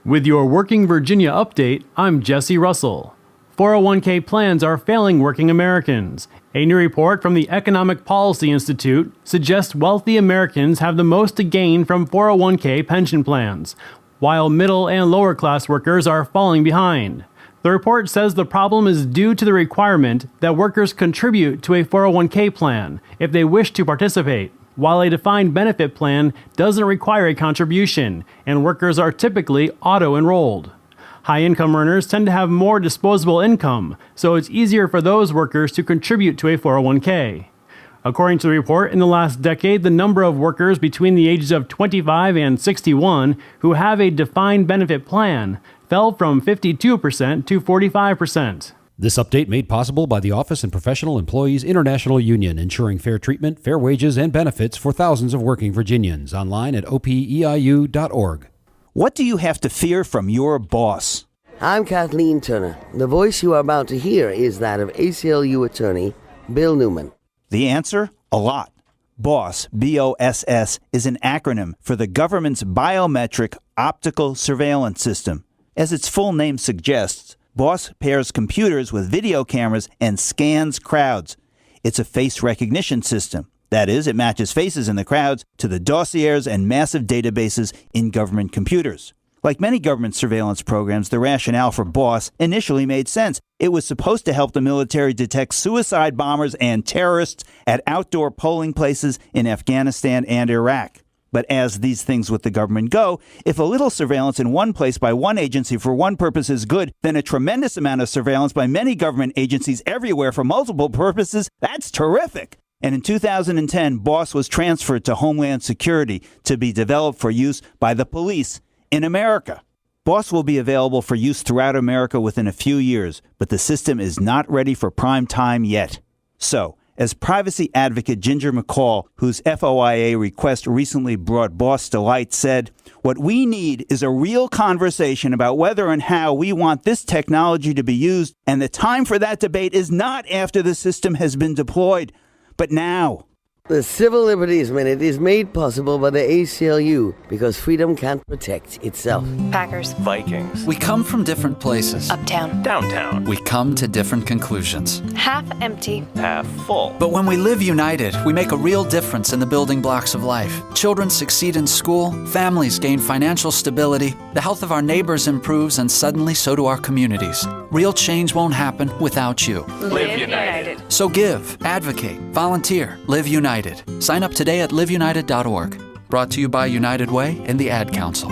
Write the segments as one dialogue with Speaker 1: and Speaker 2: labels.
Speaker 1: With your Working Virginia update, I'm Jesse Russell. 401k plans are failing working Americans. A new report from the Economic Policy Institute suggests wealthy Americans have the most to gain from 401k pension plans, while middle and lower class workers are falling behind. The report says the problem is due to the requirement that workers contribute to a 401k plan if they wish to participate, while a defined benefit plan doesn't require a contribution, and workers are typically auto-enrolled. High-income earners tend to have more disposable income, so it's easier for those workers to contribute to a 401k. According to the report, in the last decade, the number of workers between the ages of 25 and 61 who have a defined benefit plan fell from 52% to 45%.
Speaker 2: This update made possible by the Office and Professional Employees International Union, ensuring fair treatment, fair wages, and benefits for thousands of working Virginians. Online at opeiu.org.
Speaker 3: What do you have to fear from your boss?
Speaker 4: I'm Kathleen Turner. The voice you are about to hear is that of ACLU attorney Bill Newman.
Speaker 3: The answer? A lot. BOSS, B-O-S-S, is an acronym for the government's Biometric Optical Surveillance System. As its full name suggests, BOSS pairs computers with video cameras and scans crowds. It's a face recognition system. That is, it matches faces in the crowds to the dossiers and massive databases in government computers. Like many government surveillance programs, the rationale for BOSS initially made sense. It was supposed to help the military detect suicide bombers and terrorists at outdoor polling places in Afghanistan and Iraq. But as these things with the government go, if a little surveillance in one place by one agency for one purpose is good, then a tremendous amount of surveillance by many government agencies everywhere for multiple purposes, that's terrific. And in 2010, BOSS was transferred to Homeland Security to be developed for use by the police in America. BOSS will be available for use throughout America within a few years, but the system is not ready for prime time yet. So, as privacy advocate Ginger McCall, whose FOIA request recently brought BOSS to light, said, "What we need is a real conversation about whether and how we want this technology to be used, and the time for that debate is not after the system has been deployed, but now."
Speaker 4: The Civil Liberties Minute is made possible by the ACLU because freedom can't protect itself.
Speaker 5: Packers.
Speaker 6: Vikings.
Speaker 7: We come from different places.
Speaker 5: Uptown.
Speaker 6: Downtown.
Speaker 7: We come to different conclusions.
Speaker 5: Half empty.
Speaker 6: Half full.
Speaker 7: But when we live united, we make a real difference in the building blocks of life. Children succeed in school, families gain financial stability, the health of our neighbors improves, and suddenly so do our communities. Real change won't happen without you.
Speaker 6: Live united.
Speaker 7: So give, advocate, volunteer, live united. Sign up today at liveunited.org. Brought to you by United Way and the Ad Council.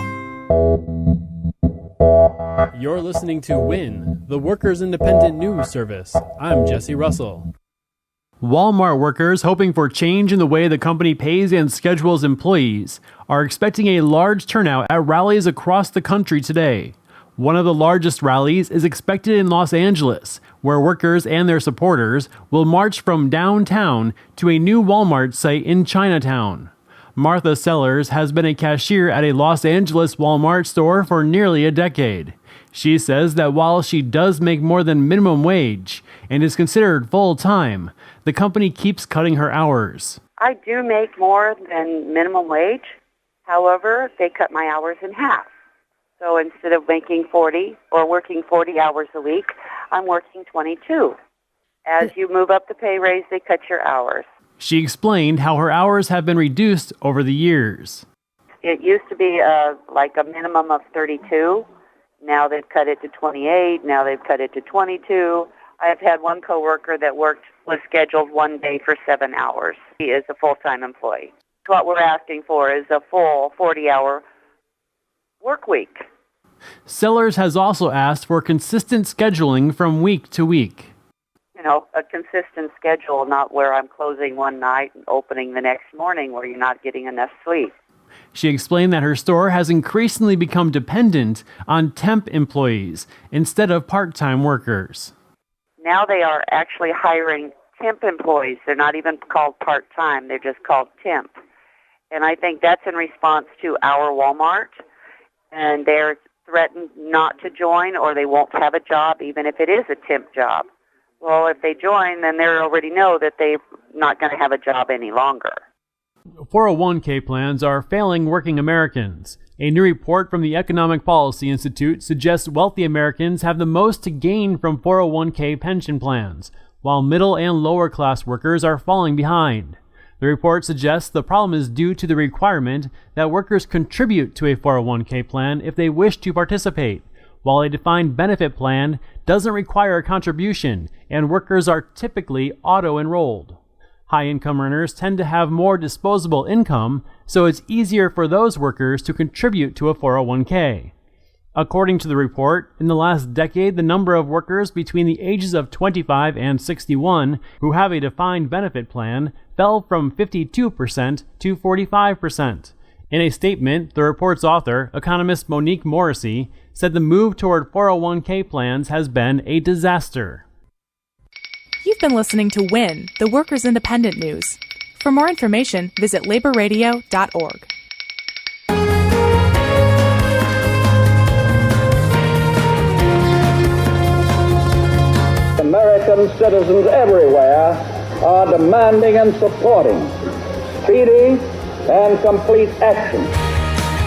Speaker 1: You're listening to WIN, the Workers' Independent News Service. I'm Jesse Russell. Walmart workers hoping for change in the way the company pays and schedules employees are expecting a large turnout at rallies across the country today. One of the largest rallies is expected in Los Angeles, where workers and their supporters will march from downtown to a new Walmart site in Chinatown. Martha Sellers has been a cashier at a Los Angeles Walmart store for nearly a decade. She says that while she does make more than minimum wage and is considered full-time, the company keeps cutting her hours.
Speaker 8: I do make more than minimum wage. However, they cut my hours in half. So instead of making 40 or working 40 hours a week, I'm working 22. As you move up the pay raise, they cut your hours.
Speaker 1: She explained how her hours have been reduced over the years.
Speaker 8: It used to be like a minimum of 32. Now they've cut it to 28. Now they've cut it to 22. I've had one coworker that was scheduled one day for 7 hours. He is a full-time employee. What we're asking for is a full 40-hour work week.
Speaker 1: Sellers has also asked for consistent scheduling from week to week.
Speaker 8: You know, a consistent schedule, not where I'm closing one night and opening the next morning where you're not getting enough sleep.
Speaker 1: She explained that her store has increasingly become dependent on temp employees instead of part-time workers.
Speaker 8: Now they are actually hiring temp employees. They're not even called part-time. They're just called temp. And I think that's in response to our Walmart. And they're threatened not to join or they won't have a job even if it is a temp job. Well, if they join, then they already know that they're not going to have a job any longer.
Speaker 1: 401k plans are failing working Americans. A new report from the Economic Policy Institute suggests wealthy Americans have the most to gain from 401k pension plans, while middle and lower class workers are falling behind. The report suggests the problem is due to the requirement that workers contribute to a 401k plan if they wish to participate, while a defined benefit plan doesn't require a contribution and workers are typically auto-enrolled. High-income earners tend to have more disposable income, so it's easier for those workers to contribute to a 401k. According to the report, in the last decade, the number of workers between the ages of 25 and 61 who have a defined benefit plan fell from 52% to 45%. In a statement, the report's author, economist Monique Morrissey, said the move toward 401k plans has been a disaster.
Speaker 5: You've been listening to WIN, the Workers' Independent News. For more information, visit laborradio.org.
Speaker 9: American citizens everywhere are demanding and supporting speedy and complete action.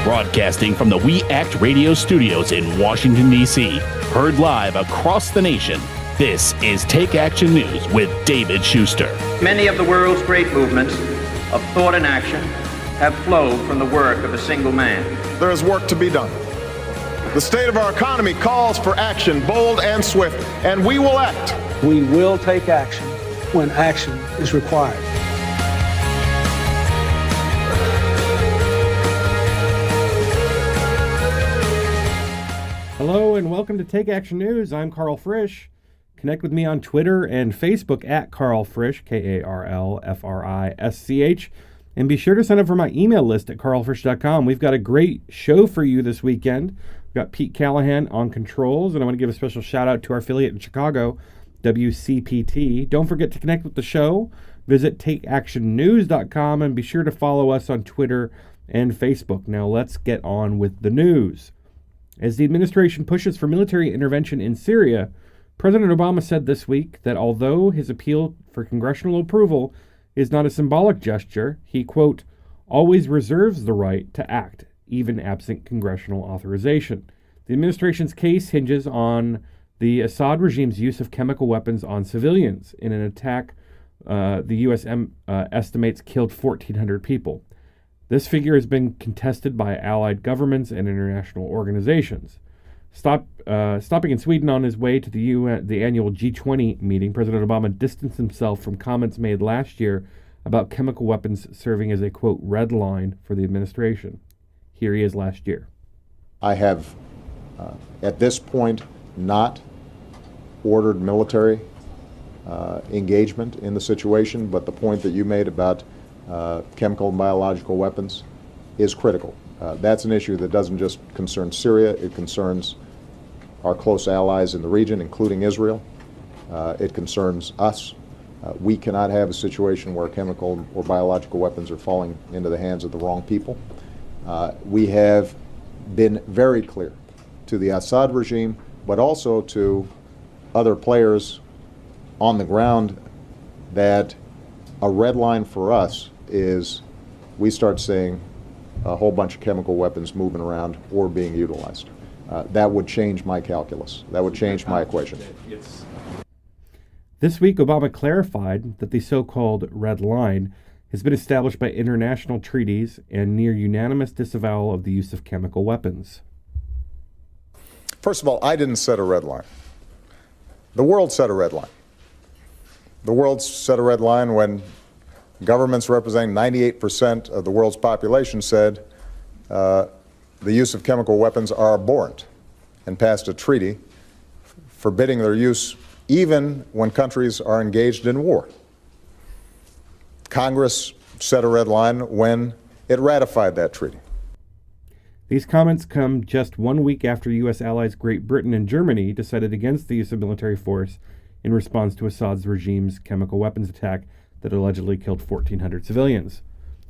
Speaker 10: Broadcasting from the We Act Radio studios in Washington, D.C., heard live across the nation, this is Take Action News with David Shuster.
Speaker 11: Many of the world's great movements of thought and action have flowed from the work of a single man.
Speaker 12: There is work to be done. The state of our economy calls for action, bold and swift, and we will act.
Speaker 13: We will take action when action is required.
Speaker 14: Hello and welcome to Take Action News. I'm Karl Frisch. Connect with me on Twitter and Facebook at Karl Frisch, KarlFrisch, and be sure to sign up for my email list at karlfrisch.com. We've got a great show for you this weekend. We've got Pete Callahan on controls, and I want to give a special shout out to our affiliate in Chicago, WCPT. Don't forget to connect with the show. Visit takeactionnews.com and be sure to follow us on Twitter and Facebook. Now let's get on with the news. As the administration pushes for military intervention in Syria, President Obama said this week that although his appeal for congressional approval is not a symbolic gesture, he, quote, always reserves the right to act, even absent congressional authorization. The administration's case hinges on the Assad regime's use of chemical weapons on civilians in an attack the U.S. estimates killed 1,400 people. This figure has been contested by allied governments and international organizations. Stopping in Sweden on his way to the annual G20 meeting, President Obama distanced himself from comments made last year about chemical weapons serving as a, quote, red line for the administration. Here he is last year.
Speaker 15: I have, at this point, not ordered military engagement in the situation, but the point that you made about chemical and biological weapons is critical. That's an issue that doesn't just concern Syria, it concerns our close allies in the region, including Israel. It concerns us. We cannot have a situation where chemical or biological weapons are falling into the hands of the wrong people. We have been very clear to the Assad regime, but also to other players on the ground that a red line for us is we start seeing a whole bunch of chemical weapons moving around or being utilized. That would change my calculus. That would change my equation.
Speaker 14: This week, Obama clarified that the so-called red line has been established by international treaties and near unanimous disavowal of the use of chemical weapons.
Speaker 12: First of all, I didn't set a red line. The world set a red line. The world set a red line when governments representing 98% of the world's population said the use of chemical weapons are abhorrent and passed a treaty forbidding their use even when countries are engaged in war. Congress set a red line when it ratified that treaty.
Speaker 14: These comments come just 1 week after U.S. allies Great Britain and Germany decided against the use of military force in response to Assad's regime's chemical weapons attack that allegedly killed 1,400 civilians.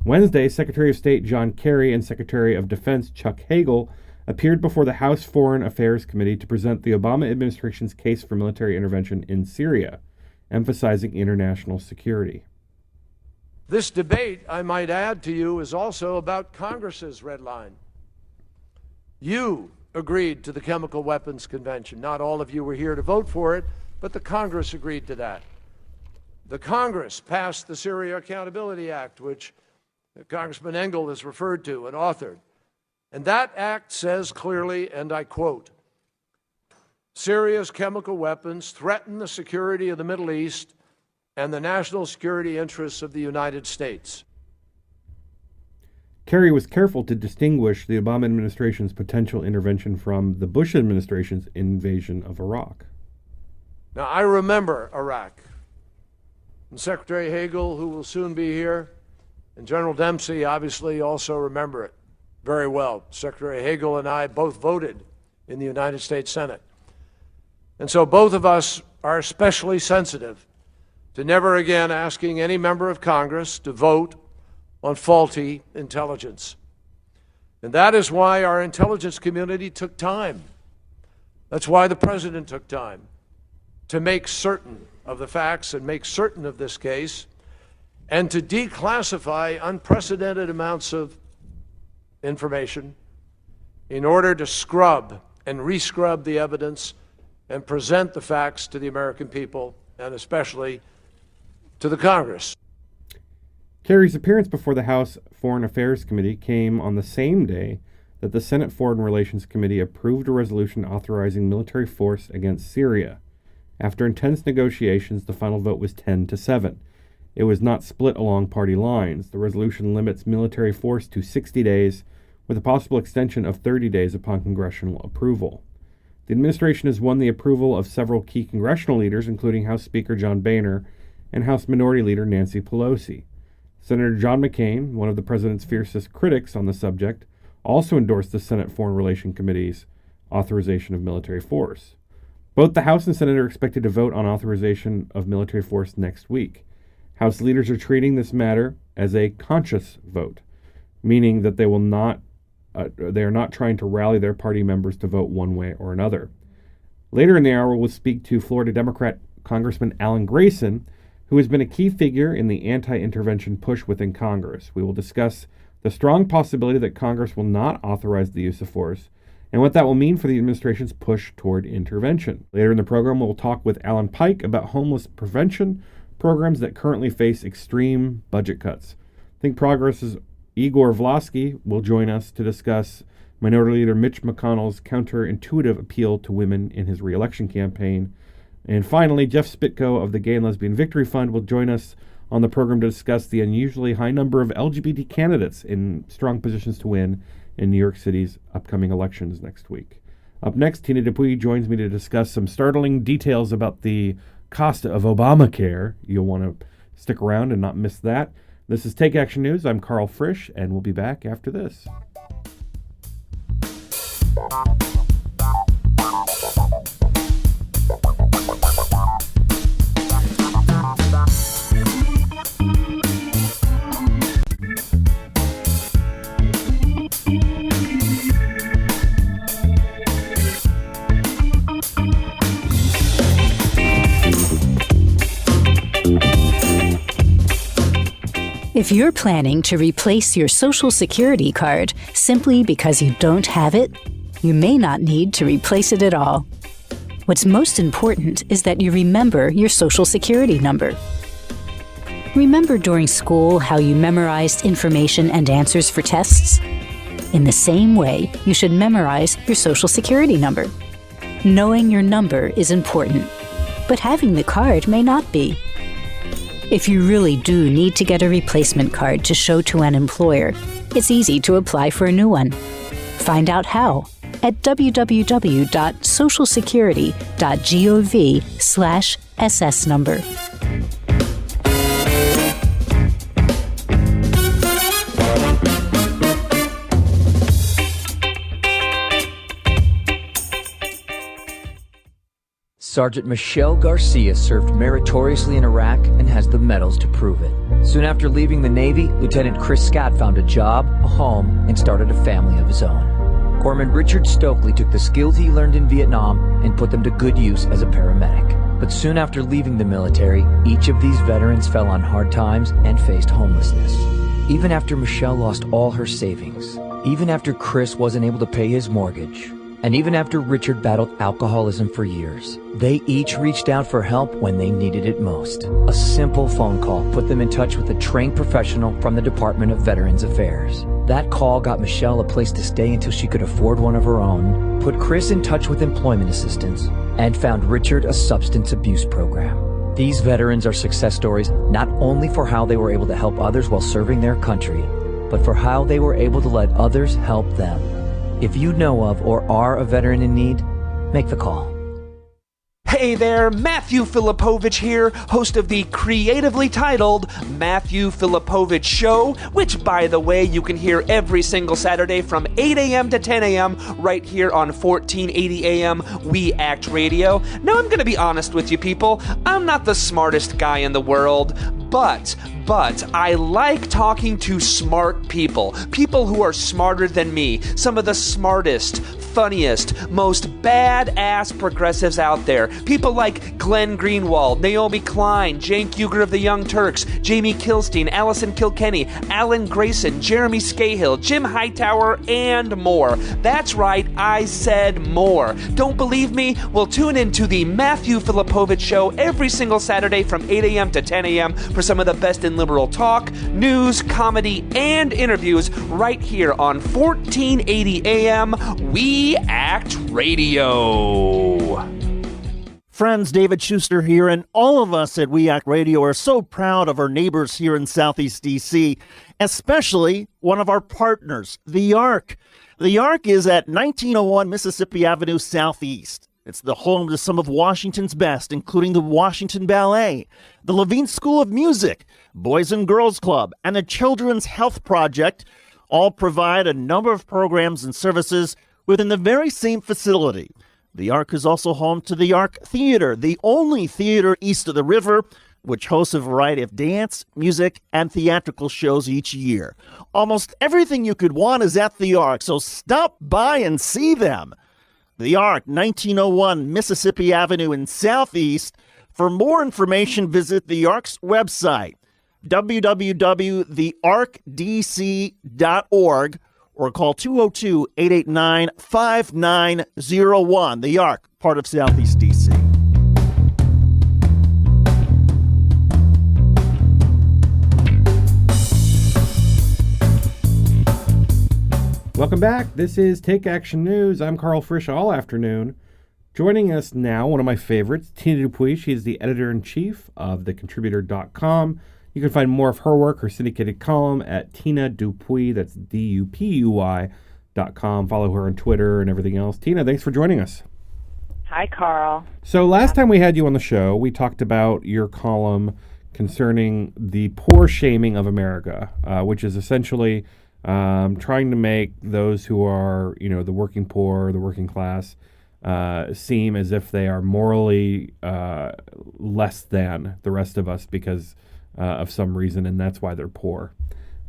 Speaker 14: Wednesday, Secretary of State John Kerry and Secretary of Defense Chuck Hagel appeared before the House Foreign Affairs Committee to present the Obama administration's case for military intervention in Syria, emphasizing international security.
Speaker 16: This debate, I might add to you, is also about Congress's red line. You agreed to the Chemical Weapons Convention. Not all of you were here to vote for it, but the Congress agreed to that. The Congress passed the Syria Accountability Act, which Congressman Engel has referred to and authored. And that act says clearly, and I quote, Syria's chemical weapons threaten the security of the Middle East and the national security interests of the United States.
Speaker 14: Kerry was careful to distinguish the Obama administration's potential intervention from the Bush administration's invasion of Iraq.
Speaker 16: Now, I remember Iraq. And Secretary Hagel, who will soon be here, and General Dempsey obviously also remember it very well. Secretary Hagel and I both voted in the United States Senate. And so both of us are especially sensitive to never again asking any member of Congress to vote on faulty intelligence. And that is why our intelligence community took time. That's why the president took time to make certain of the facts and make certain of this case, and to declassify unprecedented amounts of information in order to scrub and rescrub the evidence and present the facts to the American people, and especially to the Congress.
Speaker 14: Kerry's appearance before the House Foreign Affairs Committee came on the same day that the Senate Foreign Relations Committee approved a resolution authorizing military force against Syria. After intense negotiations, the final vote was 10-7. It was not split along party lines. The resolution limits military force to 60 days, with a possible extension of 30 days upon congressional approval. The administration has won the approval of several key congressional leaders, including House Speaker John Boehner and House Minority Leader Nancy Pelosi. Senator John McCain, one of the president's fiercest critics on the subject, also endorsed the Senate Foreign Relations Committee's authorization of military force. Both the House and Senate are expected to vote on authorization of military force next week. House leaders are treating this matter as a conscious vote, meaning that they are not trying to rally their party members to vote one way or another. Later in the hour, we'll speak to Florida Democrat Congressman Alan Grayson, who has been a key figure in the anti-intervention push within Congress. We will discuss the strong possibility that Congress will not authorize the use of force and what that will mean for the administration's push toward intervention. Later in the program, we'll talk with Alan Pike about homeless prevention programs that currently face extreme budget cuts. Think Progress's Igor Vlasky will join us to discuss Minority Leader Mitch McConnell's counterintuitive appeal to women in his re-election campaign. And finally, Jeff Spitko of the Gay and Lesbian Victory Fund will join us on the program to discuss the unusually high number of LGBT candidates in strong positions to win in New York City's upcoming elections next week. Up next, Tina Dupuy joins me to discuss some startling details about the cost of Obamacare. You'll want to stick around and not miss that. This is Take Action News. I'm Karl Frisch, and we'll be back after this.
Speaker 17: If you're planning to replace your Social Security card simply because you don't have it, you may not need to replace it at all. What's most important is that you remember your Social Security number. Remember during school how you memorized information and answers for tests? In the same way, you should memorize your Social Security number. Knowing your number is important, but having the card may not be. If you really do need to get a replacement card to show to an employer, it's easy to apply for a new one. Find out how at www.socialsecurity.gov/SS number.
Speaker 18: Sergeant Michelle Garcia served meritoriously in Iraq and has the medals to prove it. Soon after leaving the Navy, Lieutenant Chris Scott found a job, a home, and started a family of his own. Corpsman Richard Stokely took the skills he learned in Vietnam and put them to good use as a paramedic. But soon after leaving the military, each of these veterans fell on hard times and faced homelessness. Even after Michelle lost all her savings, even after Chris wasn't able to pay his mortgage. And even after Richard battled alcoholism for years, they each reached out for help when they needed it most. A simple phone call put them in touch with a trained professional from the Department of Veterans Affairs. That call got Michelle a place to stay until she could afford one of her own, put Chris in touch with employment assistance, and found Richard a substance abuse program. These veterans are success stories not only for how they were able to help others while serving their country, but for how they were able to let others help them. If you know of or are a veteran in need, make the call.
Speaker 19: Hey there, Matthew Filipovich here, host of the creatively titled Matthew Filipovich Show, which, by the way, you can hear every single Saturday from 8 a.m. to 10 a.m. right here on 1480 a.m. We Act Radio. Now, I'm going to be honest with you people, I'm not the smartest guy in the world, but I like talking to smart people who are smarter than me, some of the smartest, funniest, most badass progressives out there. People like Glenn Greenwald, Naomi Klein, Jane Kuger of the Young Turks, Jamie Kilstein, Allison Kilkenny, Alan Grayson, Jeremy Scahill, Jim Hightower, and more. That's right, I said more. Don't believe me? Well, tune in to the Matthew Filipovich Show every single Saturday from 8 a.m. to 10 a.m. for some of the best in liberal talk, news, comedy, and interviews right here on 1480 a.m. We Act Radio.
Speaker 20: Friends, David Shuster here, and all of us at We Act Radio are so proud of our neighbors here in Southeast D.C., especially one of our partners, the Ark. The Ark is at 1901 Mississippi Avenue Southeast. It's the home to some of Washington's best, including the Washington Ballet, the Levine School of Music, Boys and Girls Club, and the Children's Health Project. All provide a number of programs and services within the very same facility. The Ark is also home to the Ark Theater, the only theater east of the river, which hosts a variety of dance, music, and theatrical shows each year. Almost everything you could want is at the Ark, so stop by and see them. The Ark, 1901 Mississippi Avenue in Southeast. For more information, visit the Ark's website, www.thearkdc.org, or call 202-889-5901. The Ark, part of Southeast D.C.
Speaker 14: Welcome back. This is Take Action News. I'm Karl Frisch all afternoon. Joining us now, one of my favorites, Tina Dupuy. She is the editor-in-chief of thecontributor.com. You can find more of her work, her syndicated column, at Tina Dupuy. That's DUPUY.com. Follow her on Twitter and everything else. Tina, thanks for joining us.
Speaker 21: Hi, Carl.
Speaker 14: So last time we had you on the show, we talked about your column concerning the poor shaming of America, which is essentially trying to make those who are, the working poor, the working class, seem as if they are morally less than the rest of us because of some reason, and that's why they're poor.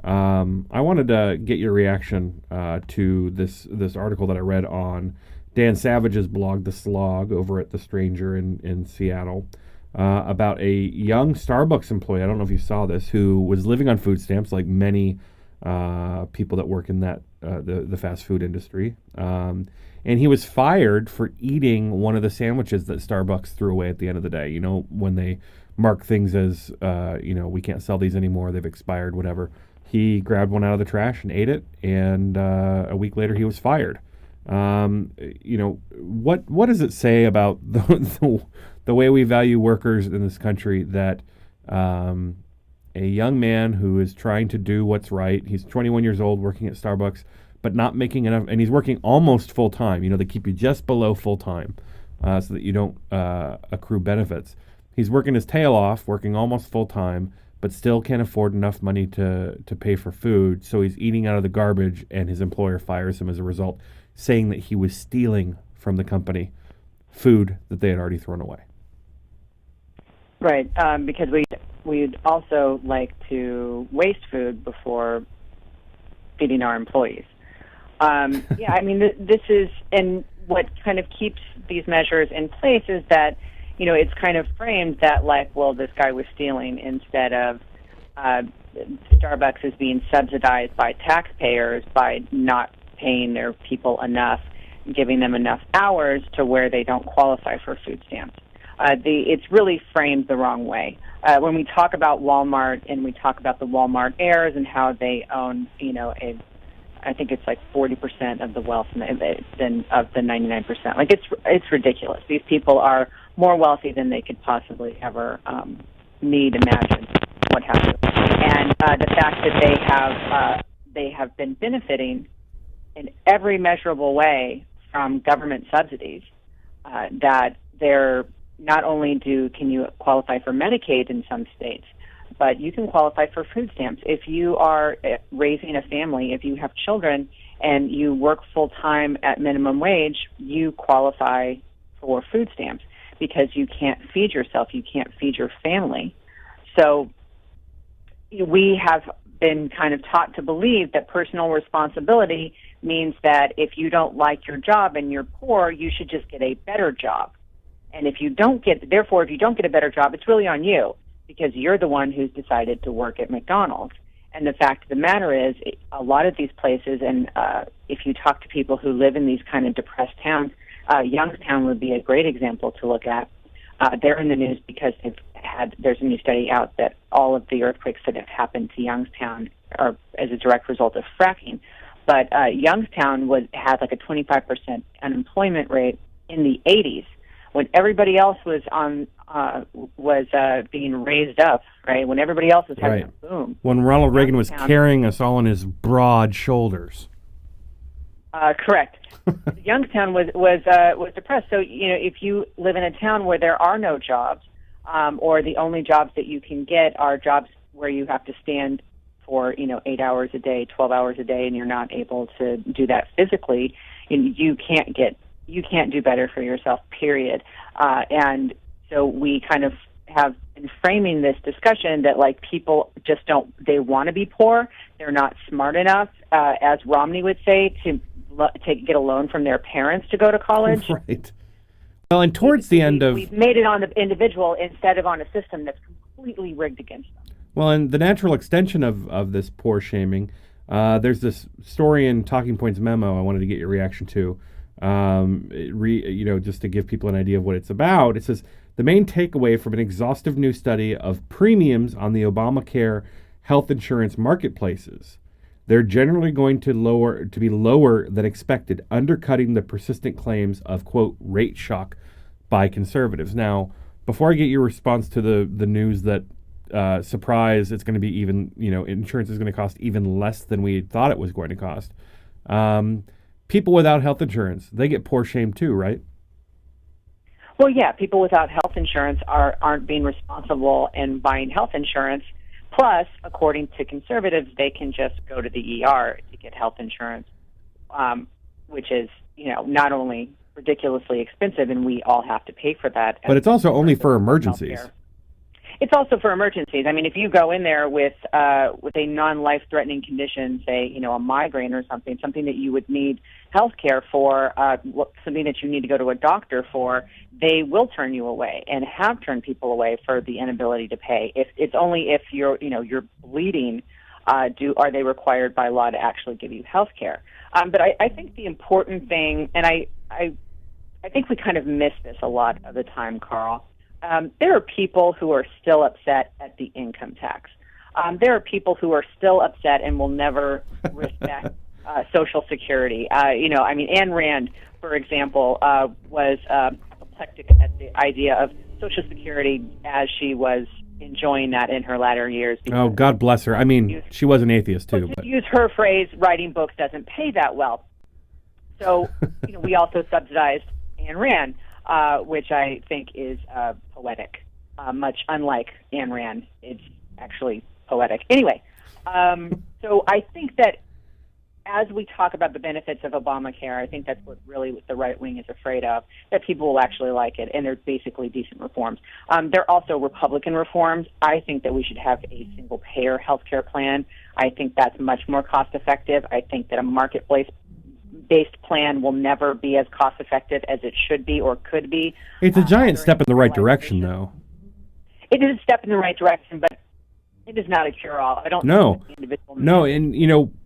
Speaker 14: I wanted to get your reaction to this article that I read on Dan Savage's blog, The Slog, over at The Stranger in Seattle, about a young Starbucks employee, I don't know if you saw this, who was living on food stamps like many people that work in that the fast food industry. And he was fired for eating one of the sandwiches that Starbucks threw away at the end of the day. When they mark things as, we can't sell these anymore, they've expired, whatever. He grabbed one out of the trash and ate it, and a week later he was fired. What does it say about the way we value workers in this country that a young man who is trying to do what's right, he's 21 years old working at Starbucks, but not making enough, and he's working almost full time. They keep you just below full time so that you don't accrue benefits. He's working his tail off, working almost full time, but still can't afford enough money to pay for food, so he's eating out of the garbage, and his employer fires him as a result, saying that he was stealing from the company food that they had already thrown away.
Speaker 21: Right, because we'd also like to waste food before feeding our employees. This is, and what kind of keeps these measures in place is that, it's kind of framed that this guy was stealing instead of, Starbucks is being subsidized by taxpayers by not paying their people enough, giving them enough hours to where they don't qualify for food stamps. It's really framed the wrong way. When we talk about Walmart and we talk about the Walmart heirs and how they own, I think it's like 40% of the wealth of the 99%. Like it's ridiculous. These people are more wealthy than they could possibly ever imagine, what have you. And the fact that they have been benefiting in every measurable way from government subsidies, that they're not only can you qualify for Medicaid in some states, but you can qualify for food stamps. If you are raising a family, if you have children and you work full-time at minimum wage, you qualify for food stamps because you can't feed yourself, you can't feed your family. So we have been kind of taught to believe that personal responsibility means that if you don't like your job and you're poor, you should just get a better job. And if you don't get a better job, it's really on you because you're the one who's decided to work at McDonald's. And the fact of the matter is, a lot of these places, and if you talk to people who live in these kind of depressed towns, Youngstown would be a great example to look at. They're in the news because there's a new study out that all of the earthquakes that have happened to Youngstown are as a direct result of fracking. But Youngstown had like a 25% unemployment rate in the 80s when everybody else was being raised up, right? When everybody else was having a boom.
Speaker 14: When Ronald Reagan was carrying us all on his broad shoulders.
Speaker 21: Correct. Youngstown was depressed. So if you live in a town where there are no jobs, or the only jobs that you can get are jobs where you have to stand for 8 hours a day, 12 hours a day, and you're not able to do that physically, you can't do better for yourself. Period. And so we kind of have been framing this discussion that like people just they want to be poor. They're not smart enough, as Romney would say, to get a loan from their parents to go to college.
Speaker 14: Right. Well, and towards the end of...
Speaker 21: We've made it on the individual instead of on a system that's completely rigged against them.
Speaker 14: Well, and the natural extension of this poor shaming, there's this story in Talking Points memo I wanted to get your reaction to, just to give people an idea of what it's about. It says, the main takeaway from an exhaustive new study of premiums on the Obamacare health insurance marketplaces. They're generally going to be lower than expected, undercutting the persistent claims of, quote, rate shock by conservatives. Now, before I get your response to the news that, surprise, it's going to be even, insurance is going to cost even less than we thought it was going to cost. People without health insurance, they get poor shamed too, right?
Speaker 21: Well, yeah, people without health insurance aren't being responsible in buying health insurance. Plus, according to conservatives, they can just go to the ER to get health insurance, which is, not only ridiculously expensive, and we all have to pay for that.
Speaker 14: But it's also only for emergencies.
Speaker 21: Healthcare. It's also for emergencies. I mean, if you go in there with a non-life-threatening condition, say, a migraine or something that you would need health care for, something that you need to go to a doctor for, they will turn you away and have turned people away for the inability to pay. It's only if you're bleeding, are they required by law to actually give you health care. But I think the important thing, and I think we kind of miss this a lot of the time, Carl. There are people who are still upset at the income tax. There are people who are still upset and will never respect Social Security. Ayn Rand, for example, was apoplectic at the idea of Social Security as she was enjoying that in her latter years.
Speaker 14: Oh, God bless her. I mean, she was an atheist too.
Speaker 21: To use her phrase, writing books doesn't pay that well. So, we also subsidized Ayn Rand. Which I think is poetic, much unlike Ayn Rand. It's actually poetic. Anyway, so I think that as we talk about the benefits of Obamacare, I think that's what the right wing is afraid of, that people will actually like it, and they're basically decent reforms. They're also Republican reforms. I think that we should have a single-payer health care plan. I think that's much more cost-effective. I think that a marketplace-based plan will never be as cost-effective as it should be or could be.
Speaker 14: It's a giant step in the right direction, though.
Speaker 21: It is a step in the right direction, but It is not a cure-all. I don't
Speaker 14: No.
Speaker 21: think the individual
Speaker 14: No, and,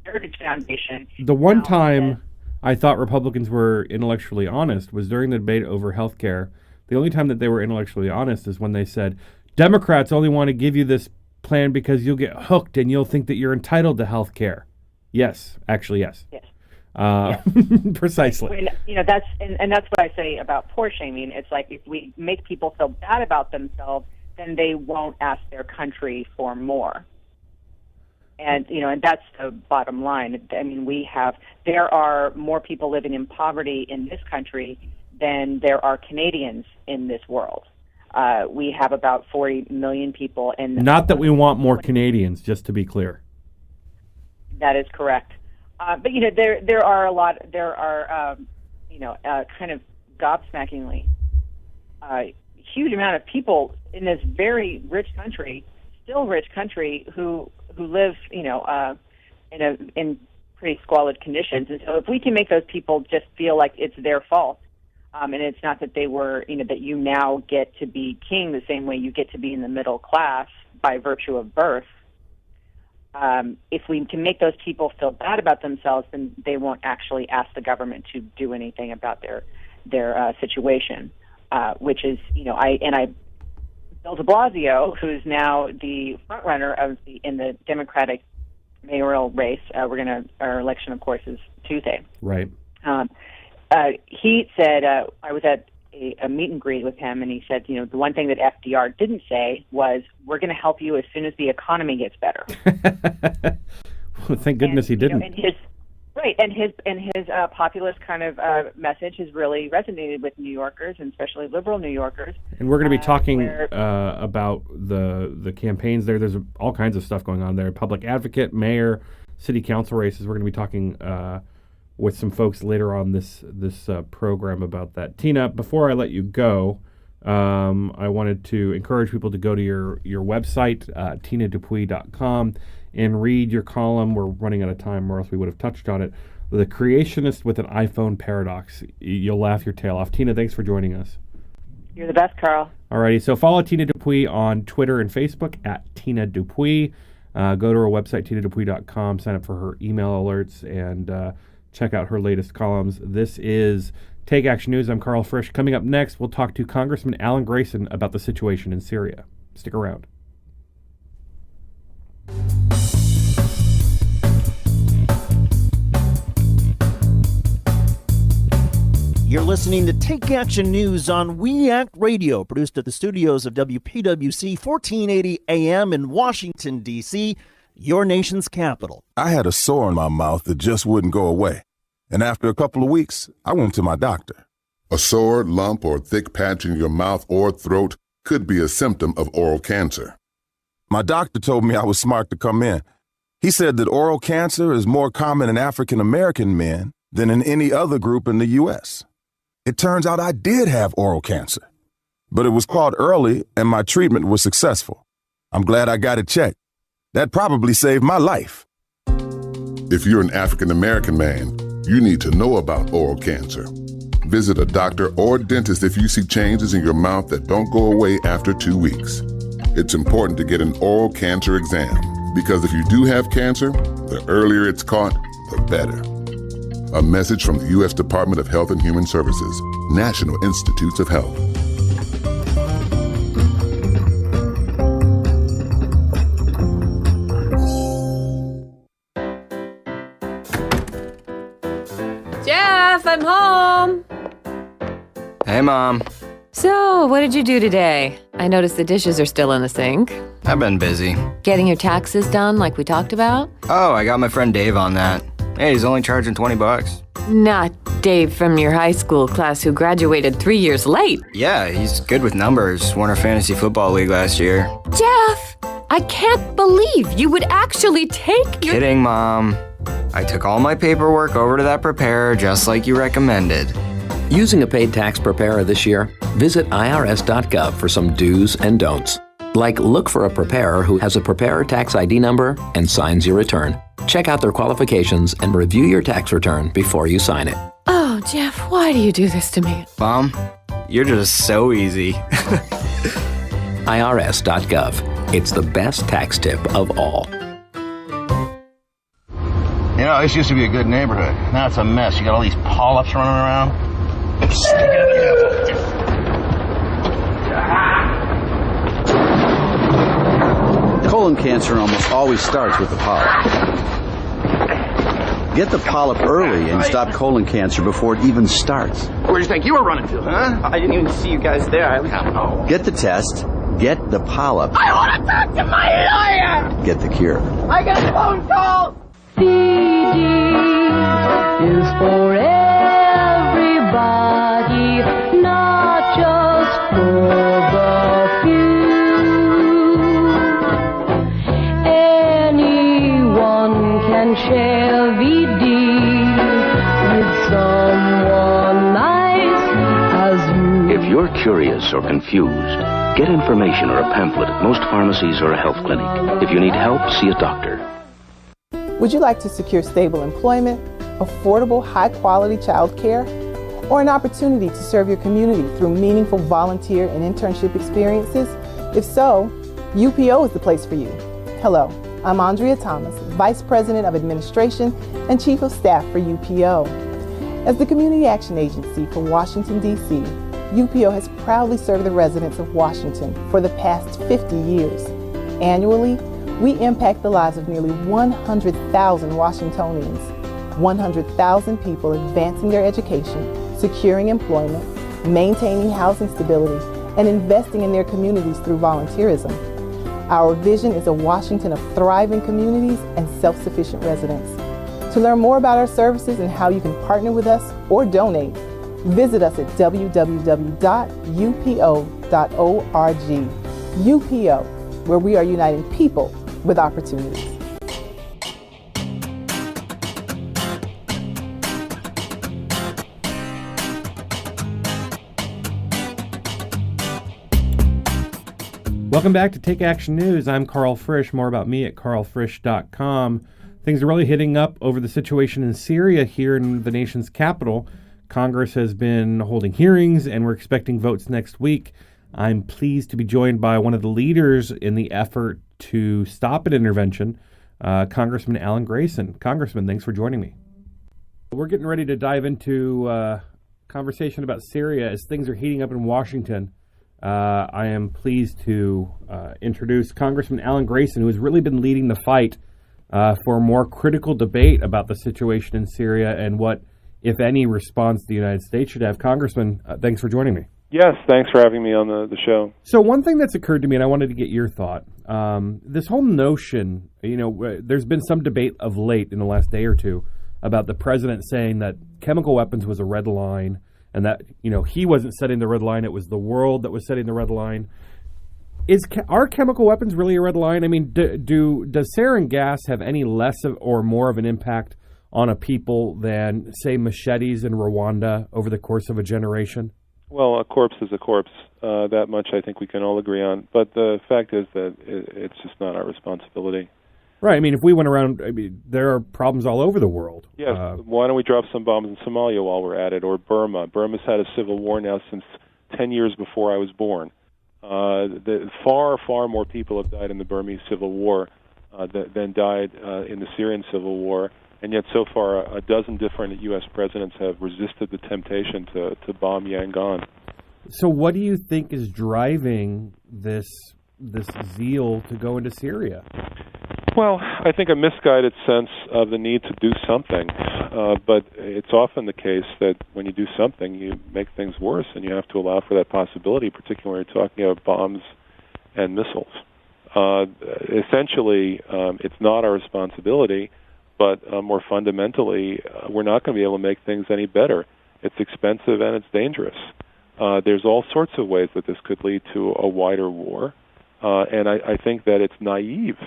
Speaker 21: Heritage Foundation.
Speaker 14: the one time I thought Republicans were intellectually honest was during the debate over health care. The only time that they were intellectually honest is when they said, Democrats only want to give you this plan because you'll get hooked and you'll think that you're entitled to health care. Yes, actually, yes.
Speaker 21: Yes.
Speaker 14: Precisely.
Speaker 21: That's what I say about poor shaming. It's like if we make people feel bad about themselves, then they won't ask their country for more. And that's the bottom line. I mean, there are more people living in poverty in this country than there are Canadians in this world. We have about 40 million people
Speaker 14: Not that we want more Canadians, just to be clear.
Speaker 21: That is correct. But there are a lot. There are kind of gobsmackingly huge amount of people in this very rich country, still rich country, who live in pretty squalid conditions. And so if we can make those people just feel like it's their fault, and it's not that they were that you now get to be king the same way you get to be in the middle class by virtue of birth. If we can make those people feel bad about themselves, then they won't actually ask the government to do anything about their situation, which is, Bill de Blasio, who's now the front runner in the Democratic mayoral race. Our election, of course, is Tuesday.
Speaker 14: Right.
Speaker 21: He said, I was at a meet and greet with him, and he said, the one thing that FDR didn't say was, we're going to help you as soon as the economy gets better.
Speaker 14: Well, thank goodness he didn't.
Speaker 21: And his populist kind of message has really resonated with New Yorkers, and especially liberal New Yorkers.
Speaker 14: And we're going to be talking about the campaigns there. There's all kinds of stuff going on there. Public advocate, mayor, city council races. We're going to be talking with some folks later on this program about that. Tina, before I let you go, I wanted to encourage people to go to your website, tinadupuy.com, and read your column. We're running out of time, or else we would have touched on it. The Creationist with an iPhone Paradox. You'll laugh your tail off. Tina, thanks for joining us.
Speaker 21: You're the best, Carl.
Speaker 14: Alrighty, so follow Tina Dupuy on Twitter and Facebook at Tina Dupuy. Go to her website, tinadupuy.com, sign up for her email alerts, and check out her latest columns. This is Take Action News. I'm Karl Frisch. Coming up next, we'll talk to Congressman Alan Grayson about the situation in Syria. Stick around.
Speaker 20: You're listening to Take Action News on We Act Radio, produced at the studios of WPWC 1480 AM in Washington, D.C., your nation's capital.
Speaker 2: I had a sore in my mouth that just wouldn't go away. And after a couple of weeks, I went to my doctor.
Speaker 22: A sore, lump, or thick patch in your mouth or throat could be a symptom of oral cancer.
Speaker 2: My doctor told me I was smart to come in. He said that oral cancer is more common in African American men than in any other group in the U.S. It turns out I did have oral cancer, but it was caught early and my treatment was successful. I'm glad I got it checked. That probably saved my life.
Speaker 22: If you're an African American man, you need to know about oral cancer. Visit a doctor or dentist if you see changes in your mouth that don't go away after 2 weeks. It's important to get an oral cancer exam, because if you do have cancer, the earlier it's caught, the better. A message from the U.S. Department of Health and Human Services, National Institutes of Health.
Speaker 23: Jeff, I'm home.
Speaker 24: Hey, Mom.
Speaker 23: So, what did you do today? I noticed the dishes are still in the sink.
Speaker 24: I've been busy.
Speaker 23: Getting your taxes done like we talked about?
Speaker 24: Oh, I got my friend Dave on that. Hey, he's only charging $20.
Speaker 23: Not Dave from your high school class who graduated 3 years late.
Speaker 24: Yeah, he's good with numbers. Won our fantasy football league last year.
Speaker 23: Jeff, I can't believe you would actually take your...
Speaker 24: Kidding, Mom. I took all my paperwork over to that preparer just like you recommended.
Speaker 25: Using a paid tax preparer this year? Visit irs.gov for some do's and don'ts. Like look for a preparer who has a preparer tax ID number and signs your return. Check out their qualifications and review your tax return before you sign it.
Speaker 23: Oh, Jeff, why do you do this to me?
Speaker 24: Mom, you're just so easy.
Speaker 25: irs.gov. It's the best tax tip of all.
Speaker 3: You know, this used to be a good neighborhood. Now it's a mess. You got all these polyps running around. Stick it in the apple.
Speaker 4: Colon cancer almost always starts with the polyp. Get the polyp early and stop colon cancer before it even starts.
Speaker 3: Where do you think you were running to, huh? I didn't even see you guys there. I don't know.
Speaker 4: Get the test, get the polyp,
Speaker 6: I want to talk to my lawyer!
Speaker 4: get the cure.
Speaker 6: I got a phone call!
Speaker 7: CD is for everybody, not just for the few. Anyone can share VD with someone nice as you.
Speaker 8: If you're curious or confused, get information or a pamphlet at most pharmacies or a health clinic. If you need help, see a doctor.
Speaker 26: Would you like to secure stable employment, affordable, high-quality child care, or an opportunity to serve your community through meaningful volunteer and internship experiences? If so, UPO is the place for you. Hello, I'm Andrea Thomas, Vice President of Administration and Chief of Staff for UPO. As the Community Action Agency for Washington, D.C., UPO has proudly served the residents of Washington for the past 50 years. Annually, we impact the lives of nearly 100,000 Washingtonians, 100,000 people advancing their education, securing employment, maintaining housing stability, and investing in their communities through volunteerism. Our vision is a Washington of thriving communities and self-sufficient residents. To learn more about our services and how you can partner with us or donate, visit us at www.upo.org. UPO, where we are uniting people with opportunities.
Speaker 14: Welcome back to Take Action News. I'm Karl Frisch. More about me at karlfrisch.com. Things are really hitting up over the situation in Syria here in the nation's capital. Congress has been holding hearings, and we're expecting votes next week. I'm pleased to be joined by one of the leaders in the effort to stop an intervention, Congressman Alan Grayson. Congressman, thanks for joining me. We're getting ready to dive into conversation about Syria as things are heating up in Washington. I am pleased to introduce Congressman Alan Grayson, who has really been leading the fight for a more critical debate about the situation in Syria and what, if any, response the United States should have. Congressman, thanks for joining me.
Speaker 27: Yes, thanks for having me on the show.
Speaker 14: So one thing that's occurred to me, and I wanted to get your thought, this whole notion, there's been some debate of late in the last day or two about the president saying that chemical weapons was a red line and that, he wasn't setting the red line, it was the world that was setting the red line. Are chemical weapons really a red line? I mean, does sarin gas have any less or more of an impact on a people than, say, machetes in Rwanda over the course of a generation?
Speaker 27: Well, a corpse is a corpse. That much I think we can all agree on. But the fact is that it's just not our responsibility.
Speaker 14: Right. I mean, if we went around, there are problems all over the world.
Speaker 27: Yes. Why don't we drop some bombs in Somalia while we're at it, or Burma? Burma's had a civil war now since 10 years before I was born. Far more people have died in the Burmese civil war than died in the Syrian civil war. And yet so far, a dozen different U.S. presidents have resisted the temptation to bomb Yangon.
Speaker 14: So what do you think is driving this zeal to go into Syria?
Speaker 27: Well, I think a misguided sense of the need to do something. But it's often the case that when you do something, you make things worse, and you have to allow for that possibility, particularly when you're talking about bombs and missiles. Essentially, it's not our responsibility. But more fundamentally, we're not going to be able to make things any better. It's expensive and it's dangerous. There's all sorts of ways that this could lead to a wider war. And I think that it's naive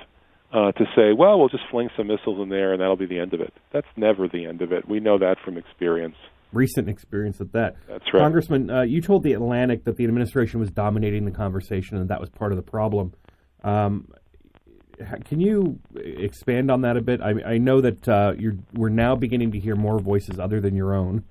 Speaker 27: to say, well, we'll just fling some missiles in there and that'll be the end of it. That's never the end of it. We know that from experience.
Speaker 14: Recent experience at that.
Speaker 27: That's right.
Speaker 14: Congressman, you told The Atlantic that the administration was dominating the conversation and that was part of the problem. Can you expand on that a bit? I know that we're now beginning to hear more voices other than your own,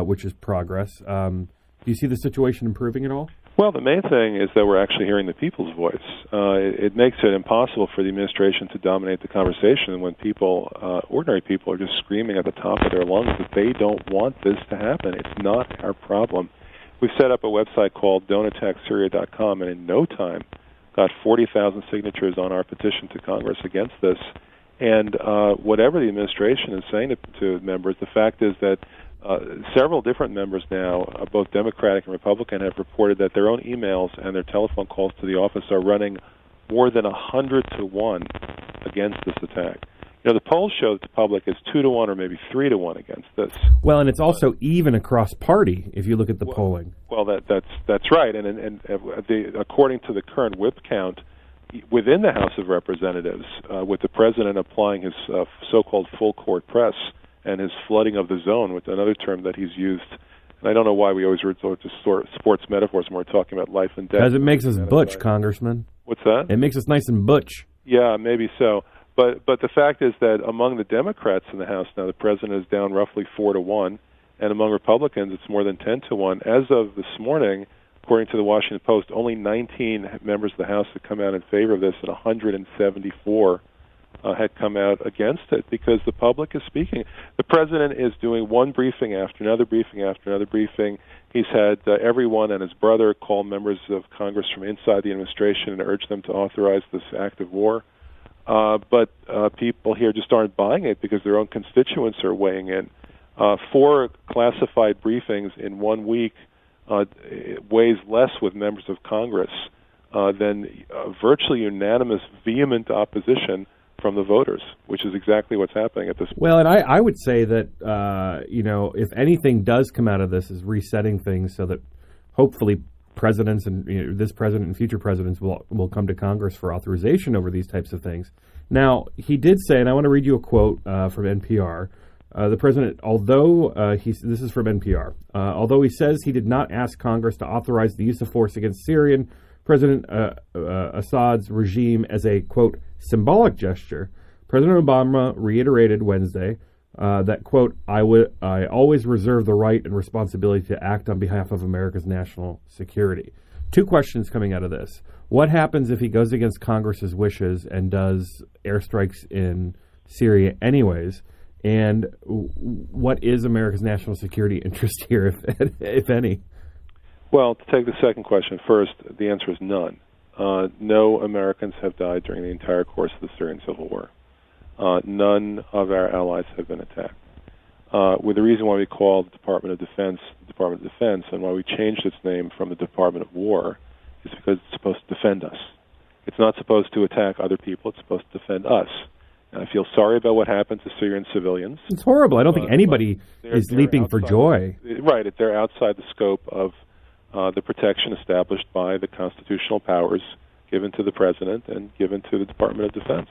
Speaker 14: which is progress. Do you see the situation improving at all?
Speaker 27: Well, the main thing is that we're actually hearing the people's voice. It makes it impossible for the administration to dominate the conversation when people, ordinary people, are just screaming at the top of their lungs that they don't want this to happen. It's not our problem. We've set up a website called don'tattacksyria.com, and in no time got 40,000 signatures on our petition to Congress against this. And whatever the administration is saying to members, the fact is that several different members now, both Democratic and Republican, have reported that their own emails and their telephone calls to the office are running more than 100 to 1 against this attack. You know, the polls show that the public is 2 to 1 or maybe 3 to 1 against this.
Speaker 14: Well, and it's also even across party if you look at the polling.
Speaker 27: Well, that's right. And according to the current whip count within the House of Representatives, with the president applying his so-called full court press and his flooding of the zone, with another term that he's used. And I don't know why we always resort to sports metaphors when we're talking about life and death.
Speaker 14: Because it makes us butch, Congressman.
Speaker 27: What's that?
Speaker 14: It makes us nice and butch.
Speaker 27: Yeah, maybe so. But the fact is that among the Democrats in the House now, the president is down roughly 4 to 1, and among Republicans, it's more than 10 to 1. As of this morning, according to the Washington Post, only 19 members of the House had come out in favor of this, and 174 had come out against it because the public is speaking. The president is doing one briefing after another briefing after another briefing. He's had everyone and his brother call members of Congress from inside the administration and urge them to authorize this act of war. But people here just aren't buying it because their own constituents are weighing in. 4 classified briefings in 1 week weighs less with members of Congress than virtually unanimous, vehement opposition from the voters, which is exactly what's happening at this point.
Speaker 14: Well, and I would say that, if anything does come out of this is resetting things so that hopefully presidents and this president and future presidents will come to Congress for authorization over these types of things. Now, he did say, and I want to read you a quote from NPR, the president, this is from NPR, although he says he did not ask Congress to authorize the use of force against Syrian President Assad's regime as a, quote, symbolic gesture, President Obama reiterated Wednesday that, quote, I always reserve the right and responsibility to act on behalf of America's national security. 2 questions coming out of this. What happens if he goes against Congress's wishes and does airstrikes in Syria anyways? And what is America's national security interest here, if any?
Speaker 27: Well, to take the second question first, the answer is none. No Americans have died during the entire course of the Syrian civil war. None of our allies have been attacked. With the reason why we call the Department of Defense the Department of Defense and why we changed its name from the Department of War is because it's supposed to defend us. It's not supposed to attack other people. It's supposed to defend us. And I feel sorry about what happened to Syrian civilians.
Speaker 14: It's horrible. I don't think anybody is leaping for joy.
Speaker 27: Right. They're outside the scope of the protection established by the constitutional powers given to the president and given to the Department of Defense.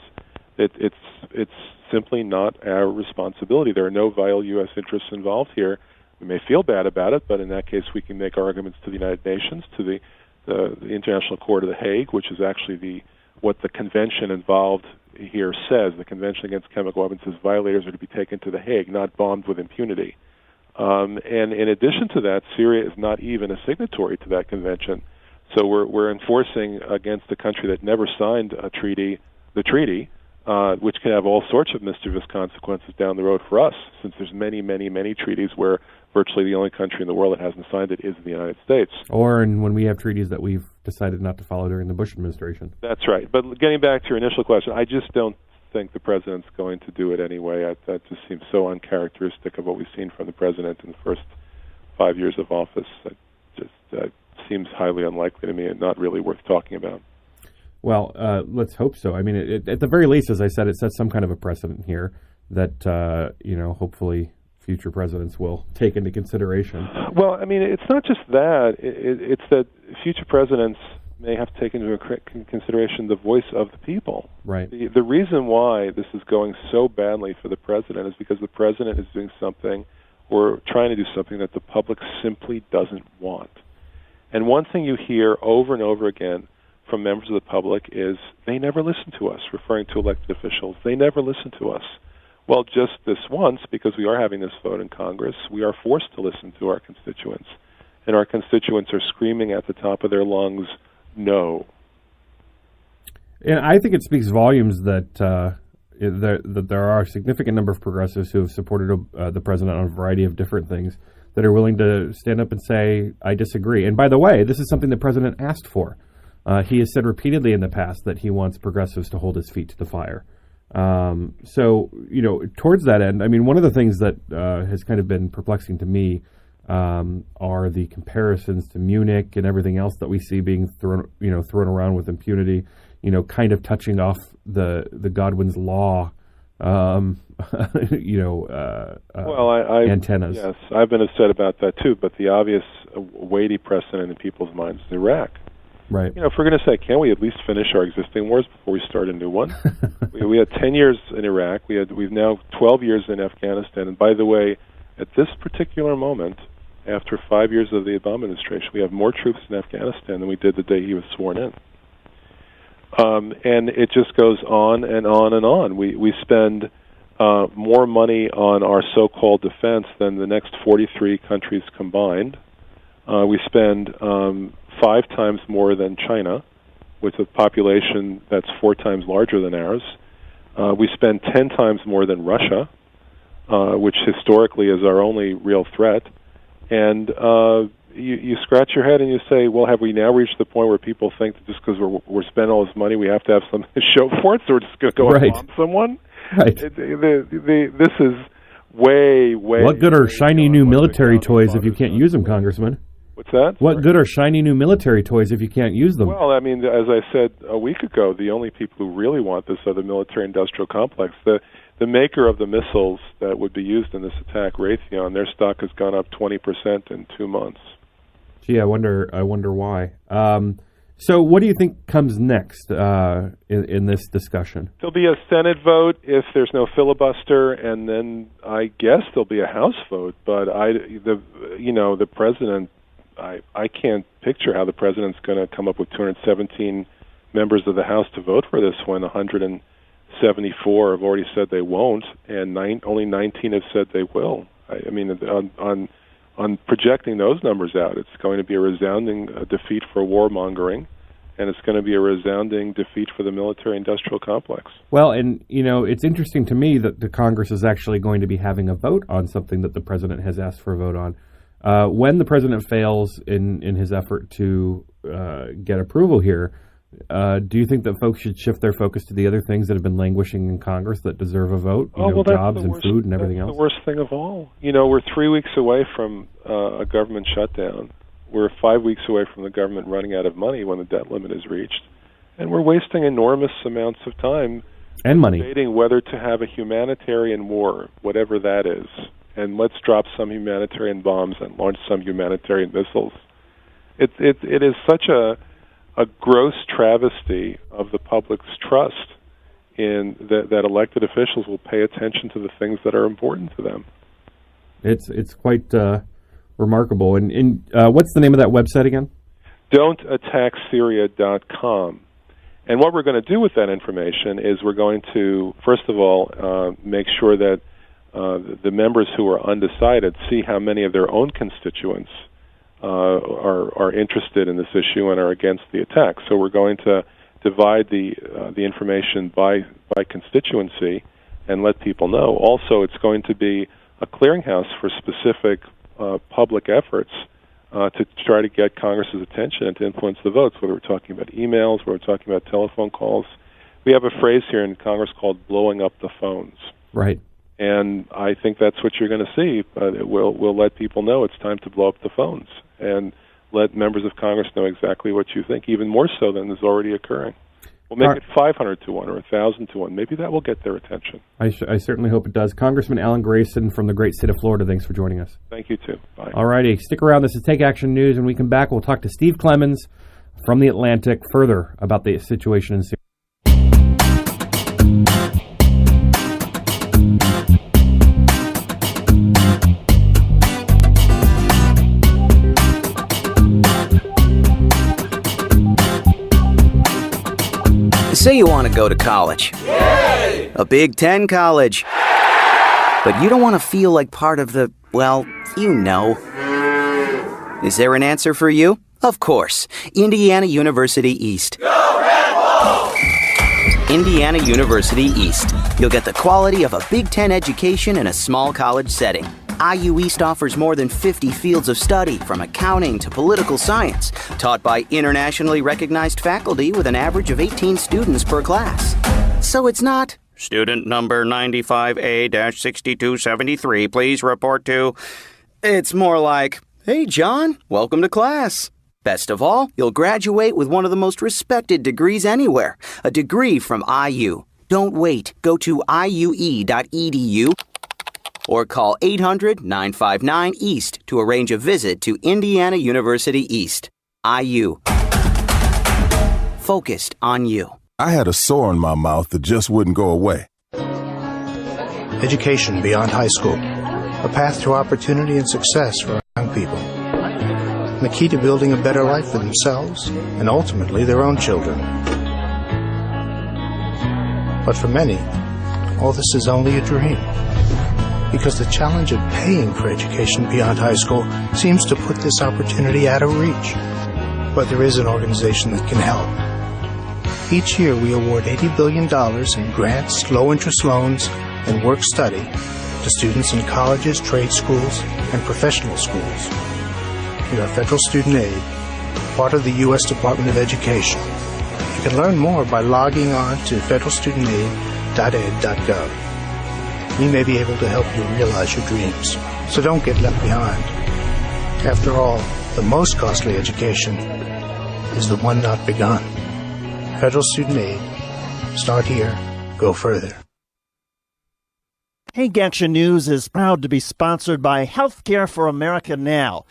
Speaker 27: It's simply not our responsibility. There are no vital U.S. interests involved here. We may feel bad about it, but in that case, we can make arguments to the United Nations, to the International Court of The Hague, which is actually what the convention involved here says. The Convention Against Chemical Weapons says violators are to be taken to The Hague, not bombed with impunity. And in addition to that, Syria is not even a signatory to that convention. So we're enforcing against a country that never signed the treaty, which can have all sorts of mischievous consequences down the road for us, since there's many, many, many treaties where virtually the only country in the world that hasn't signed it is the United States.
Speaker 14: Or when we have treaties that we've decided not to follow during the Bush administration.
Speaker 27: That's right. But getting back to your initial question, I just don't think the president's going to do it anyway. That just seems so uncharacteristic of what we've seen from the president in the first 5 years of office. It just seems highly unlikely to me and not really worth talking about.
Speaker 14: Well, let's hope so. I mean, at the very least, as I said, it sets some kind of a precedent here that, hopefully future presidents will take into consideration.
Speaker 27: Well, I mean, it's not just that. It's that future presidents may have to take into consideration the voice of the people.
Speaker 14: Right.
Speaker 27: The reason why this is going so badly for the president is because the president is doing something or trying to do something that the public simply doesn't want. And one thing you hear over and over again from members of the public is they never listen to us, referring to elected officials. They never listen to us. Well, just this once, because we are having this vote in Congress, we are forced to listen to our constituents. and our constituents are screaming at the top of their lungs, no.
Speaker 14: And I think it speaks volumes that there are a significant number of progressives who have supported the president on a variety of different things that are willing to stand up and say, I disagree. And by the way, this is something the president asked for. He has said repeatedly in the past that he wants progressives to hold his feet to the fire. So, towards that end, I mean, one of the things that has kind of been perplexing to me are the comparisons to Munich and everything else that we see being thrown around with impunity, kind of touching off the Godwin's law, antennas.
Speaker 27: Yes, I've been upset about that too, but the obvious weighty precedent in people's minds is Iraq.
Speaker 14: Right.
Speaker 27: If we're going to say, can we at least finish our existing wars before we start a new one? we had 10 years in Iraq. We've now 12 years in Afghanistan. And by the way, at this particular moment, after 5 years of the Obama administration, we have more troops in Afghanistan than we did the day he was sworn in. And it just goes on and on and on. We spend more money on our so-called defense than the next 43 countries combined. We spend 5 times more than China, with a population that's 4 times larger than ours. We spend 10 times more than Russia, which historically is our only real threat. And you scratch your head and you say, well, have we now reached the point where people think that just because we're spending all this money, we have to have something to show for it, so we're just going to go and bomb someone?
Speaker 14: Right.
Speaker 27: This is way...
Speaker 14: What good are shiny new military toys if you can't use them, Congressman?
Speaker 27: What's that?
Speaker 14: What good are shiny new military toys if you can't use them?
Speaker 27: Well, I mean, as I said a week ago, the only people who really want this are the military-industrial complex. The maker of the missiles that would be used in this attack, Raytheon, their stock has gone up 20% in 2 months.
Speaker 14: Gee, I wonder why. So what do you think comes next in this discussion?
Speaker 27: There'll be a Senate vote if there's no filibuster, and then I guess there'll be a House vote. But the president, I can't picture how the president's going to come up with 217 members of the House to vote for this when 174 have already said they won't, and only 19 have said they will. I mean, on projecting those numbers out, it's going to be a resounding defeat for warmongering, and it's going to be a resounding defeat for the military-industrial complex.
Speaker 14: Well, and, it's interesting to me that the Congress is actually going to be having a vote on something that the president has asked for a vote on. When the president fails in his effort to get approval here, do you think that folks should shift their focus to the other things that have been languishing in Congress that deserve a vote? Jobs and food and everything else?
Speaker 27: That's the worst thing of all. We're 3 weeks away from a government shutdown. We're 5 weeks away from the government running out of money when the debt limit is reached. And we're wasting enormous amounts of time
Speaker 14: and money
Speaker 27: debating whether to have a humanitarian war, whatever that is. And let's drop some humanitarian bombs and launch some humanitarian missiles. It is such a gross travesty of the public's trust in that elected officials will pay attention to the things that are important to them.
Speaker 14: It's quite remarkable. And what's the name of that website again?
Speaker 27: Don'tAttackSyria.com. And what we're going to do with that information is we're going to, first of all, make sure that the members who are undecided see how many of their own constituents are interested in this issue and are against the attack. So we're going to divide the information by constituency and let people know. Also, it's going to be a clearinghouse for specific public efforts to try to get Congress's attention and to influence the votes, whether we're talking about emails, whether we're talking about telephone calls. We have a phrase here in Congress called blowing up the phones.
Speaker 14: Right.
Speaker 27: And I think that's what you're going to see. We'll let people know it's time to blow up the phones and let members of Congress know exactly what you think, even more so than is already occurring. We'll make it 500 to 1 or 1,000 to 1. Maybe that will get their attention.
Speaker 14: I certainly hope it does. Congressman Alan Grayson from the great state of Florida, thanks for joining us.
Speaker 27: Thank you, too. Bye.
Speaker 14: All righty. Stick around. This is Take Action News. When we come back, we'll talk to Steve Clemens from The Atlantic further about the situation in Syria.
Speaker 1: Say you want to go to college. Yay! A Big Ten college. But you don't want to feel like part of the, well, you know. Is there an answer for you? Of course. Indiana University East. Indiana University East. You'll get the quality of a Big Ten education in a small college setting. IU East offers more than 50 fields of study, from accounting to political science, taught by internationally recognized faculty with an average of 18 students per class. So it's not, student number 95A-6273, please report to. It's more like, hey, John, welcome to class. Best of all, you'll graduate with one of the most respected degrees anywhere, a degree from IU. Don't wait. Go to iue.edu or call 800-959-EAST to arrange a visit to Indiana University East. IU. Focused on you.
Speaker 2: I had a sore in my mouth that just wouldn't go away.
Speaker 5: Education beyond high school. A path to opportunity and success for our young people. The key to building a better life for themselves and ultimately their own children. But for many, all this is only a dream, because the challenge of paying for education beyond high school seems to put this opportunity out of reach. But there is an organization that can help. Each year we award $80 billion in grants, low-interest loans, and work study to students in colleges, trade schools, and professional schools. We are federal student aid, part of the U.S. Department of Education. You can learn more by logging on to federalstudentAid.ed.gov. We may be able to help you realize your dreams, so don't get left behind. After all, the most costly education is the one not begun. Federal Student Aid. Start here, go further.
Speaker 20: Take Action News is proud to be sponsored by Healthcare for America Now.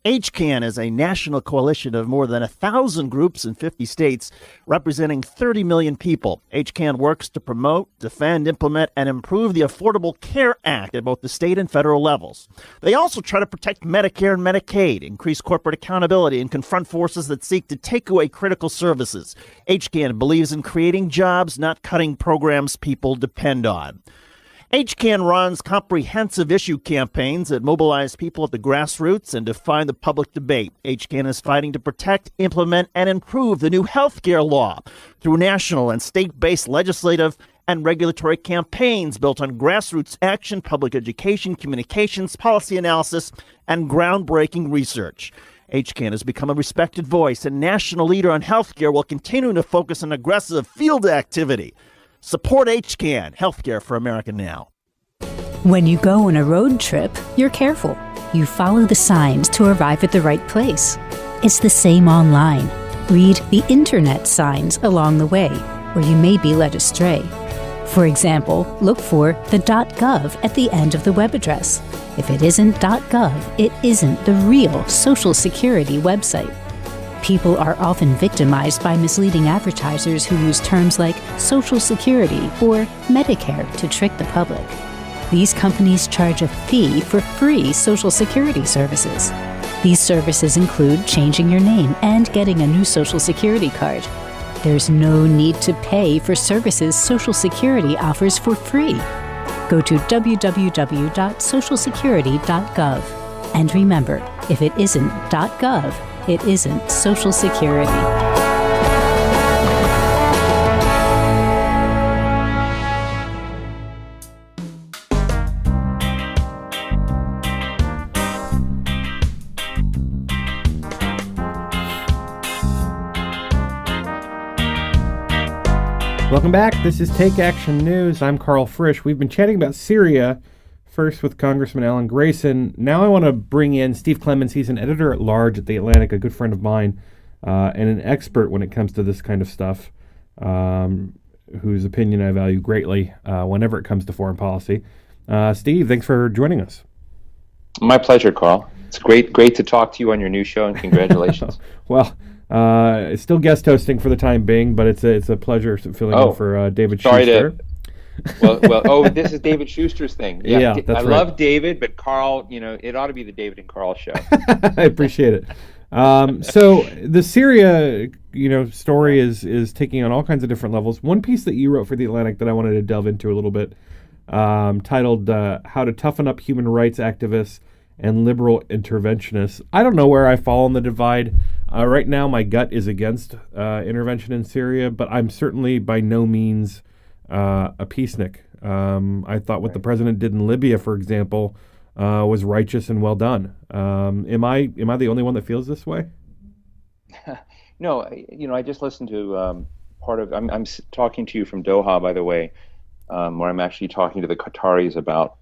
Speaker 20: HCAN is a national coalition of more than 1,000 groups in 50 states, representing 30 million people. HCAN works to promote, defend, implement, and improve the Affordable Care Act at both the state and federal levels. They also try to protect Medicare and Medicaid, increase corporate accountability, and confront forces that seek to take away critical services. HCAN believes in creating jobs, not cutting programs people depend on. HCAN runs comprehensive issue campaigns that mobilize people at the grassroots and define the public debate. HCAN is fighting to protect, implement, and improve the new health care law through national and state-based legislative and regulatory campaigns built on grassroots action, public education, communications, policy analysis, and groundbreaking research. HCAN has become a respected voice and national leader on health care while continuing to focus on aggressive field activity. Support HCAN, Healthcare for America Now.
Speaker 17: When you go on a road trip, you're careful. You follow the signs to arrive at the right place. It's the same online. Read the internet signs along the way, or you may be led astray. For example, look for the .gov at the end of the web address. If it isn't .gov, it isn't the real Social Security website. People are often victimized by misleading advertisers who use terms like Social Security or Medicare to trick the public. These companies charge a fee for free Social Security services. These services include changing your name and getting a new Social Security card. There's no need to pay for services Social Security offers for free. Go to www.socialsecurity.gov. And remember, if it isn't .gov, it isn't Social Security.
Speaker 14: Welcome back. This is Take Action News. I'm Karl Frisch. We've been chatting about Syria, first with Congressman Alan Grayson. Now I want to bring in Steve Clemons. He's an editor-at-large at The Atlantic, a good friend of mine, and an expert when it comes to this kind of stuff, whose opinion I value greatly whenever it comes to foreign policy. Steve, thanks for joining us.
Speaker 9: My pleasure, Karl. It's great to talk to you on your new show, and congratulations.
Speaker 14: Well, still guest hosting for the time being, but it's a pleasure filling in for David Shuster.
Speaker 9: This is David Shuster's thing. Yeah, that's right. I love David, but Karl, it ought to be the David and Karl show.
Speaker 14: I appreciate it. So the Syria, story is taking on all kinds of different levels. One piece that you wrote for The Atlantic that I wanted to delve into a little bit, titled "How to Toughen Up Human Rights Activists and liberal interventionists. I don't know where I fall on the divide. Right now, my gut is against intervention in Syria, but I'm certainly by no means a peacenik. I thought what the president did in Libya, for example, was righteous and well done. Am I the only one that feels this way?
Speaker 9: No, I just listened to part of. I'm talking to you from Doha, by the way, where I'm actually talking to the Qataris about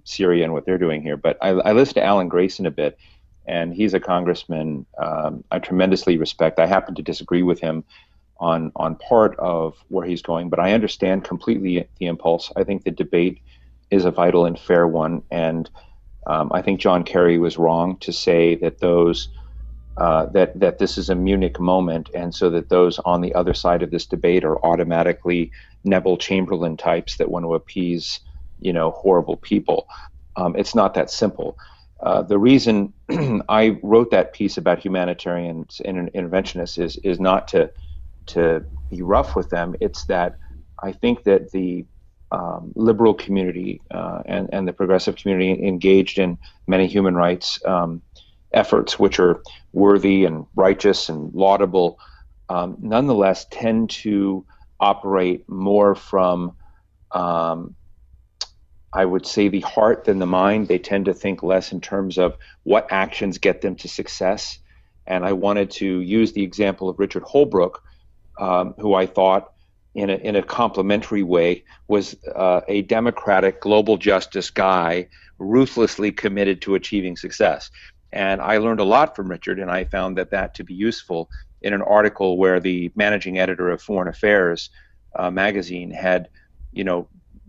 Speaker 9: Syria and what they're doing here. But I listened to Alan Grayson a bit, and he's a congressman I tremendously respect. I happen to disagree with him on part of where he's going, but I understand completely the impulse. I think the debate is a vital and fair one, and I think John Kerry was wrong to say that those that this is a Munich moment, and so that those on the other side of this debate are automatically Neville Chamberlain types that want to appease, horrible people. It's not that simple. The reason I wrote that piece about humanitarians and interventionists is not to be rough with them. It's that I think that the liberal community and the progressive community engaged in many human rights efforts, which are worthy and righteous and laudable, nonetheless tend to operate more from, I would say, the heart than the mind. They tend to think less in terms of what actions get them to success. And I wanted to use the example of Richard Holbrooke, who I thought, in a complimentary way, was a democratic global justice guy, ruthlessly committed to achieving success. And I learned a lot from Richard, and I found that to be useful in an article where the managing editor of Foreign Affairs magazine had,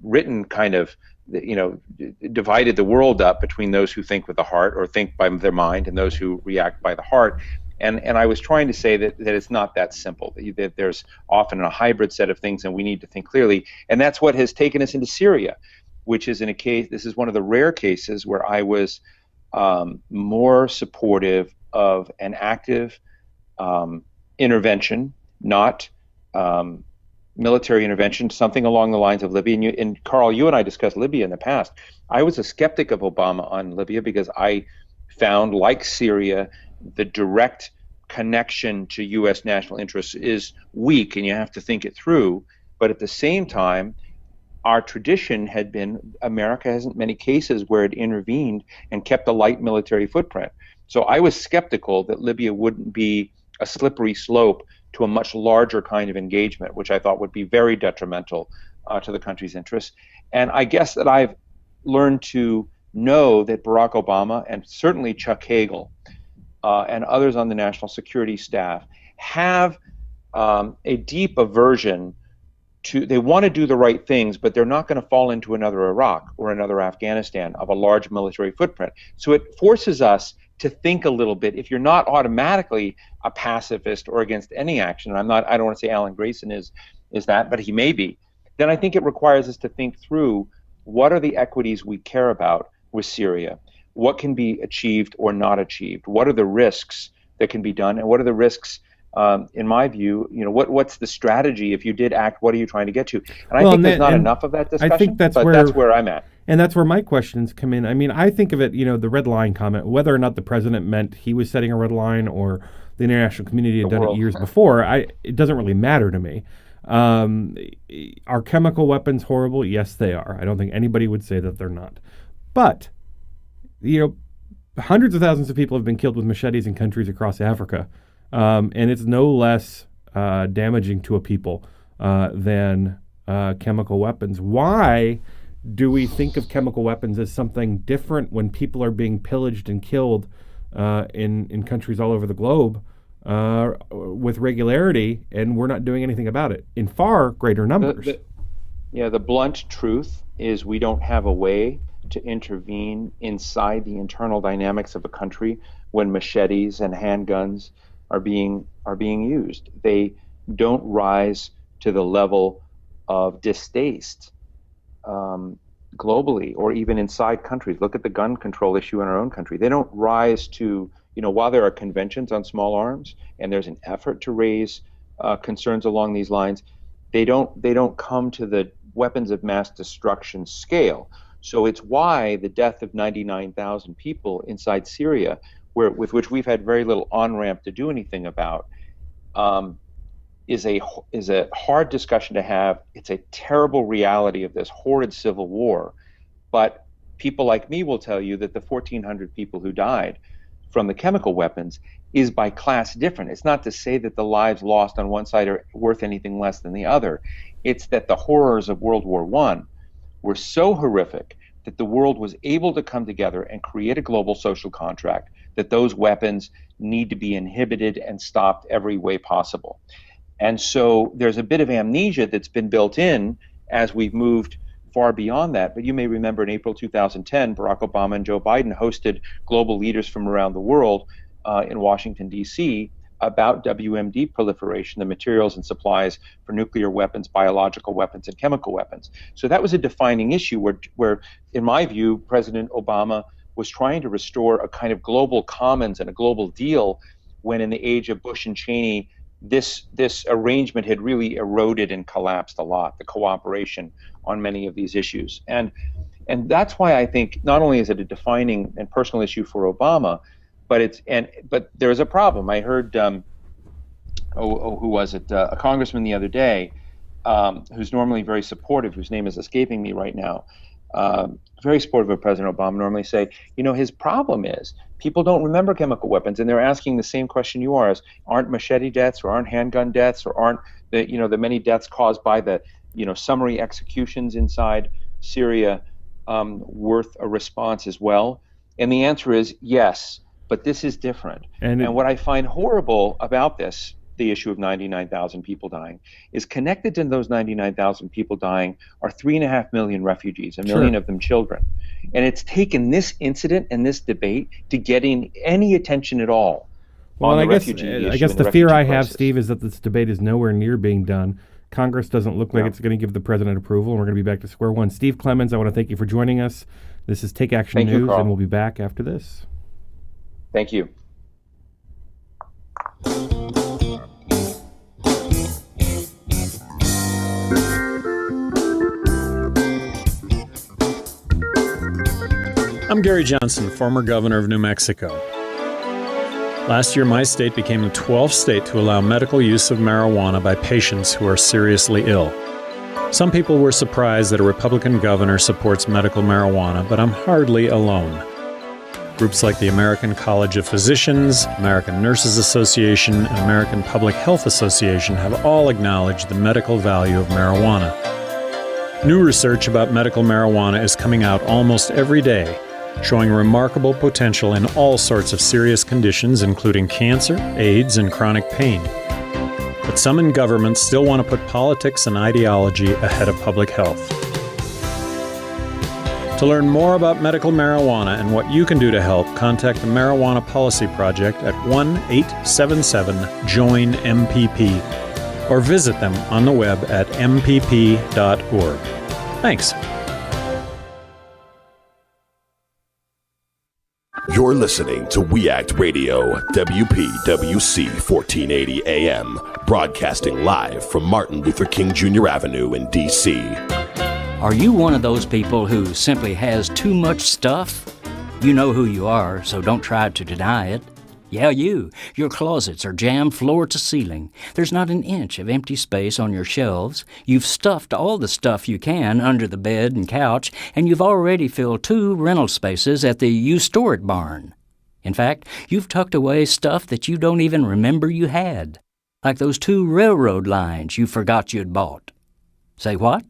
Speaker 9: written kind of, divided the world up between those who think with the heart or think by their mind and those who react by the heart. And I was trying to say that it's not that simple, that there's often a hybrid set of things, and we need to think clearly. And that's what has taken us into Syria, which is this is one of the rare cases where I was more supportive of an active intervention, not military intervention, something along the lines of Libya. And Karl, you and I discussed Libya in the past. I was a skeptic of Obama on Libya because I found, like Syria, the direct connection to U.S. national interests is weak, and you have to think it through. But at the same time, our tradition had been, America hasn't many cases where it intervened and kept a light military footprint. So I was skeptical that Libya wouldn't be a slippery slope to a much larger kind of engagement, which I thought would be very detrimental to the country's interests. And I guess that I've learned to know that Barack Obama and certainly Chuck Hagel and others on the national security staff have a deep aversion to, they want to do the right things, but they're not going to fall into another Iraq or another Afghanistan of a large military footprint. So it forces us to think a little bit. If you're not automatically a pacifist or against any action, and I don't want to say Alan Grayson is that, but he may be, then I think it requires us to think through what are the equities we care about with Syria, what can be achieved or not achieved, what are the risks that can be done, and what are the risks, in my view, what's the strategy? If you did act, what are you trying to get to? And I think there's not enough of that discussion,
Speaker 14: I think that's
Speaker 9: where I'm at.
Speaker 14: And that's where my questions come in. I mean, I think of it, the red line comment, whether or not the president meant he was setting a red line or the international community had done it years before, it doesn't really matter to me. Are chemical weapons horrible? Yes, they are. I don't think anybody would say that they're not. But, hundreds of thousands of people have been killed with machetes in countries across Africa. And it's no less damaging to a people than chemical weapons. Why do we think of chemical weapons as something different when people are being pillaged and killed in countries all over the globe with regularity, and we're not doing anything about it in far greater numbers?
Speaker 9: The blunt truth is we don't have a way to intervene inside the internal dynamics of a country when machetes and handguns are being used. They don't rise to the level of distaste globally or even inside countries. Look at the gun control issue in our own country. They don't rise to, while there are conventions on small arms and there's an effort to raise concerns along these lines, they don't come to the weapons of mass destruction scale. So it's why the death of 99,000 people inside Syria, with which we've had very little on-ramp to do anything about, is a hard discussion to have. It's a terrible reality of this horrid civil war. But people like me will tell you that the 1,400 people who died from the chemical weapons is by class different. It's not to say that the lives lost on one side are worth anything less than the other. It's that the horrors of World War I were so horrific that the world was able to come together and create a global social contract that those weapons need to be inhibited and stopped every way possible. And so there's a bit of amnesia that's been built in as we've moved far beyond that. But you may remember in April 2010, Barack Obama and Joe Biden hosted global leaders from around the world in Washington, D.C., about WMD proliferation, the materials and supplies for nuclear weapons, biological weapons, and chemical weapons. So that was a defining issue where, in my view, President Obama was trying to restore a kind of global commons and a global deal when in the age of Bush and Cheney, this arrangement had really eroded and collapsed a lot, the cooperation on many of these issues. And that's why I think not only is it a defining and personal issue for Obama, but there's a problem. I heard who was it? A congressman the other day, who's normally very supportive, whose name is escaping me right now, very supportive of President Obama, normally say, his problem is people don't remember chemical weapons, and they're asking the same question you are: aren't machete deaths, or aren't handgun deaths, or aren't the many deaths caused by the summary executions inside Syria worth a response as well? And the answer is yes. But this is different. And what I find horrible about this, the issue of 99,000 people dying, is connected to those 99,000 people dying are 3.5 million refugees, a million of them children. And it's taken this incident and this debate to getting any attention at all.
Speaker 14: Well, and I guess the fear I have, Steve, is that this debate is nowhere near being done. Congress doesn't look like it's going to give the president approval, and we're going to be back to square one. Steve Clemens, I want to thank you for joining us. This is Take Action News, and we'll be back after this.
Speaker 9: Thank you.
Speaker 10: I'm Gary Johnson, former governor of New Mexico. Last year, my state became the 12th state to allow medical use of marijuana by patients who are seriously ill. Some people were surprised that a Republican governor supports medical marijuana, but I'm hardly alone. Groups like the American College of Physicians, American Nurses Association, and American Public Health Association have all acknowledged the medical value of marijuana. New research about medical marijuana is coming out almost every day, showing remarkable potential in all sorts of serious conditions, including cancer, AIDS, and chronic pain. But some in government still want to put politics and ideology ahead of public health. To learn more about medical marijuana and what you can do to help, contact the Marijuana Policy Project at 1-877-JOIN-MPP or visit them on the web at mpp.org. Thanks.
Speaker 11: You're listening to We Act Radio, WPWC 1480 AM, broadcasting live from Martin Luther King Jr. Avenue in D.C.
Speaker 12: Are you one of those people who simply has too much stuff? You know who you are, so don't try to deny it. Yeah, you. Your closets are jammed floor to ceiling. There's not an inch of empty space on your shelves. You've stuffed all the stuff you can under the bed and couch, and you've already filled 2 rental spaces at the You Store It barn. In fact, you've tucked away stuff that you don't even remember you had, like those 2 railroad lines you forgot you'd bought. Say what?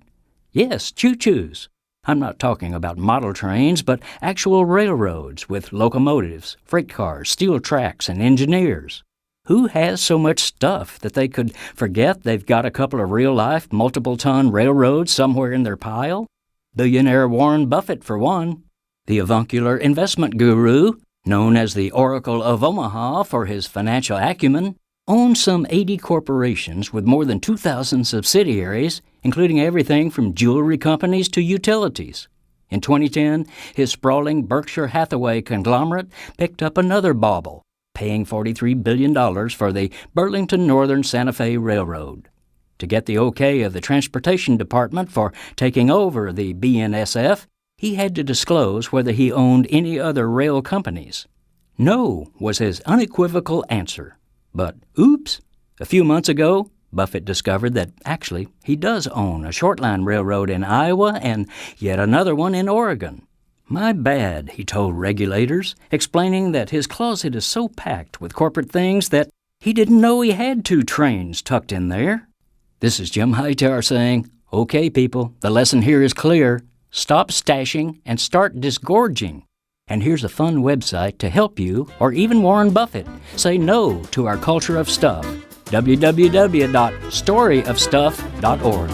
Speaker 12: Yes, choo-choos. I'm not talking about model trains, but actual railroads with locomotives, freight cars, steel tracks, and engineers. Who has so much stuff that they could forget they've got a couple of real-life, multiple-ton railroads somewhere in their pile? Billionaire Warren Buffett, for one. The avuncular investment guru, known as the Oracle of Omaha for his financial acumen, owns some 80 corporations with more than 2,000 subsidiaries, including everything from jewelry companies to utilities. In 2010, his sprawling Berkshire Hathaway conglomerate picked up another bauble, paying $43 billion for the Burlington Northern Santa Fe Railroad. To get the okay of the Transportation Department for taking over the BNSF, he had to disclose whether he owned any other rail companies. No was his unequivocal answer. But oops, a few months ago, Buffett discovered that actually he does own a short-line railroad in Iowa and yet another one in Oregon. My bad, he told regulators, explaining that his closet is so packed with corporate things that he didn't know he had 2 trains tucked in there. This is Jim Hightower saying, okay, people, the lesson here is clear. Stop stashing and start disgorging. And here's a fun website to help you, or even Warren Buffett, say no to our culture of stuff. www.storyofstuff.org.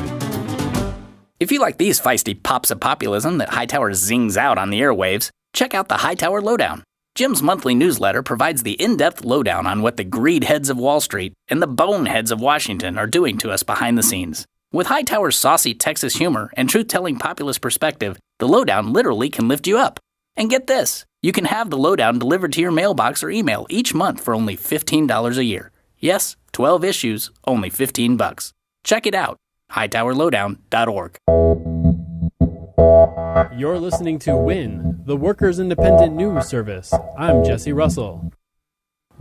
Speaker 13: If you like these feisty pops of populism that Hightower zings out on the airwaves, check out the Hightower Lowdown. Jim's monthly newsletter provides the in-depth lowdown on what the greed heads of Wall Street and the boneheads of Washington are doing to us behind the scenes. With Hightower's saucy Texas humor and truth-telling populist perspective, the lowdown literally can lift you up. And get this, you can have the lowdown delivered to your mailbox or email each month for only $15 a year. Yes, 12 issues, only $15. Check it out, hightowerlowdown.org.
Speaker 15: You're listening to WIN, the Workers' Independent News Service. I'm Jesse Russell.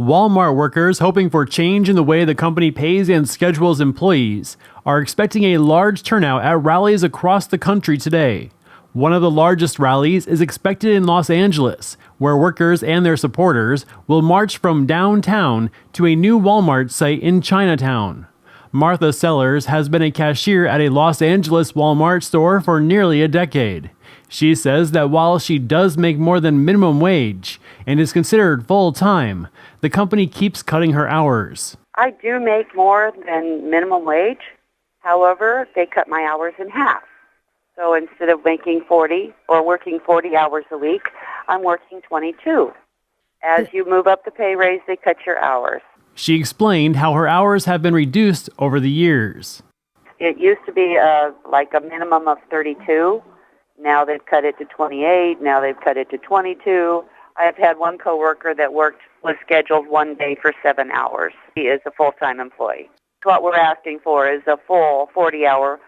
Speaker 15: Walmart workers hoping for change in the way the company pays and schedules employees are expecting a large turnout at rallies across the country today. One of the largest rallies is expected in Los Angeles, where workers and their supporters will march from downtown to a new Walmart site in Chinatown. Martha Sellers has been a cashier at a Los Angeles Walmart store for nearly a decade. She says that while she does make more than minimum wage and is considered full-time, the company keeps cutting her hours.
Speaker 16: I do make more than minimum wage. However, they cut my hours in half. So instead of making 40 or working 40 hours a week, I'm working 22. As you move up the pay raise, they cut your hours.
Speaker 15: She explained how her hours have been reduced over the years.
Speaker 16: It used to be like a minimum of 32. Now they've cut it to 28. Now they've cut it to 22. I've had one coworker that was scheduled one day for 7 hours. He is a full-time employee. What we're asking for is a full 40-hour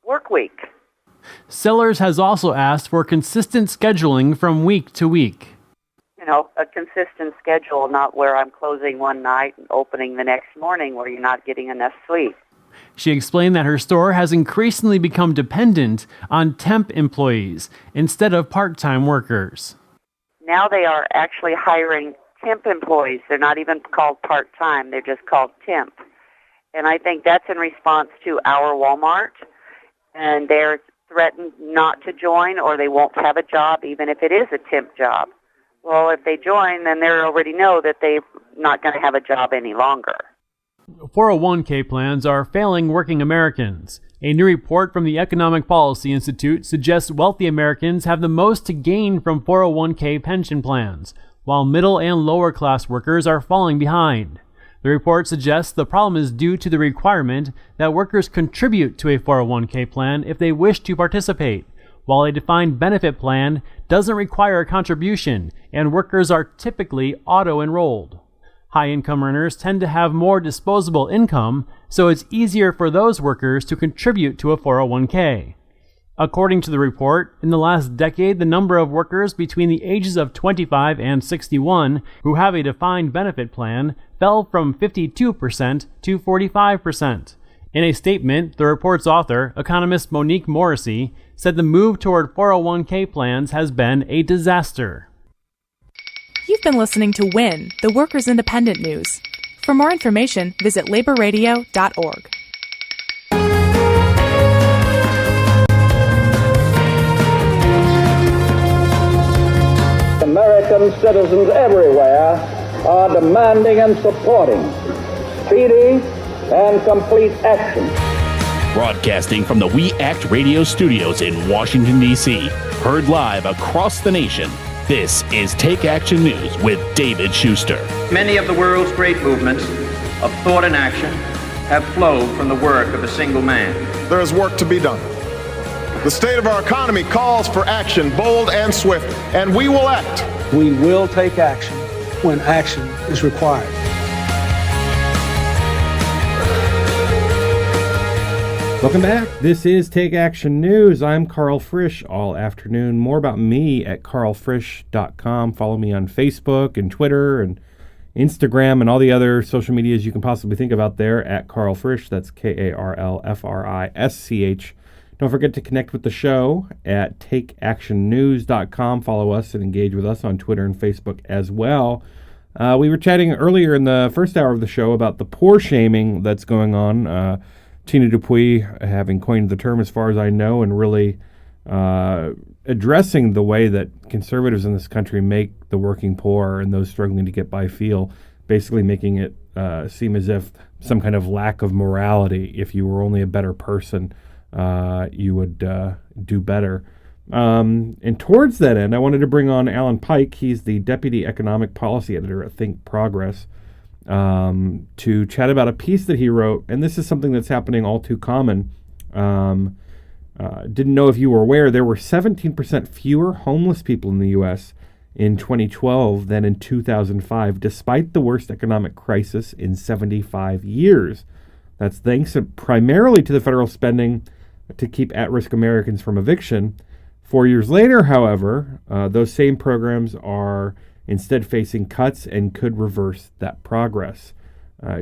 Speaker 16: work week.
Speaker 15: Sellers has also asked for consistent scheduling from week to week.
Speaker 16: You know, a consistent schedule, not where I'm closing one night and opening the next morning where you're not getting enough sleep.
Speaker 15: She explained that her store has increasingly become dependent on temp employees instead of part-time workers.
Speaker 16: Now they are actually hiring temp employees. They're not even called part-time. They're just called temp. And I think that's in response to our Walmart. And they're threatened not to join or they won't have a job even if it is a temp job. Well, if they join, then they already know that they're not going to have a job any longer.
Speaker 15: 401k plans are failing working Americans. A new report from the Economic Policy Institute suggests wealthy Americans have the most to gain from 401k pension plans, while middle and lower class workers are falling behind. The report suggests the problem is due to the requirement that workers contribute to a 401k plan if they wish to participate, while a defined benefit plan doesn't require a contribution and workers are typically auto-enrolled. High-income earners tend to have more disposable income, so it's easier for those workers to contribute to a 401k. According to the report, in the last decade, the number of workers between the ages of 25 and 61 who have a defined benefit plan fell from 52% to 45%. In a statement, the report's author, economist Monique Morrissey, said the move toward 401k plans has been a disaster.
Speaker 18: You've been listening to WIN, the Workers' Independent News. For more information, visit laborradio.org.
Speaker 19: American citizens everywhere are demanding and supporting speedy and complete action.
Speaker 11: Broadcasting from the We Act Radio studios in Washington, D.C., heard live across the nation. This is Take Action News with David Shuster.
Speaker 21: Many of the world's great movements of thought and action have flowed from the work of a single man.
Speaker 22: There is work to be done. The state of our economy calls for action, bold and swift, and we will act.
Speaker 28: We will take action when action is required.
Speaker 14: Welcome back. This is Take Action News. I'm Karl Frisch all afternoon. More about me at karlfrisch.com. Follow me on Facebook and Twitter and Instagram and all the other social medias you can possibly think of out there at Karl Frisch. That's KarlFrisch. Don't forget to connect with the show at takeactionnews.com. Follow us and engage with us on Twitter and Facebook as well. We were chatting earlier in the first hour of the show about the poor shaming that's going on. Tina Dupuy having coined the term, as far as I know, and really addressing the way that conservatives in this country make the working poor and those struggling to get by feel, basically making it seem as if some kind of lack of morality, if you were only a better person, you would do better. And towards that end, I wanted to bring on Alan Pike. He's the Deputy Economic Policy Editor at Think Progress, to chat about a piece that he wrote. And this is something that's happening all too common. Didn't know if you were aware, there were 17% fewer homeless people in the U.S. in 2012 than in 2005, despite the worst economic crisis in 75 years. That's thanks primarily to the federal spending to keep at-risk Americans from eviction. 4 years later, however, those same programs are instead facing cuts and could reverse that progress.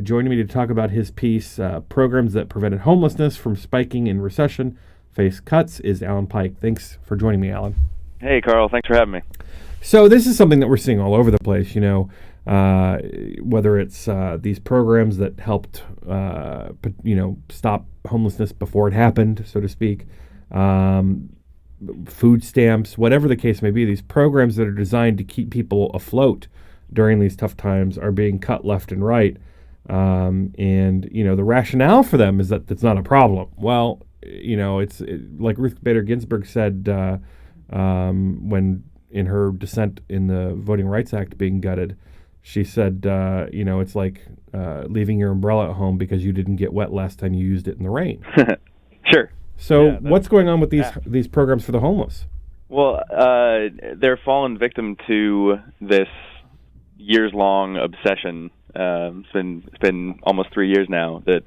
Speaker 14: Joining me to talk about his piece, Programs That Prevented Homelessness from Spiking in Recession Face Cuts, is Alan Pike. Thanks for joining me, Alan.
Speaker 3: Hey, Karl. Thanks for having me.
Speaker 14: So this is something that we're seeing all over the place, whether it's these programs that helped, stop homelessness before it happened, so to speak, food stamps, whatever the case may be. These programs that are designed to keep people afloat during these tough times are being cut left and right. The rationale for them is that it's not a problem. Well, it's like Ruth Bader Ginsburg said when in her dissent in the Voting Rights Act being gutted, she said, it's like leaving your umbrella at home because you didn't get wet last time you used it in the rain.
Speaker 3: Sure.
Speaker 14: So what's going on with these programs for the homeless?
Speaker 3: Well, they're fallen victim to this years-long obsession. It's been almost 3 years now that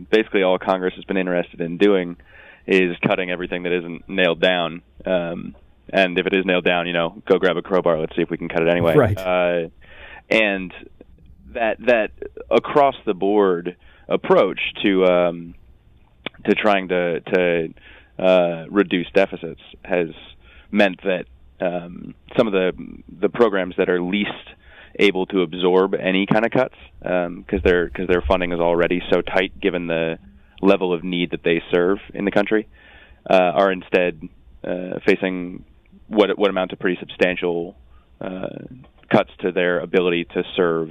Speaker 3: basically all Congress has been interested in doing is cutting everything that isn't nailed down. And if it is nailed down, go grab a crowbar. Let's see if we can cut it anyway.
Speaker 14: Right.
Speaker 3: And that across the board approach to trying to reduce deficits has meant that some of the programs that are least able to absorb any kind of cuts, because their funding is already so tight given the level of need that they serve in the country, are instead facing what amount to pretty substantial cuts to their ability to serve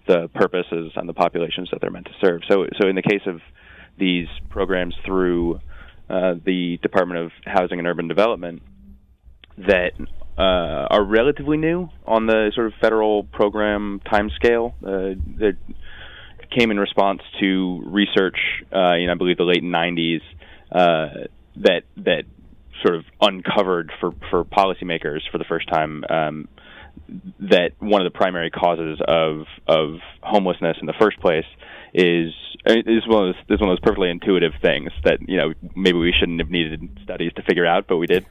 Speaker 3: the purposes and the populations that they're meant to serve. So in the case of these programs through the Department of Housing and Urban Development that are relatively new on the sort of federal program timescale, that came in response to research in, I believe, the late 90s that sort of uncovered for policymakers for the first time that one of the primary causes of homelessness in the first place is one of those perfectly intuitive things that maybe we shouldn't have needed studies to figure out, but we did.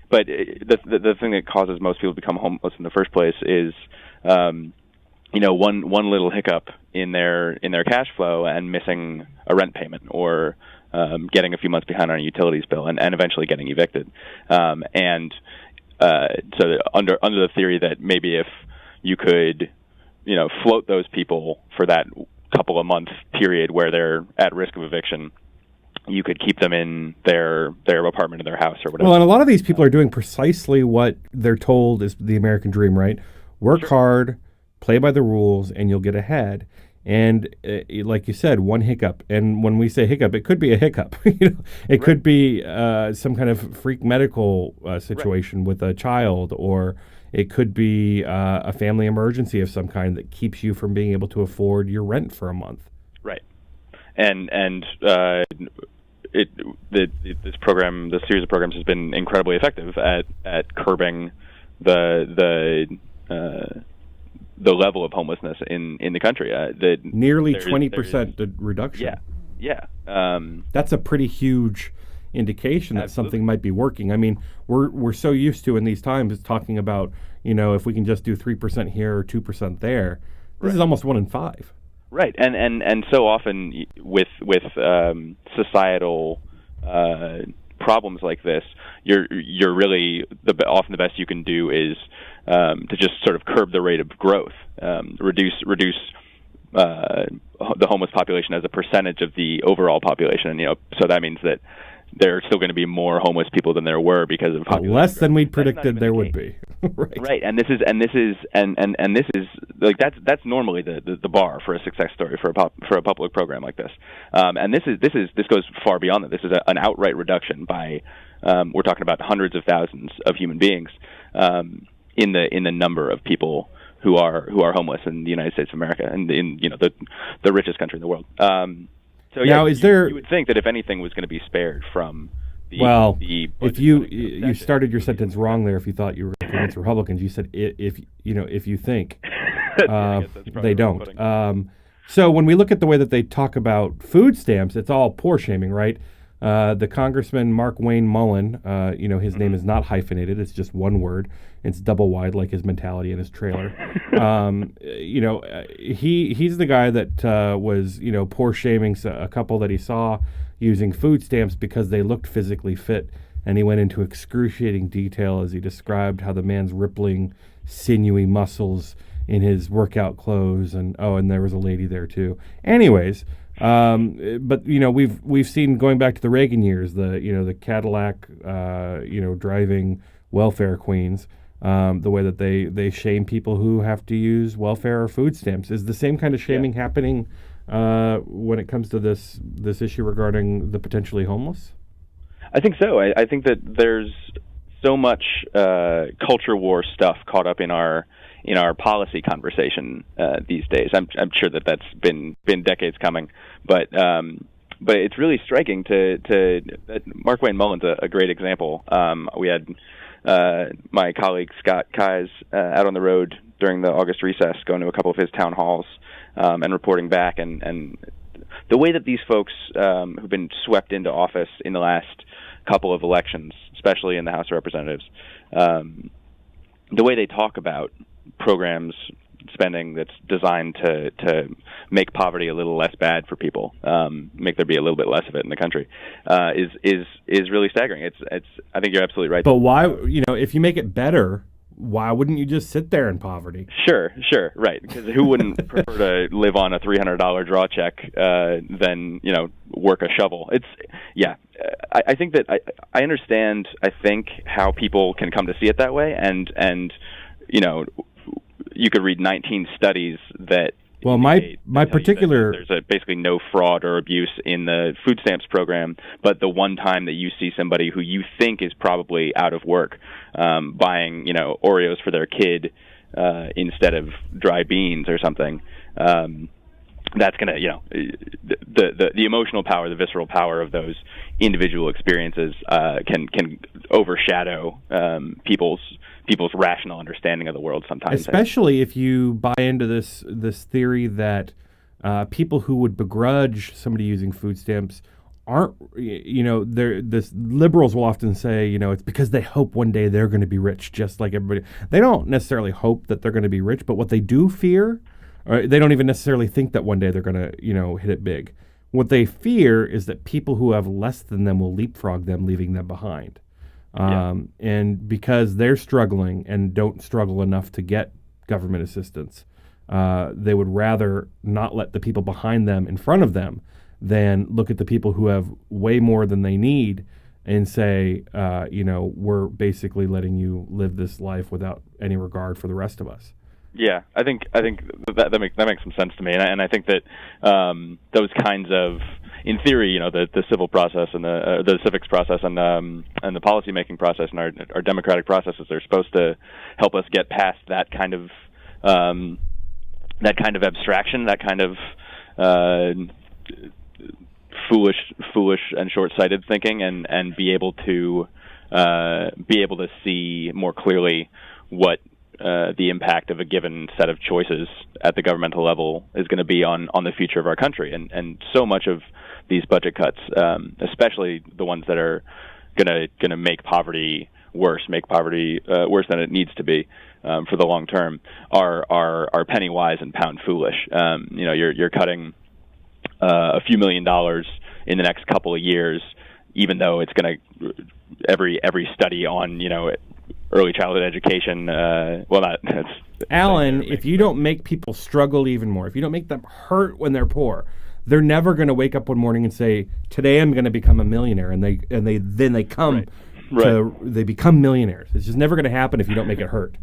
Speaker 3: But the thing that causes most people to become homeless in the first place is one little hiccup in their cash flow and missing a rent payment, or getting a few months behind on a utilities bill, and eventually getting evicted. So under the theory that maybe if you could, float those people for that couple of month period where they're at risk of eviction, you could keep them in their apartment or their house or whatever.
Speaker 14: Well, and a lot of these people are doing precisely what they're told is the American dream, right? Work hard, play by the rules, and you'll get ahead. And like you said, one hiccup. And when we say hiccup, it could be a hiccup. It could be some kind of freak medical situation with a child, or it could be a family emergency of some kind that keeps you from being able to afford your rent for a month.
Speaker 3: Right. And this program, this series of programs, has been incredibly effective at curbing the level of homelessness in the country.
Speaker 14: Nearly 20% reduction.
Speaker 3: Yeah.
Speaker 14: That's a pretty huge indication that something might be working. I mean, we're so used to in these times talking about, if we can just do 3% here or 2% there. This is almost 1 in 5.
Speaker 3: Right, and so often with societal problems like this, you're really often the best you can do is to just sort of curb the rate of growth, reduce the homeless population as a percentage of the overall population, and so that means that there are still going to be more homeless people than there were because of population
Speaker 14: less
Speaker 3: growth.
Speaker 14: than we'd predicted there would be.
Speaker 3: Right, and this is like that's normally the bar for a success story for a public program like this, and this goes far beyond that. This is an outright reduction by we're talking about hundreds of thousands of human beings in the number of people who are homeless in the United States of America and in the richest country in the world. So
Speaker 14: now,
Speaker 3: you would think that if anything was going to be spared from
Speaker 14: if you started your sentence wrong there, if you thought you were against Republicans, you said if you think they don't. So when we look at the way that they talk about food stamps, it's all poor shaming, right? The Congressman Mark Wayne Mullen, his name is not hyphenated; it's just one word. It's double wide, like his mentality and his trailer. He's the guy that was poor shaming a couple that he saw using food stamps because they looked physically fit, and he went into excruciating detail as he described how the man's rippling, sinewy muscles in his workout clothes, and there was a lady there too. Anyways. But we've seen, going back to the Reagan years, the Cadillac driving welfare queens, the way that they shame people who have to use welfare or food stamps. Is the same kind of shaming happening when it comes to this issue regarding the potentially homeless?
Speaker 3: I think so. I think that there's so much culture war stuff caught up in our policy conversation these days. I'm sure that that's been decades coming, but it's really striking to Mark Wayne Mullen's a great example. We had my colleague Scott Keyes out on the road during the August recess, going to a couple of his town halls and reporting back, and the way that these folks who've been swept into office in the last couple of elections, especially in the House of Representatives, the way they talk about programs, spending that's designed to make poverty a little less bad for people, make there be a little bit less of it in the country, is really staggering. It's I think you're absolutely right.
Speaker 14: But why, if you make it better, why wouldn't you just sit there in poverty?
Speaker 3: Sure, right. Because who wouldn't prefer to live on a $300 draw check than work a shovel? I think that I understand. I think how people can come to see it that way, and you could read 19 studies that.
Speaker 14: Well, my particular
Speaker 3: there's basically no fraud or abuse in the food stamps program, but the one time that you see somebody who you think is probably out of work buying Oreos for their kid instead of dry beans or something, that's going to the emotional power, the visceral power of those individual experiences can overshadow people's rational understanding of the world sometimes.
Speaker 14: Especially if you buy into this theory that people who would begrudge somebody using food stamps aren't, liberals will often say, it's because they hope one day they're going to be rich just like everybody. They don't necessarily hope that they're going to be rich, but what they do fear, or they don't even necessarily think that one day they're going to, hit it big. What they fear is that people who have less than them will leapfrog them, leaving them behind. And because they're struggling and don't struggle enough to get government assistance, they would rather not let the people behind them in front of them than look at the people who have way more than they need and say, we're basically letting you live this life without any regard for the rest of us.
Speaker 3: Yeah, I think that makes some sense to me, and I think that those kinds of, in theory, the civil process and the civics process and the policymaking process and our democratic processes are supposed to help us get past that kind of abstraction, that kind of foolish and short-sighted thinking, and be able to see more clearly what the impact of a given set of choices at the governmental level is going to be on the future of our country. And so much of these budget cuts, especially the ones that are gonna make poverty worse than it needs to be for the long term, are penny wise and pound foolish. You're cutting a few $1,000,000 in the next couple of years, even though it's going to every study on early childhood education.
Speaker 14: Alan, if you don't make people struggle even more, if you don't make them hurt when they're poor, they're never going to wake up one morning and say, "Today I'm going to become a millionaire," and they come.
Speaker 3: Right.
Speaker 14: They become millionaires. It's just never going to happen if you don't make it hurt.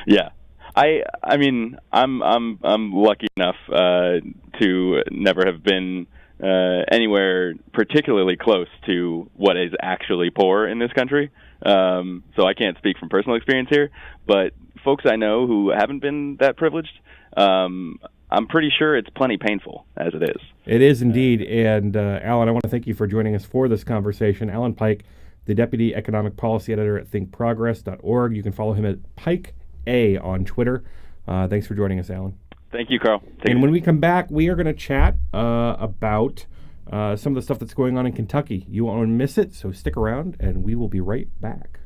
Speaker 3: Yeah, I mean, I'm lucky enough to never have been anywhere particularly close to what is actually poor in this country. So I can't speak from personal experience here, but folks I know who haven't been that privileged, I'm pretty sure it's plenty painful as it is.
Speaker 14: It is indeed. And Alan, I want to thank you for joining us for this conversation. Alan Pike, the Deputy Economic Policy Editor at thinkprogress.org. You can follow him at Pike A on Twitter. Thanks for joining us, Alan.
Speaker 3: Thank you, Carl.
Speaker 14: And when we come back, we are going to chat about some of the stuff that's going on in Kentucky. You won't miss it, so stick around, and we will be right back.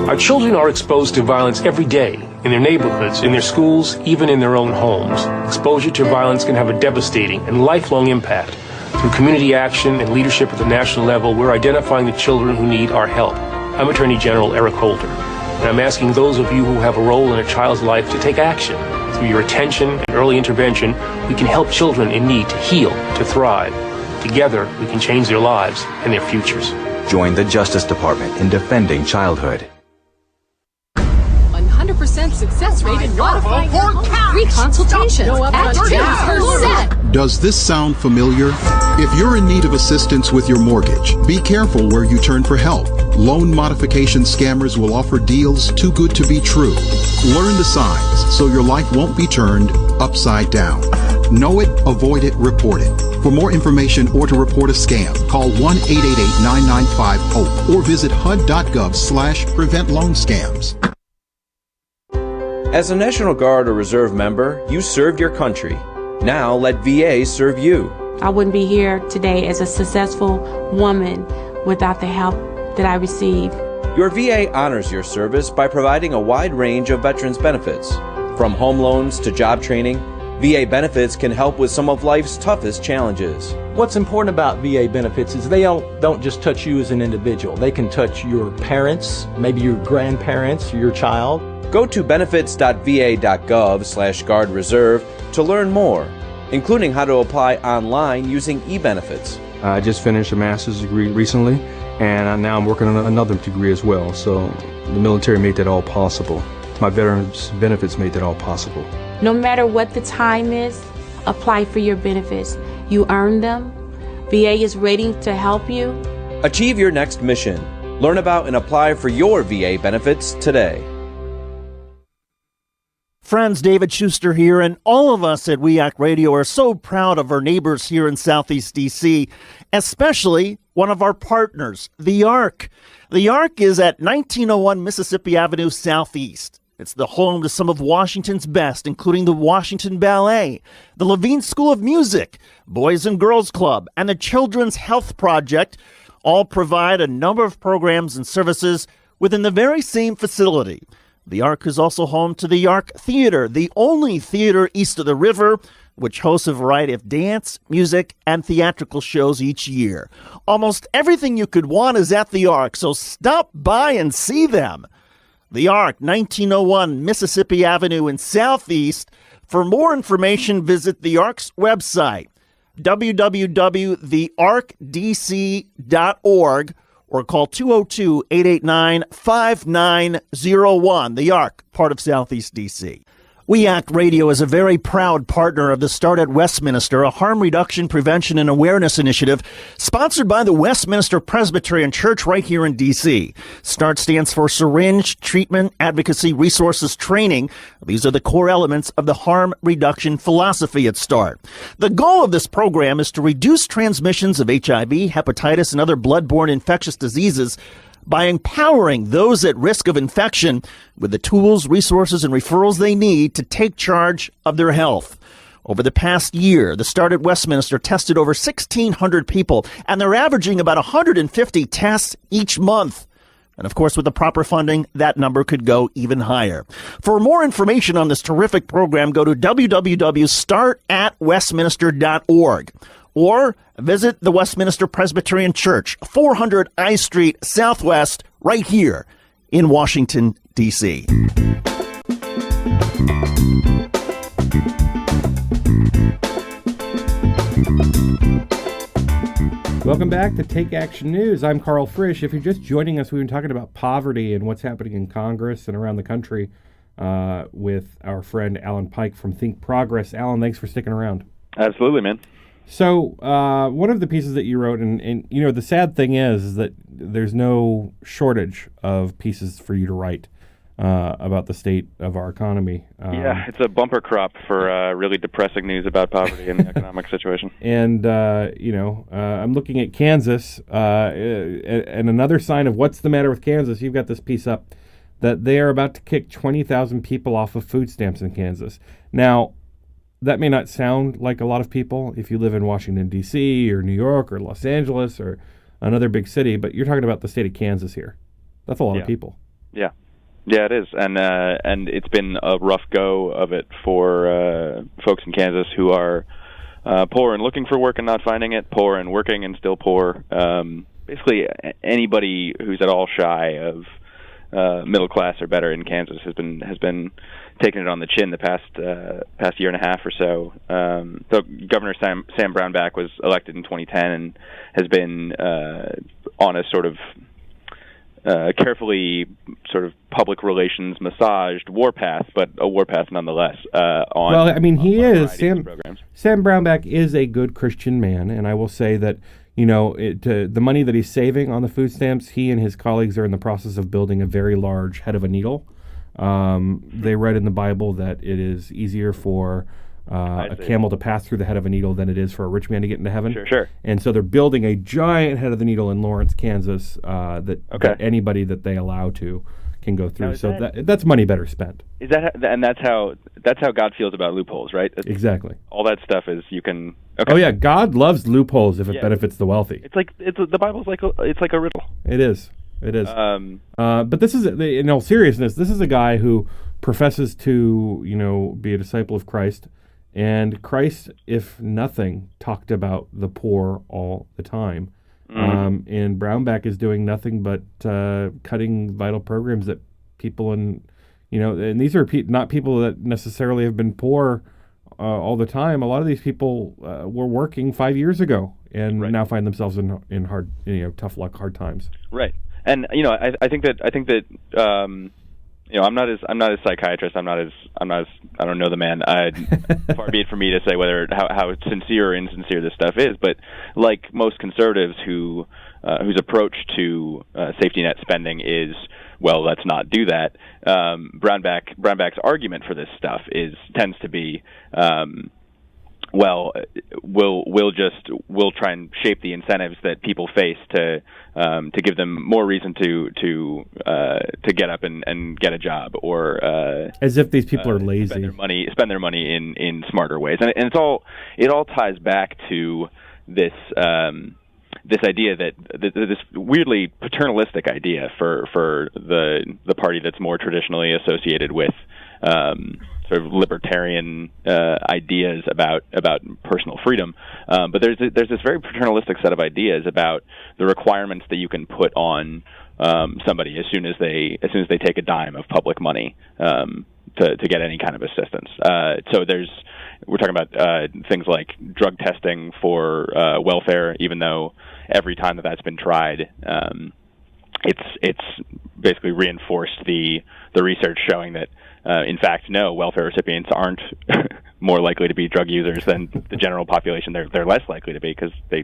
Speaker 4: Our children are exposed to violence every day, in their neighborhoods, in their schools, even in their own homes. Exposure to violence can have a devastating and lifelong impact. Through community action and leadership at the national level, we're identifying the children who need our help. I'm Attorney General Eric Holder, and I'm asking those of you who have a role in a child's life to take action. Through your attention and early intervention, we can help children in need to heal, to thrive. Together, we can change their lives and their futures.
Speaker 6: Join the Justice Department in defending childhood.
Speaker 7: 100% success rate in modifying free consultations at 2%.
Speaker 8: Does this sound familiar? If you're in need of assistance with your mortgage, be careful where you turn for help. Loan modification scammers will offer deals too good to be true. Learn the signs so your life won't be turned upside down. Know it, avoid it, report it. For more information or to report a scam, call 1-888-9950 or visit hud.gov/prevent-loan-scams.
Speaker 23: As a National Guard or Reserve member, you served your country. Now let VA serve you.
Speaker 24: I wouldn't be here today as a successful woman without the help that I received.
Speaker 23: Your VA honors your service by providing a wide range of veterans benefits. From home loans to job training, VA benefits can help with some of life's toughest challenges.
Speaker 25: What's important about VA benefits is they don't just touch you as an individual. They can touch your parents, maybe your grandparents, your child.
Speaker 23: Go to benefits.va.gov/Guard Reserve to learn more, including how to apply online using e-benefits.
Speaker 26: I just finished a master's degree recently, and now I'm working on another degree as well. So the military made that all possible. My veterans benefits made that all possible.
Speaker 24: No matter what the time is, apply for your benefits. You earn them. VA is ready to help you.
Speaker 23: Achieve your next mission. Learn about and apply for your VA benefits today.
Speaker 20: Friends, David Shuster here, and all of us at WEAC Radio are so proud of our neighbors here in Southeast D.C., especially one of our partners, the Ark. The Ark is at 1901 Mississippi Avenue Southeast. It's the home to some of Washington's best, including the Washington Ballet, the Levine School of Music, Boys and Girls Club, and the Children's Health Project. All provide a number of programs and services within the very same facility. The Ark is also home to the Ark Theater, the only theater east of the river, which hosts a variety of dance, music, and theatrical shows each year. Almost everything you could want is at the Ark, so stop by and see them. The Ark, 1901 Mississippi Avenue in Southeast. For more information, visit the Ark's website, www.thearkdc.org, or call 202-889-5901. The Ark, part of Southeast D.C. We Act Radio is a very proud partner of the Start at Westminster, a harm reduction, prevention, and awareness initiative sponsored by the Westminster Presbyterian Church right here in D.C. START stands for Syringe, Treatment, Advocacy, Resources, Training. These are the core elements of the harm reduction philosophy at START. The goal of this program is to reduce transmissions of HIV, hepatitis, and other bloodborne infectious diseases by empowering those at risk of infection with the tools, resources, and referrals they need to take charge of their health. Over the past year, the Start at Westminster tested over 1,600 people, and they're averaging about 150 tests each month. And of course, with the proper funding, that number could go even higher. For more information on this terrific program, go to www.startatwestminster.org. Or visit the Westminster Presbyterian Church, 400 I Street Southwest, right here in Washington, D.C.
Speaker 14: Welcome back to Take Action News. I'm Karl Frisch. If you're just joining us, we've been talking about poverty and what's happening in Congress and around the country with our friend Alan Pike from Think Progress. Alan, thanks for sticking around.
Speaker 3: Absolutely, man.
Speaker 14: So one of the pieces that you wrote, and you know, the sad thing is that there's no shortage of pieces for you to write about the state of our economy.
Speaker 3: Yeah, it's a bumper crop for really depressing news about poverty and the economic situation.
Speaker 14: And, I'm looking at Kansas, and another sign of what's the matter with Kansas, you've got this piece up, that they are about to kick 20,000 people off of food stamps in Kansas. Now, that may not sound like a lot of people if you live in Washington, D.C. or New York or Los Angeles or another big city, but you're talking about the state of Kansas here. That's a lot of people.
Speaker 3: Yeah. Yeah, it is. And it's been a rough go of it for folks in Kansas who are poor and looking for work and not finding it, poor and working and still poor. Basically, anybody who's at all shy of middle class or better in Kansas has been taking it on the chin the past year and a half or so. So Governor Sam Brownback was elected in 2010 and has been on a sort of carefully sort of public relations massaged warpath, but a warpath nonetheless.
Speaker 14: Sam Brownback is a good Christian man, and I will say that the money that he's saving on the food stamps, he and his colleagues are in the process of building a very large head of a needle. They read in the Bible that it is easier for a camel to pass through the head of a needle than it is for a rich man to get into heaven.
Speaker 3: Sure.
Speaker 14: And so they're building a giant head of the needle in Lawrence, Kansas, that anybody that they allow to can go through. That's money better spent.
Speaker 3: Is that and that's how God feels about loopholes, right?
Speaker 14: Exactly.
Speaker 3: All that stuff is you can.
Speaker 14: Okay. Oh yeah, God loves loopholes if it benefits the wealthy.
Speaker 3: The Bible's like a riddle.
Speaker 14: It is. But this is, in all seriousness, this is a guy who professes to be a disciple of Christ. And Christ, if nothing, talked about the poor all the time. Mm-hmm. And Brownback is doing nothing but cutting vital programs that people and these are not people that necessarily have been poor all the time. A lot of these people were working 5 years ago and now find themselves in hard, tough luck, hard times. Right.
Speaker 3: And I think that I'm not a psychiatrist. I don't know the man. Far be it for me to say how sincere or insincere this stuff is. But like most conservatives whose approach to safety net spending is, well, let's not do that. Brownback's argument for this stuff tends to be, we'll try and shape the incentives that people face to give them more reason to get up and get a job, or
Speaker 14: as if these people are lazy,
Speaker 3: spend their money in smarter ways, and it all ties back to this idea that this weirdly paternalistic idea for the party that's more traditionally associated with sort of libertarian ideas about personal freedom, but there's this very paternalistic set of ideas about the requirements that you can put on somebody as soon as they take a dime of public money to get any kind of assistance. So we're talking about things like drug testing for welfare, even though every time that's been tried, it's basically reinforced the research showing that In fact, no, welfare recipients aren't more likely to be drug users than the general population. They're less likely to be because they,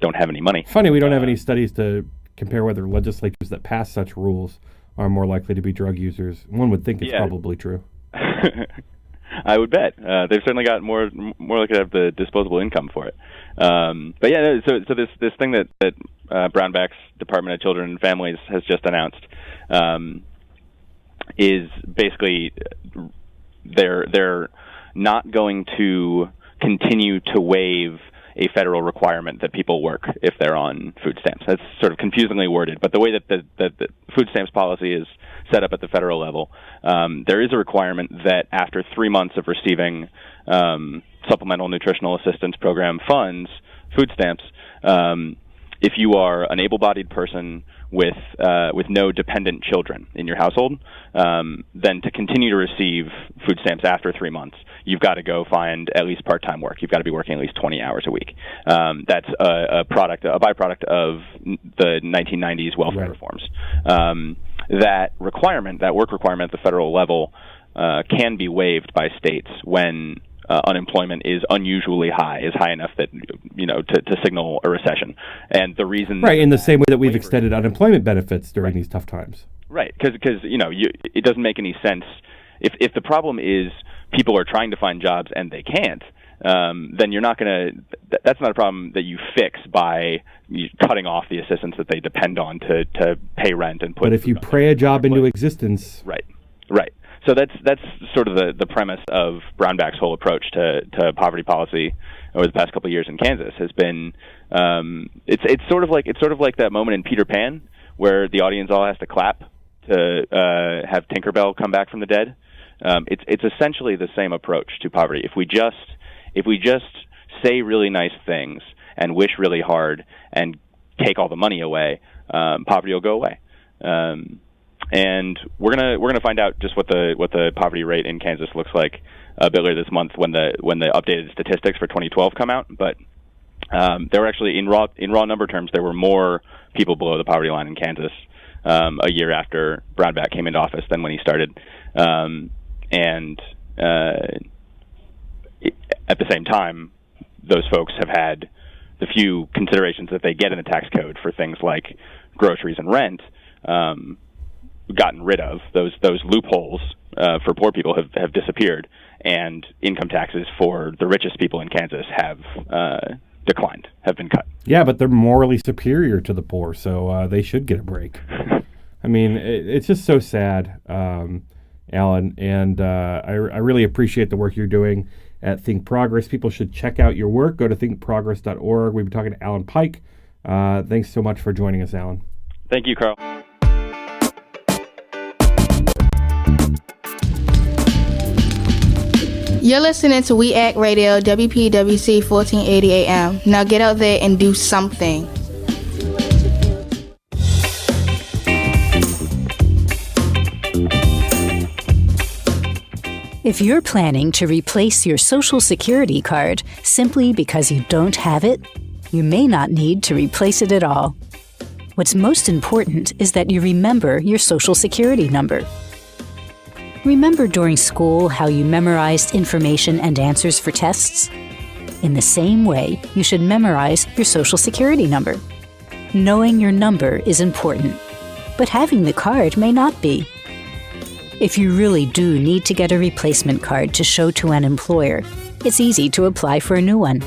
Speaker 3: don't have any money.
Speaker 14: Funny, we don't have any studies to compare whether legislatures that pass such rules are more likely to be drug users. One would think it's probably true.
Speaker 3: I would bet they've certainly got more likely to have the disposable income for it. But yeah, so this thing that Brownback's Department of Children and Families has just announced is basically they're not going to continue to waive a federal requirement that people work if they're on food stamps. That's sort of confusingly worded, but the way that the food stamps policy is set up at the federal level, there is a requirement that after 3 months of receiving supplemental nutritional assistance program funds, food stamps, if you are an able-bodied person with no dependent children in your household, then to continue to receive food stamps after 3 months, you've got to go find at least part-time work. You've got to be working at least 20 hours a week. That's a byproduct of the 1990s welfare reforms. That work requirement at the federal level, can be waived by states when unemployment is unusually high, is high enough that to signal a recession. And the reason,
Speaker 14: right, in the same way that we've extended unemployment benefits during these tough times,
Speaker 3: right? Because it doesn't make any sense if the problem is people are trying to find jobs and they can't. Then you're not going to. That's not a problem that you fix by cutting off the assistance that they depend on to pay rent and put.
Speaker 14: But if you pray a job into existence,
Speaker 3: right. So that's sort of the premise of Brownback's whole approach to poverty policy over the past couple of years in Kansas has been. It's sort of like that moment in Peter Pan where the audience all has to clap to have Tinkerbell come back from the dead. It's essentially the same approach to poverty. If we just say really nice things and wish really hard and take all the money away, poverty will go away. And we're gonna find out just what the poverty rate in Kansas looks like a bit later this month when the updated statistics for 2012 come out. But there were actually in raw number terms there were more people below the poverty line in Kansas a year after Brownback came into office than when he started. At the same time, those folks have had the few considerations that they get in the tax code for things like groceries and rent gotten rid of. Those loopholes for poor people have disappeared, and income taxes for the richest people in Kansas have declined, have been cut.
Speaker 14: Yeah, but they're morally superior to the poor, so they should get a break. I mean, it's just so sad, Alan, and I really appreciate the work you're doing at Think Progress. People should check out your work. Go to thinkprogress.org. We've been talking to Alan Pike. Thanks so much for joining us, Alan.
Speaker 3: Thank you, Carl.
Speaker 1: You're listening to We Act Radio, WPWC 1480 AM. Now get out there and do something.
Speaker 2: If you're planning to replace your Social Security card simply because you don't have it, you may not need to replace it at all. What's most important is that you remember your Social Security number. Remember during school how you memorized information and answers for tests? In the same way, you should memorize your Social Security number. Knowing your number is important, but having the card may not be. If you really do need to get a replacement card to show to an employer, it's easy to apply for a new one.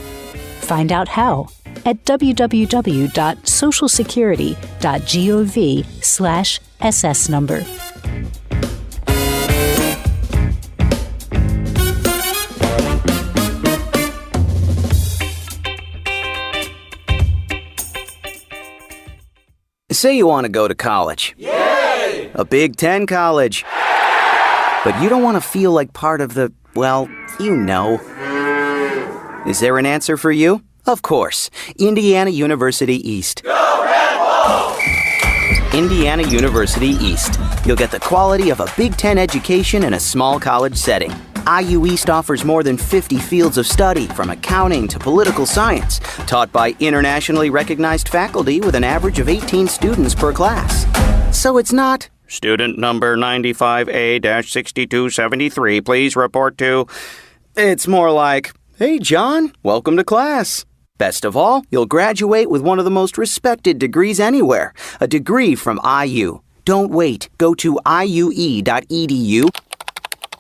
Speaker 2: Find out how at www.socialsecurity.gov/SS number.
Speaker 5: Say you want to go to college. Yay! A Big Ten college. But you don't want to feel like part of the, well, you know. Is there an answer for you? Of course. Indiana University East. Go Red Wolves! Indiana University East. You'll get the quality of a Big Ten education in a small college setting. IU East offers more than 50 fields of study, from accounting to political science, taught by internationally recognized faculty with an average of 18 students per class. So it's not Student number 95A-6273, please report to... It's more like, hey, John, welcome to class. Best of all, you'll graduate with one of the most respected degrees anywhere, a degree from IU. Don't wait. Go to iue.edu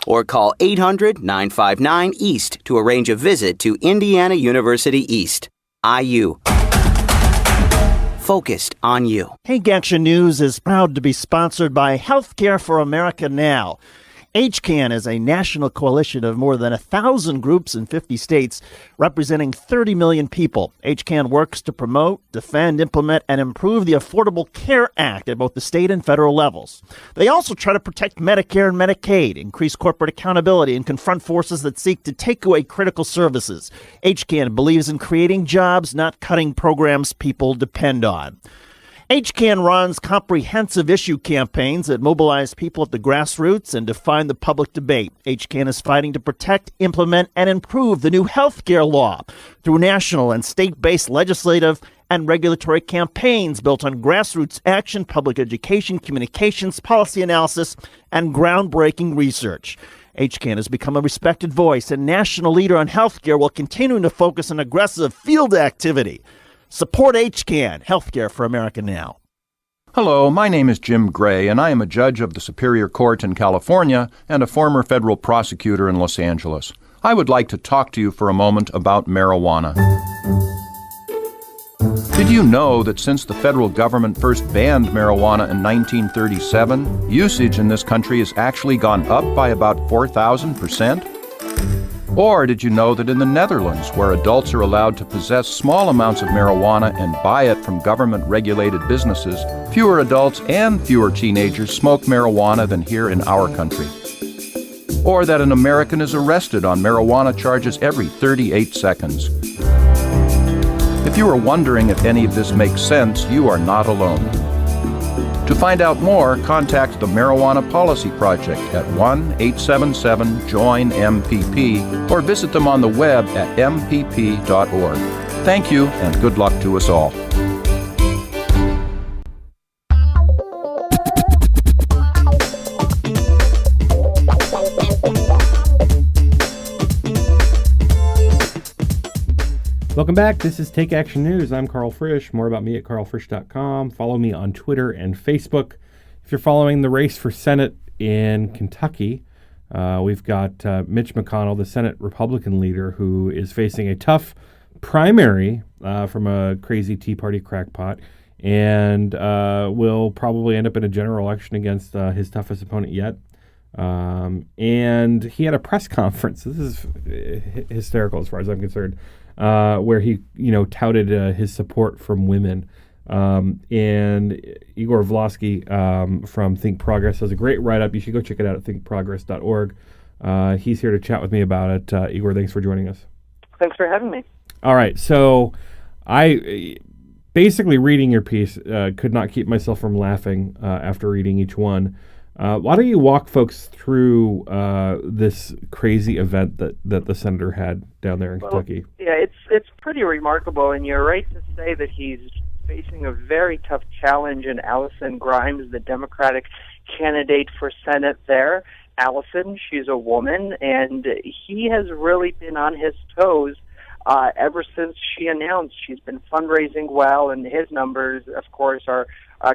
Speaker 5: or call 800-959-EAST to arrange a visit to Indiana University East. IU. Focused on you.
Speaker 20: Take Action News is proud to be sponsored by Healthcare for America Now. HCAN is a national coalition of more than 1,000 groups in 50 states, representing 30 million people. HCAN works to promote, defend, implement, and improve the Affordable Care Act at both the state and federal levels. They also try to protect Medicare and Medicaid, increase corporate accountability, and confront forces that seek to take away critical services. HCAN believes in creating jobs, not cutting programs people depend on. HCAN runs comprehensive issue campaigns that mobilize people at the grassroots and define the public debate. HCAN is fighting to protect, implement, and improve the new health care law through national and state-based legislative and regulatory campaigns built on grassroots action, public education, communications, policy analysis, and groundbreaking research. HCAN has become a respected voice and national leader on health care while continuing to focus on aggressive field activity. Support HCAN, Healthcare for America Now.
Speaker 9: Hello, my name is Jim Gray, and I am a judge of the Superior Court in California and a former federal prosecutor in Los Angeles. I would like to talk to you for a moment about marijuana. Did you know that since the federal government first banned marijuana in 1937, usage in this country has actually gone up by about 4,000%? Or did you know that in the Netherlands, where adults are allowed to possess small amounts of marijuana and buy it from government-regulated businesses, fewer adults and fewer teenagers smoke marijuana than here in our country? Or that an American is arrested on marijuana charges every 38 seconds? If you are wondering if any of this makes sense, you are not alone. To find out more, contact the Marijuana Policy Project at 1-877-JOIN-MPP or visit them on the web at mpp.org. Thank you, and good luck to us all.
Speaker 14: Welcome back. This is Take Action News. I'm Karl Frisch. More about me at karlfrisch.com. Follow me on Twitter and Facebook. If you're following the race for Senate in Kentucky, we've got Mitch McConnell, the Senate Republican leader, who is facing a tough primary from a crazy Tea Party crackpot and will probably end up in a general election against his toughest opponent yet. And he had a press conference. This is hysterical as far as I'm concerned. Where he, touted his support from women. And Igor Vlasky from Think Progress has a great write-up. You should go check it out at thinkprogress.org. He's here to chat with me about it. Igor, thanks for joining us.
Speaker 10: Thanks for having me.
Speaker 14: All right, so I basically reading your piece could not keep myself from laughing after reading each one. Why don't you walk folks through this crazy event that the senator had down there in Kentucky?
Speaker 10: Yeah, it's pretty remarkable, and you're right to say that he's facing a very tough challenge in Allison Grimes, the Democratic candidate for Senate there. Allison, she's a woman, and he has really been on his toes ever since she announced. She's been fundraising well, and his numbers, of course, are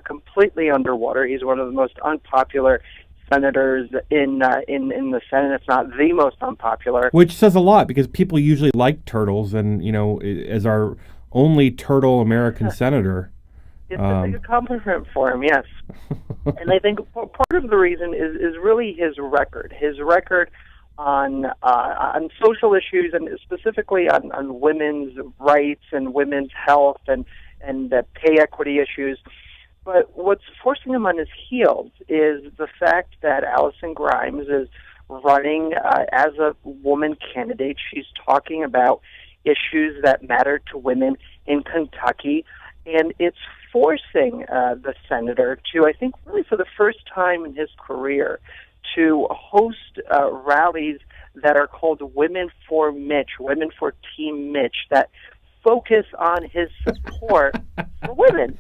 Speaker 10: completely underwater. He's one of the most unpopular senators in the Senate, if not the most unpopular.
Speaker 14: Which says a lot, because people usually like turtles, and, as our only turtle American senator.
Speaker 10: It's a big accomplishment for him, yes. And I think part of the reason is really his record on social issues, and specifically on women's rights and women's health and pay equity issues. But what's forcing him on his heels is the fact that Allison Grimes is running as a woman candidate. She's talking about issues that matter to women in Kentucky, and it's forcing the senator to, I think, really for the first time in his career, to host rallies that are called Women for Mitch, Women for Team Mitch, that focus on his support for women.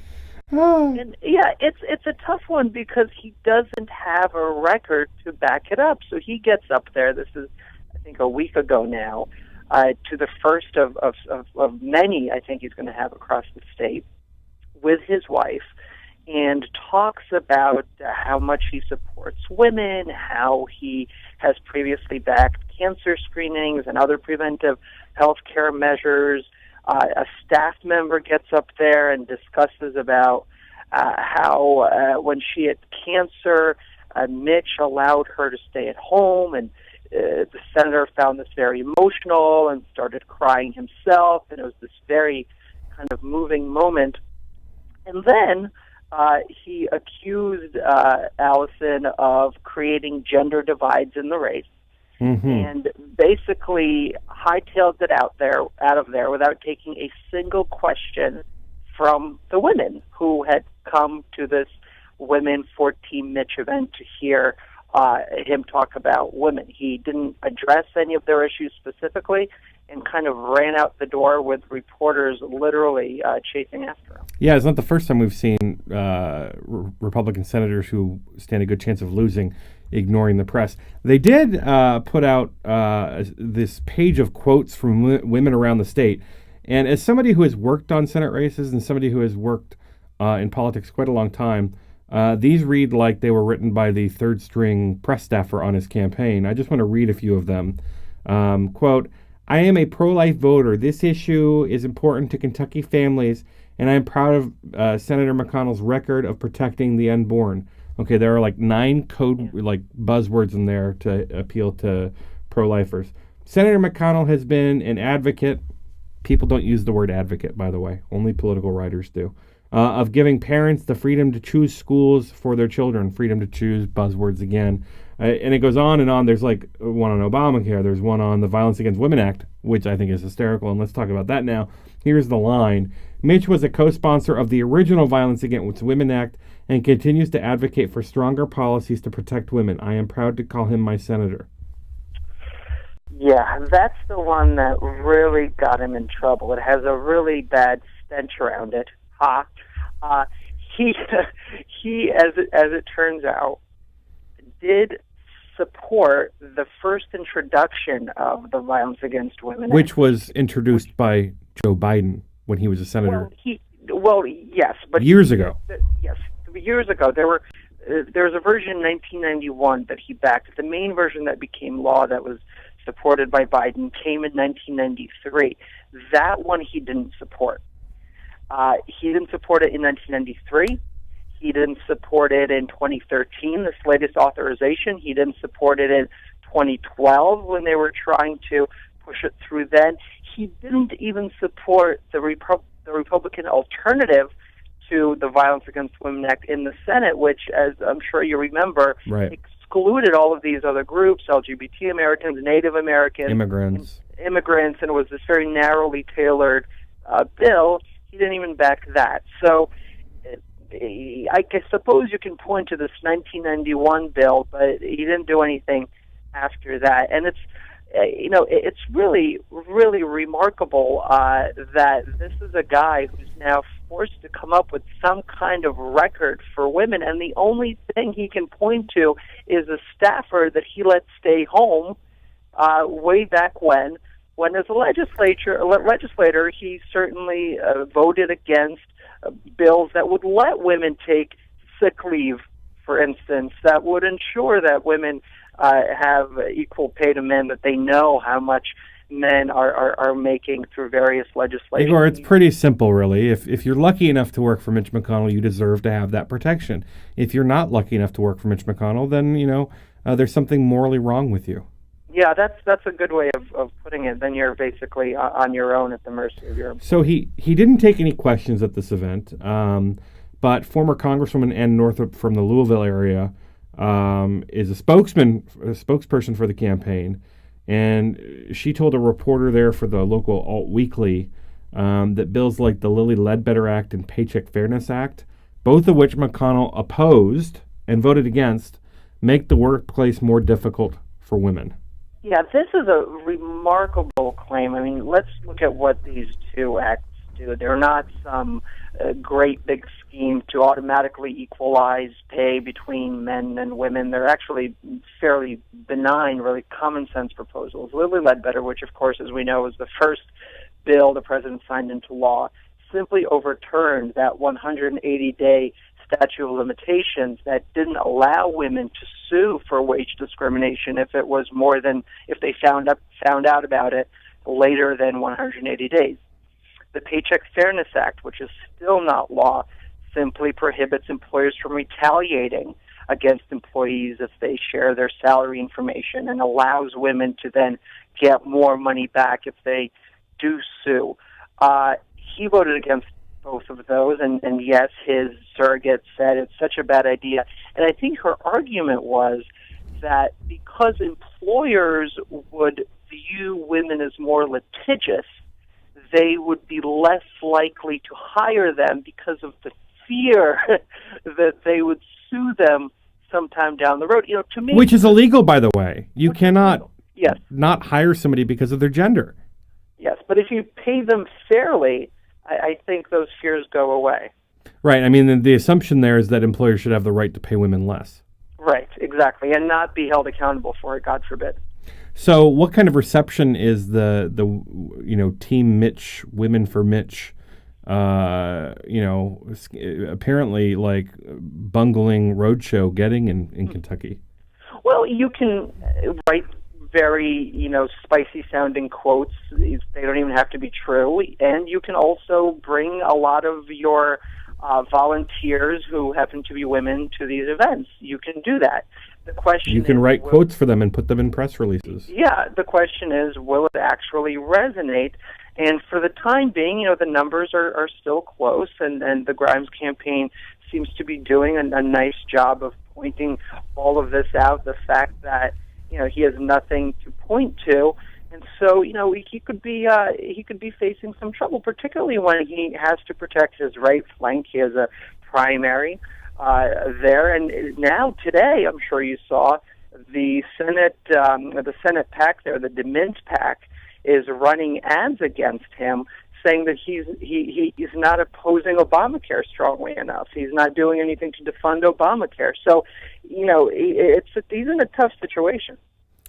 Speaker 10: And yeah, it's a tough one because he doesn't have a record to back it up. So he gets up there. This is, I think, a week ago now, to the first of many I think he's going to have across the state with his wife, and talks about how much he supports women, how he has previously backed cancer screenings and other preventive health care measures. A staff member gets up there and discusses about how when she had cancer, Mitch allowed her to stay at home, and the senator found this very emotional and started crying himself, and it was this very kind of moving moment. And then he accused Allison of creating gender divides in the race, and basically hightailed it out of there without taking a single question from the women who had come to this Women for Team Mitch event to hear him talk about women. He didn't address any of their issues specifically, and kind of ran out the door with reporters literally chasing after him.
Speaker 14: Yeah, it's not the first time we've seen Republican senators who stand a good chance of losing ignoring the press. They did put out this page of quotes from women around the state. And as somebody who has worked on Senate races and somebody who has worked in politics quite a long time, these read like they were written by the third string press staffer on his campaign. I just want to read a few of them. Quote, I am a pro-life voter. This issue is important to Kentucky families, and I am proud of Senator McConnell's record of protecting the unborn. Okay, there are like 9 code buzzwords in there to appeal to pro-lifers. Senator McConnell has been an advocate. People don't use the word advocate, by the way. Only political writers do. Of giving parents the freedom to choose schools for their children. Freedom to choose, buzzwords again. And it goes on and on. There's like one on Obamacare. There's one on the Violence Against Women Act, which I think is hysterical. And let's talk about that now. Here's the line. Mitch was a co-sponsor of the original Violence Against Women Act and continues to advocate for stronger policies to protect women. I am proud to call him my senator.
Speaker 10: Yeah, that's the one that really got him in trouble. It has a really bad stench around it. He, as it turns out, did support the first introduction of the Violence Against Women,
Speaker 14: which was introduced by Joe Biden when he was a senator.
Speaker 10: Yes, but
Speaker 14: years ago.
Speaker 10: Yes, years ago there was a version in 1991 that he backed. The main version that became law that was supported by Biden came in 1993. That one he didn't support. He didn't support it in 1993. He didn't support it in 2013, this latest authorization. He didn't support it in 2012 when they were trying to push it through then. He didn't even support the Republican alternative to the Violence Against Women Act in the Senate, which, as I'm sure you remember, excluded all of these other groups, LGBT Americans, Native Americans, immigrants, and it was this very narrowly tailored bill. He didn't even back that. So I suppose you can point to this 1991 bill, but he didn't do anything after that. And it's really, really remarkable that this is a guy who's now forced to come up with some kind of record for women, and the only thing he can point to is a staffer that he let stay home way back when as a legislator, he certainly voted against bills that would let women take sick leave, for instance, that would ensure that women have equal pay to men, that they know how much men are making through various legislation.
Speaker 14: Igor, it's pretty simple, really. If you're lucky enough to work for Mitch McConnell, you deserve to have that protection. If you're not lucky enough to work for Mitch McConnell, then, there's something morally wrong with you.
Speaker 10: Yeah, that's a good way of putting it. Then you're basically on your own at the mercy of your...
Speaker 14: So he didn't take any questions at this event, but former Congresswoman Ann Northup from the Louisville area is a spokesperson for the campaign, and she told a reporter there for the local Alt Weekly that bills like the Lilly Ledbetter Act and Paycheck Fairness Act, both of which McConnell opposed and voted against, make the workplace more difficult for women.
Speaker 10: Yeah, this is a remarkable claim. I mean, let's look at what these two acts do. They're not some great big scheme to automatically equalize pay between men and women. They're actually fairly benign, really common sense proposals. Lilly Ledbetter, which of course, as we know, was the first bill the president signed into law, simply overturned that 180-day statute of limitations that didn't allow women to sue for wage discrimination if it was more than, if they found out about it later than 180 days. The Paycheck Fairness Act, which is still not law, simply prohibits employers from retaliating against employees if they share their salary information, and allows women to then get more money back if they do sue. He voted against both of those, and yes, his surrogate said it's such a bad idea. And I think her argument was that because employers would view women as more litigious, they would be less likely to hire them because of the fear that they would sue them sometime down the road. You know, to me,
Speaker 14: which is illegal, by the way. You cannot
Speaker 10: yes.
Speaker 14: not hire somebody because of their gender.
Speaker 10: Yes, but if you pay them fairly, I think those fears go away.
Speaker 14: Right. I mean, the assumption there is that employers should have the right to pay women less.
Speaker 10: Right, exactly, and not be held accountable for it, God forbid.
Speaker 14: So what kind of reception is the Team Mitch, Women for Mitch, apparently like bungling roadshow getting in Kentucky?
Speaker 10: Well, you can write very, spicy sounding quotes. They don't even have to be true. And you can also bring a lot of your volunteers who happen to be women to these events. You can do that. The question
Speaker 14: you can write quotes for them and put them in press releases.
Speaker 10: Yeah, the question is, will it actually resonate? And for the time being, the numbers are still close, and the Grimes campaign seems to be doing a nice job of pointing all of this out, the fact that he has nothing to point to, and so he could be facing some trouble, particularly when he has to protect his right flank. He has a primary there, and now today, I'm sure you saw the Senate PAC there, the DeMint PAC, is running ads against him, saying that he's not opposing Obamacare strongly enough. He's not doing anything to defund Obamacare. So, he's in a tough situation.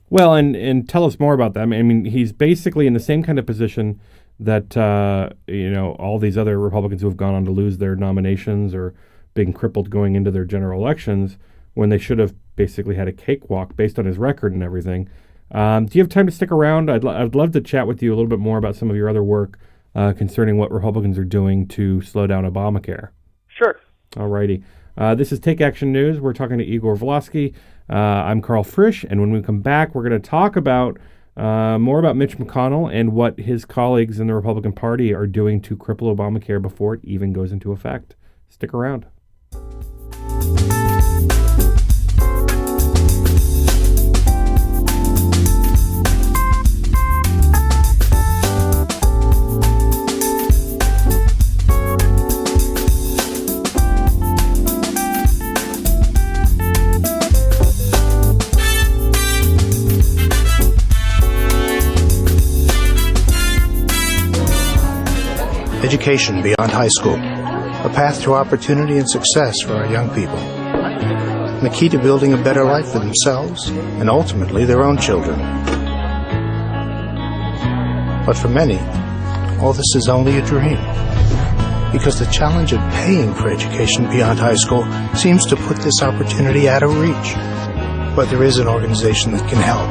Speaker 14: Well, and tell us more about that. I mean, he's basically in the same kind of position that all these other Republicans who have gone on to lose their nominations or being crippled going into their general elections, when they should have basically had a cakewalk based on his record and everything. Do you have time to stick around? I'd love to chat with you a little bit more about some of your other work concerning what Republicans are doing to slow down Obamacare.
Speaker 10: Sure.
Speaker 14: All righty. This is Take Action News. We're talking to Igor Vlasky. I'm Karl Frisch, and when we come back, we're going to talk about more about Mitch McConnell and what his colleagues in the Republican Party are doing to cripple Obamacare before it even goes into effect. Stick around.
Speaker 12: Education beyond high school, a path to opportunity and success for our young people, and the key to building a better life for themselves and ultimately their own children. But for many, all this is only a dream, because the challenge of paying for education beyond high school seems to put this opportunity out of reach. But there is an organization that can help.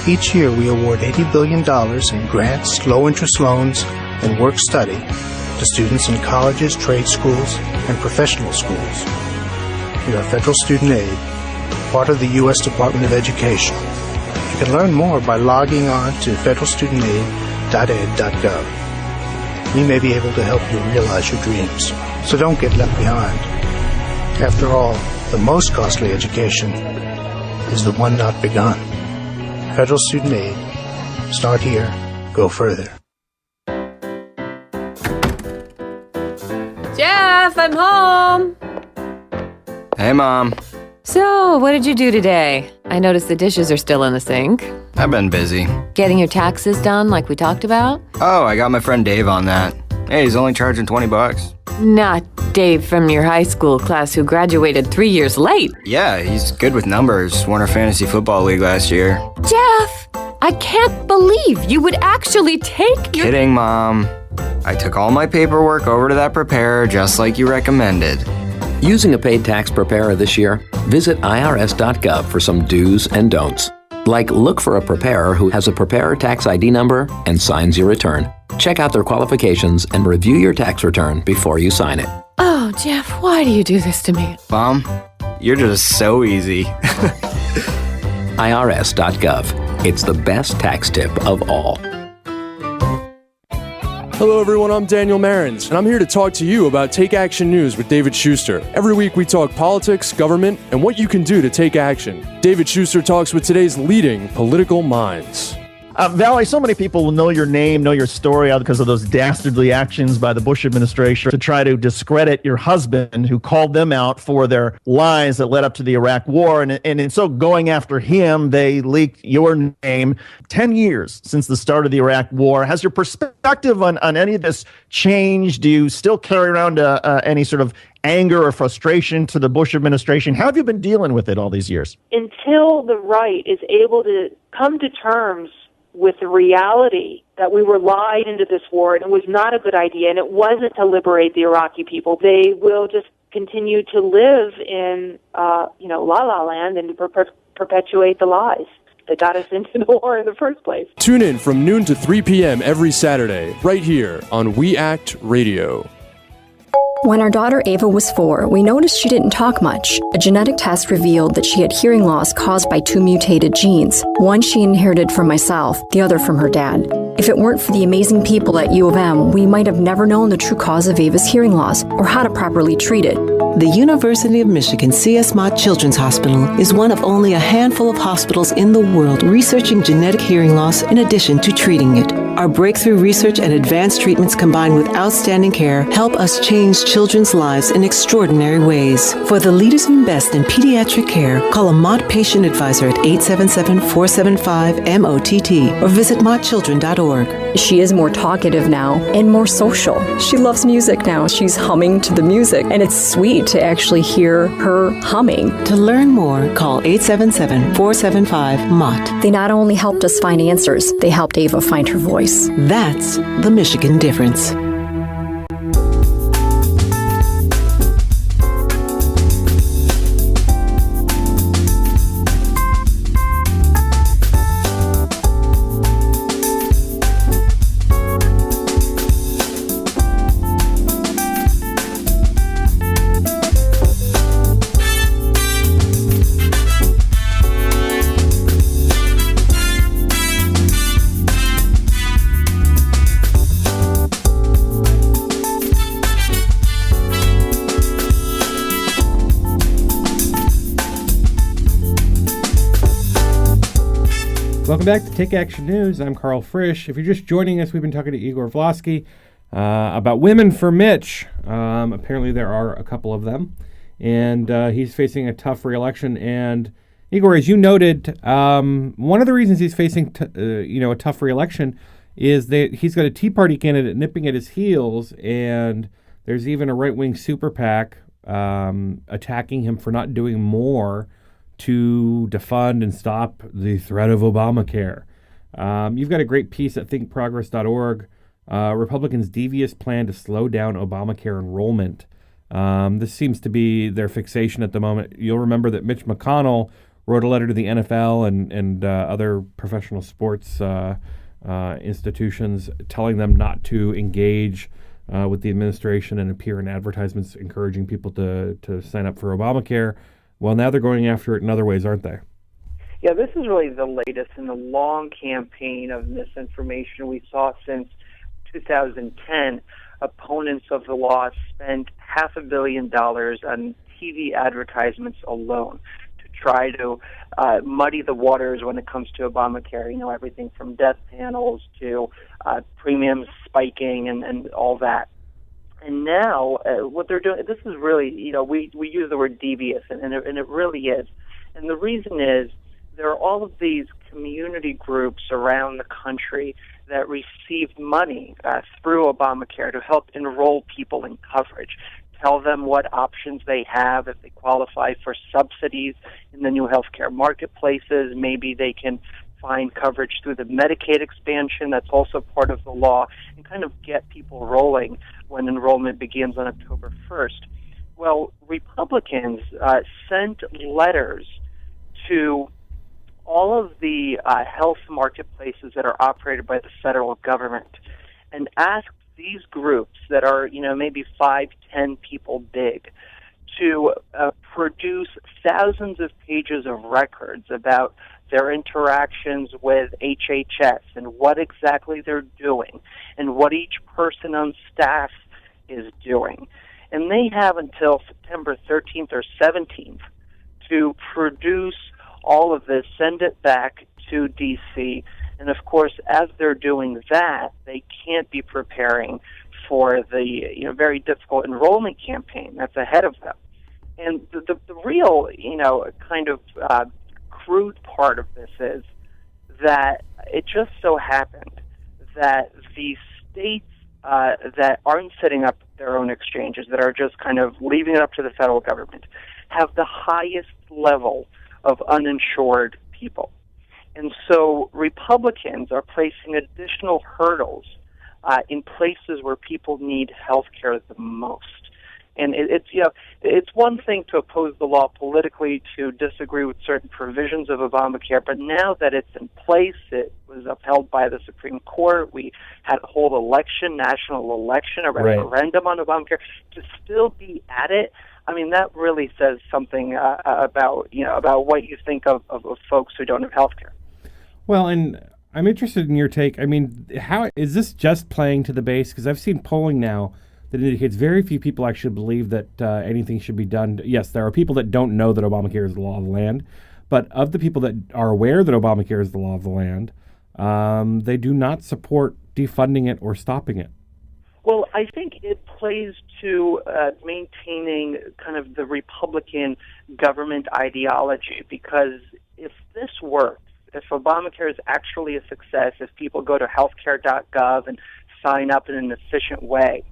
Speaker 12: Each year we award $80 billion in grants, low-interest loans, and work-study to students in colleges, trade schools, and professional schools. We are Federal Student Aid, part of the U.S. Department of Education. You can learn more by logging on to federalstudentaid.ed.gov. We may be able to help you realize your dreams, so don't get left behind. After all, the most costly education is the one not begun. Federal Student Aid. Start here, go further.
Speaker 13: Jeff, I'm home.
Speaker 15: Hey, Mom.
Speaker 13: So, what did you do today? I noticed the dishes are still in the sink.
Speaker 15: I've been busy.
Speaker 13: Getting your taxes done like we talked about?
Speaker 15: Oh, I got my friend Dave on that. Hey, he's only charging $20.
Speaker 13: Not Dave from your high school class who graduated 3 years late.
Speaker 15: Yeah, he's good with numbers. Won our fantasy football league last year.
Speaker 13: Jeff, I can't believe you would actually take your...
Speaker 15: Kidding, Mom. I took all my paperwork over to that preparer just like you recommended.
Speaker 11: Using a paid tax preparer this year? Visit irs.gov for some do's and don'ts. Like look for a preparer who has a preparer tax ID number and signs your return. Check out their qualifications and review your tax return before you sign it.
Speaker 13: Oh, Jeff, why do you do this to me?
Speaker 15: Mom, you're just so easy.
Speaker 11: irs.gov. It's the best tax tip of all.
Speaker 16: Hello everyone, I'm Daniel Marins, and I'm here to talk to you about Take Action News with David Shuster. Every week we talk politics, government, and what you can do to take action. David Shuster talks with today's leading political minds.
Speaker 20: Valerie, so many people will know your name, know your story because of those dastardly actions by the Bush administration to try to discredit your husband, who called them out for their lies that led up to the Iraq War. And in so going after him, they leaked your name. 10 years since the start of the Iraq War. Has your perspective on any of this changed? Do you still carry around any sort of anger or frustration to the Bush administration? How have you been dealing with it all these years?
Speaker 10: Until the right is able to come to terms with the reality that we were lied into this war and it was not a good idea and it wasn't to liberate the Iraqi people, they will just continue to live in, la-la land and perpetuate the lies that got us into the war in the first place.
Speaker 16: Tune in from noon to 3 p.m. every Saturday, right here on We Act Radio.
Speaker 17: When our daughter Ava was 4, we noticed she didn't talk much. A genetic test revealed that she had hearing loss caused by 2 mutated genes. One she inherited from myself, the other from her dad. If it weren't for the amazing people at U of M, we might have never known the true cause of Ava's hearing loss or how to properly treat it.
Speaker 18: The University of Michigan C.S. Mott Children's Hospital is one of only a handful of hospitals in the world researching genetic hearing loss in addition to treating it. Our breakthrough research and advanced treatments combined with outstanding care help us change children's lives in extraordinary ways. For the leaders and best in pediatric care, call a Mott Patient Advisor at 877-475-MOTT or visit mottchildren.org.
Speaker 17: She is more talkative now and more social. She loves music now. She's humming to the music, and it's sweet to actually hear her humming.
Speaker 18: To learn more, call 877-475-MOTT.
Speaker 17: They not only helped us find answers, they helped Ava find her voice.
Speaker 18: That's the Michigan difference.
Speaker 14: Welcome back to Take Action News. I'm Karl Frisch. If you're just joining us, we've been talking to Igor Vlasky about Women for Mitch. Apparently there are a couple of them, and he's facing a tough re-election. And Igor, as you noted, one of the reasons he's facing a tough re-election is that he's got a Tea Party candidate nipping at his heels, and there's even a right-wing super PAC attacking him for not doing more to defund and stop the threat of Obamacare. You've got a great piece at thinkprogress.org, Republicans' devious plan to slow down Obamacare enrollment. This seems to be their fixation at the moment. You'll remember that Mitch McConnell wrote a letter to the NFL and other professional sports institutions telling them not to engage with the administration and appear in advertisements encouraging people to sign up for Obamacare. Well, now they're going after it in other ways, aren't they?
Speaker 10: Yeah, this is really the latest in the long campaign of misinformation we saw since 2010. Opponents of the law spent $500 million on TV advertisements alone to try to muddy the waters when it comes to Obamacare. You know, everything from death panels to premiums spiking and all that. And now, what they're doing, this is really, we use the word devious, and it really is. And the reason is there are all of these community groups around the country that received money through Obamacare to help enroll people in coverage, tell them what options they have if they qualify for subsidies in the new healthcare marketplaces. Maybe they can find coverage through the Medicaid expansion that's also part of the law, and kind of get people rolling when enrollment begins on October 1st. Well, Republicans sent letters to all of the health marketplaces that are operated by the federal government and asked these groups that are, maybe 5, 10 people big to produce thousands of pages of records about their interactions with HHS and what exactly they're doing and what each person on staff is doing. And they have until September 13th or 17th to produce all of this, send it back to D.C., and of course, as they're doing that, they can't be preparing for the very difficult enrollment campaign that's ahead of them. And the real, kind of crude part of this is that it just so happened that the states that aren't setting up their own exchanges, that are just kind of leaving it up to the federal government, have the highest level of uninsured people. And so Republicans are placing additional hurdles in places where people need health care the most. And it's one thing to oppose the law politically, to disagree with certain provisions of Obamacare, but now that it's in place, it was upheld by the Supreme Court, we had a whole election, national election, a referendum on Obamacare, to still be at it, I mean, that really says something about what you think of folks who don't have health care.
Speaker 14: Well, and I'm interested in your take. I mean, how is this just playing to the base? Because I've seen polling now that indicates very few people actually believe that anything should be done. Yes, there are people that don't know that Obamacare is the law of the land, but of the people that are aware that Obamacare is the law of the land, they do not support defunding it or stopping it.
Speaker 10: Well, I think it plays to maintaining kind of the Republican government ideology, because if this works, if Obamacare is actually a success, if people go to healthcare.gov and sign up in an efficient way,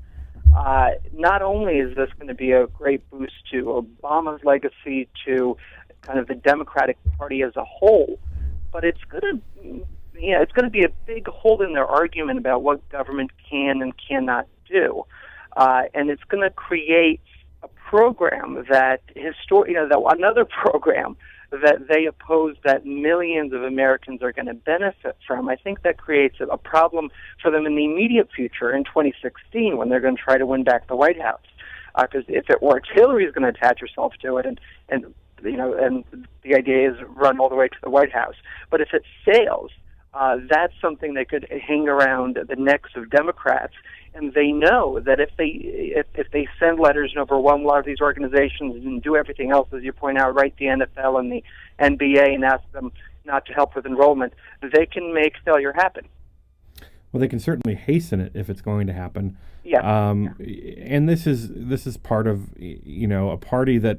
Speaker 10: not only is this going to be a great boost to Obama's legacy, to kind of the Democratic Party as a whole, but it's going to be a big hole in their argument about what government can and cannot do, and it's going to create a program that another program that they oppose that millions of Americans are going to benefit from. I think that creates a problem for them in the immediate future in 2016 when they're going to try to win back the White House. Because if it works, Hillary's going to attach herself to it, and the idea is run all the way to the White House. But if it fails, that's something that could hang around the necks of Democrats. And they know that if they send letters and overwhelm a lot of these organizations and do everything else, as you point out, write the NFL and the NBA and ask them not to help with enrollment, they can make failure happen.
Speaker 14: Well, they can certainly hasten it if it's going to happen.
Speaker 10: Yeah.
Speaker 14: And this is part of a party that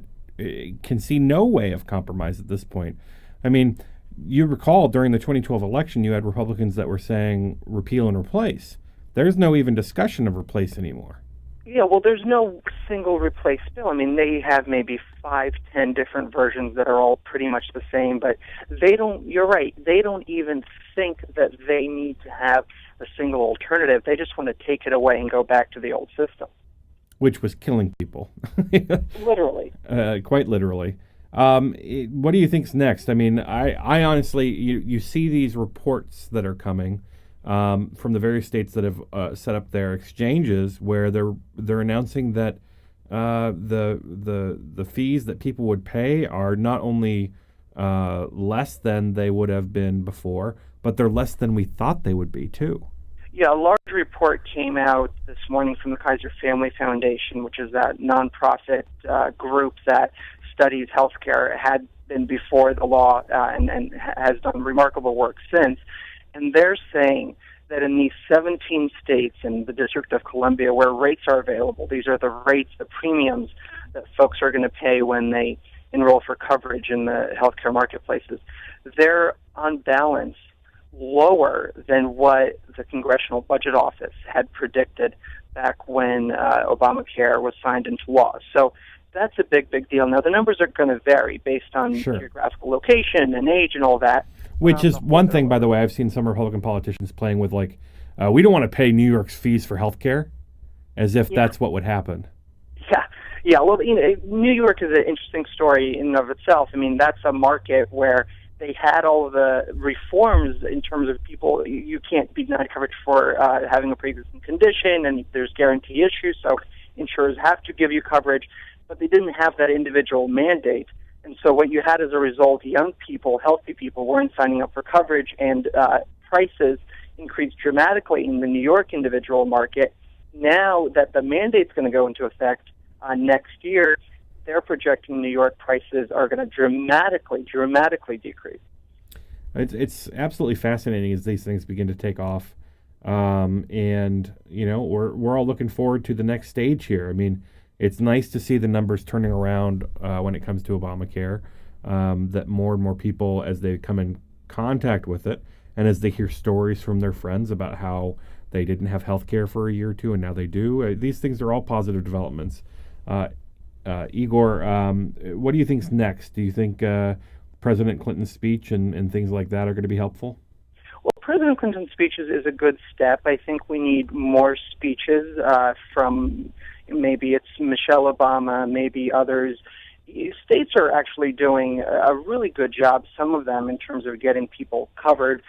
Speaker 14: can see no way of compromise at this point. I mean, you recall during the 2012 election, you had Republicans that were saying repeal and replace. There's no even discussion of replace anymore.
Speaker 10: Yeah, well, there's no single replace bill. I mean, they have maybe 5, 10 different versions that are all pretty much the same, but they don't, you're right, they don't even think that they need to have a single alternative. They just want to take it away and go back to the old system.
Speaker 14: Which was killing people.
Speaker 10: Literally.
Speaker 14: Quite literally. What do you think's next? I mean, I honestly, you see these reports that are coming from the various states that have set up their exchanges, where they're announcing that the fees that people would pay are not only less than they would have been before, but they're less than we thought they would be too.
Speaker 10: Yeah, a large report came out this morning from the Kaiser Family Foundation, which is that nonprofit group that studies healthcare, had been before the law and has done remarkable work since. And they're saying that in these 17 states and the District of Columbia where rates are available, these are the rates, the premiums that folks are going to pay when they enroll for coverage in the healthcare marketplaces, they're on balance lower than what the Congressional Budget Office had predicted back when Obamacare was signed into law. So that's a big, big deal. Now, the numbers are going to vary based on geographical location and age and all that.
Speaker 14: Which is one thing, by the way, I've seen some Republican politicians playing with, like, we don't want to pay New York's fees for health care, as if that's what would happen.
Speaker 10: Yeah. Well, New York is an interesting story in and of itself. I mean, that's a market where they had all of the reforms in terms of people. You can't be denied coverage for having a pre-existing condition, and there's guarantee issues, so insurers have to give you coverage, but they didn't have that individual mandate. And so what you had as a result, young people, healthy people, weren't signing up for coverage, and prices increased dramatically in the New York individual market. Now that the mandate's going to go into effect next year, they're projecting New York prices are going to dramatically decrease.
Speaker 14: It's absolutely fascinating as these things begin to take off, and we're all looking forward to the next stage here. I mean, it's nice to see the numbers turning around when it comes to Obamacare. That more and more people, as they come in contact with it, and as they hear stories from their friends about how they didn't have health care for a year or two and now they do, these things are all positive developments. Igor, what do you think's next? Do you think President Clinton's speech and things like that are going to be helpful?
Speaker 10: Well, President Clinton's speech is a good step. I think we need more speeches from maybe it's Michelle Obama, maybe others. States are actually doing a really good job, some of them, in terms of getting people covered.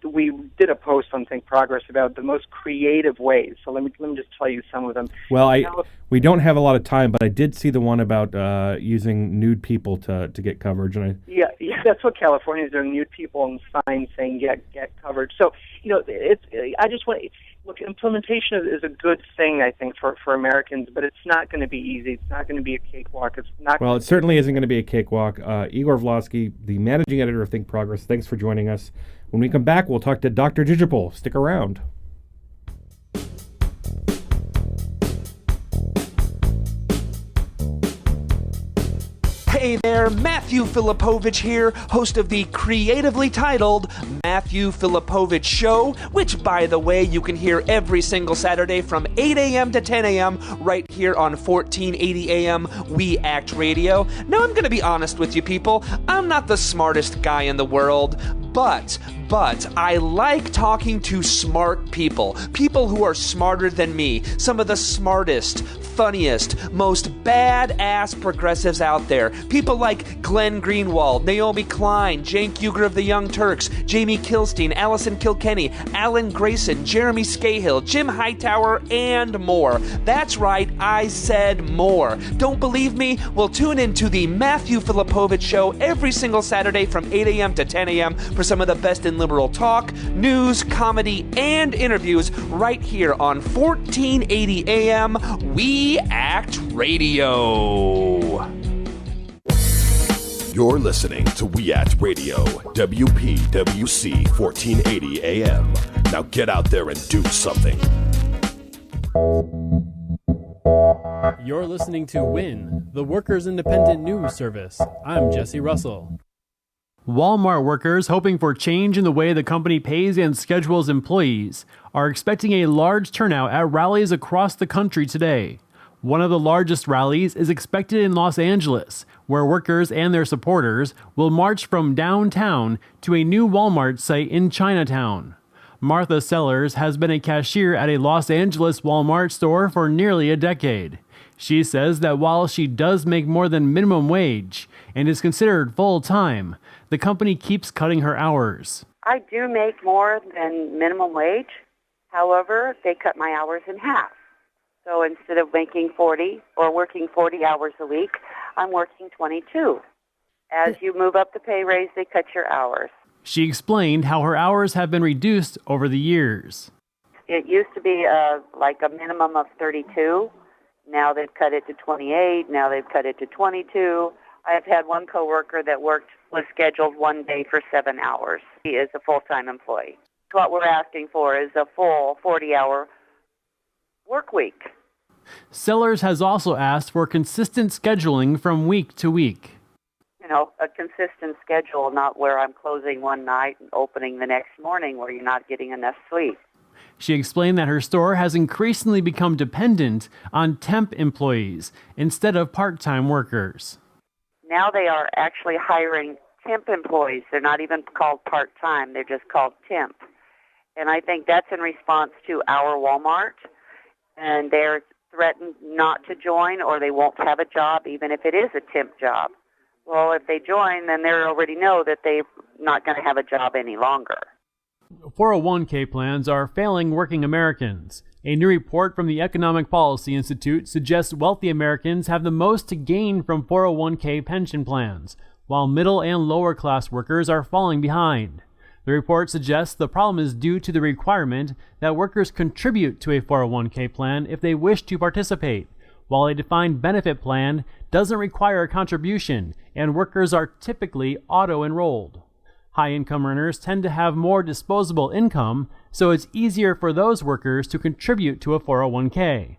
Speaker 10: We did a post on Think Progress about the most creative ways. So let me just tell you some of them.
Speaker 14: Well, we don't have a lot of time, but I did see the one about using nude people to get coverage, and
Speaker 10: yeah, that's what California is doing. Nude people and signs saying get coverage. So I just want to look. Implementation is a good thing, I think, for Americans, but it's not going to be easy. It's not going to be a cakewalk. It's not.
Speaker 14: Well, it certainly isn't going to be a cakewalk. Igor Vlasky, the managing editor of Think Progress. Thanks for joining us. When we come back, we'll talk to Dr. Digipol. Stick around.
Speaker 4: Hey there, Matthew Filipovich here, host of the creatively titled Matthew Filipovich Show, which, by the way, you can hear every single Saturday from 8 a.m. to 10 a.m. right here on 1480 a.m. We Act Radio. Now, I'm going to be honest with you people, I'm not the smartest guy in the world, but I like talking to smart people who are smarter than me, some of the smartest, funniest, most badass progressives out there. People like Glenn Greenwald, Naomi Klein, Cenk Uygur of the Young Turks, Jamie Kilstein, Allison Kilkenny, Alan Grayson, Jeremy Scahill, Jim Hightower, and more. That's right, I said more. Don't believe me? Well, tune into the Matthew Filipovich Show every single Saturday from 8 a.m. to 10 a.m. for some of the best in liberal talk, news, comedy, and interviews right here on 1480 AM We Act Radio.
Speaker 6: You're listening to We Act Radio, WPWC 1480 AM. Now get out there and do something.
Speaker 7: You're listening to WIN, the Workers' Independent News Service. I'm Jesse Russell. Walmart workers hoping for change in the way the company pays and schedules employees are expecting a large turnout at rallies across the country today. One of the largest rallies is expected in Los Angeles, where workers and their supporters will march from downtown to a new Walmart site in Chinatown. Martha Sellers has been a cashier at a Los Angeles Walmart store for nearly a decade. She says that while she does make more than minimum wage and is considered full-time, the company keeps cutting her hours.
Speaker 19: I do make more than minimum wage. However, they cut my hours in half. So instead of making 40 or working 40 hours a week, I'm working 22. As you move up the pay raise, they cut your hours.
Speaker 7: She explained how her hours have been reduced over the years.
Speaker 19: It used to be like a minimum of 32. Now they've cut it to 28. Now they've cut it to 22. I've had one coworker that was scheduled one day for 7 hours. He is a full-time employee. What we're asking for is a full 40-hour work week.
Speaker 7: Sellers has also asked for consistent scheduling from week to week.
Speaker 19: a consistent schedule, not where I'm closing one night and opening the next morning where you're not getting enough sleep.
Speaker 7: She explained that her store has increasingly become dependent on temp employees instead of part-time workers.
Speaker 19: Now they are actually hiring temp employees. They're not even called part-time. They're just called temp. And I think that's in response to our Walmart. And they're threatened not to join, or they won't have a job, even if it is a temp job. Well, if they join, then they already know that they're not going to have a job any longer.
Speaker 7: 401k plans are failing working Americans. A new report from the Economic Policy Institute suggests wealthy Americans have the most to gain from 401k pension plans, while middle and lower class workers are falling behind. The report suggests the problem is due to the requirement that workers contribute to a 401k plan if they wish to participate, while a defined benefit plan doesn't require a contribution and workers are typically auto-enrolled. High-income earners tend to have more disposable income, so it's easier for those workers to contribute to a 401k.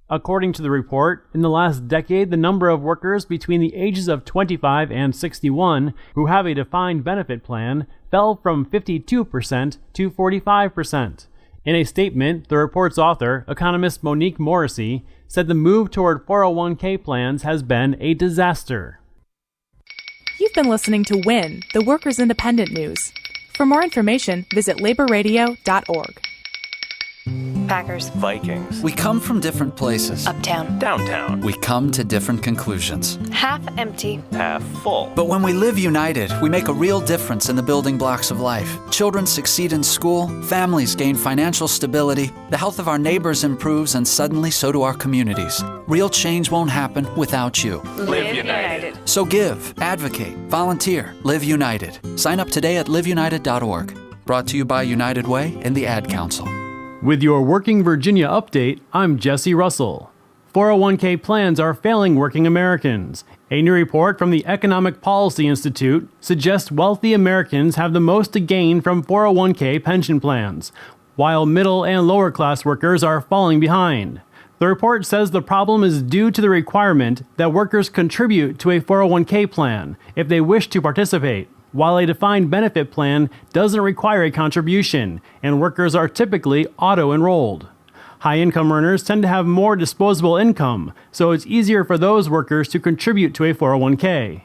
Speaker 7: According to the report, in the last decade, the number of workers between the ages of 25 and 61 who have a defined benefit plan fell from 52% to 45%. In a statement, the report's author, economist Monique Morrissey, said the move toward 401k plans has been a disaster.
Speaker 8: You've been listening to WIN, the Workers' Independent News. For more information, visit laborradio.org.
Speaker 21: Packers.
Speaker 22: Vikings.
Speaker 21: We come from different places. Uptown.
Speaker 22: Downtown.
Speaker 21: We come to different conclusions. Half empty.
Speaker 22: Half full.
Speaker 21: But when we live united, we make a real difference in the building blocks of life. Children succeed in school, families gain financial stability, the health of our neighbors improves, and suddenly so do our communities. Real change won't happen without you.
Speaker 22: Live United.
Speaker 21: So give, advocate, volunteer, live united. Sign up today at liveunited.org. Brought to you by United Way and the Ad Council.
Speaker 7: With your Working Virginia update, I'm Jesse Russell. 401k plans are failing working Americans. A new report from the Economic Policy Institute suggests wealthy Americans have the most to gain from 401k pension plans, while middle and lower class workers are falling behind. The report says the problem is due to the requirement that workers contribute to a 401k plan if they wish to participate, while a defined benefit plan doesn't require a contribution, and workers are typically auto-enrolled. High-income earners tend to have more disposable income, so it's easier for those workers to contribute to a 401k.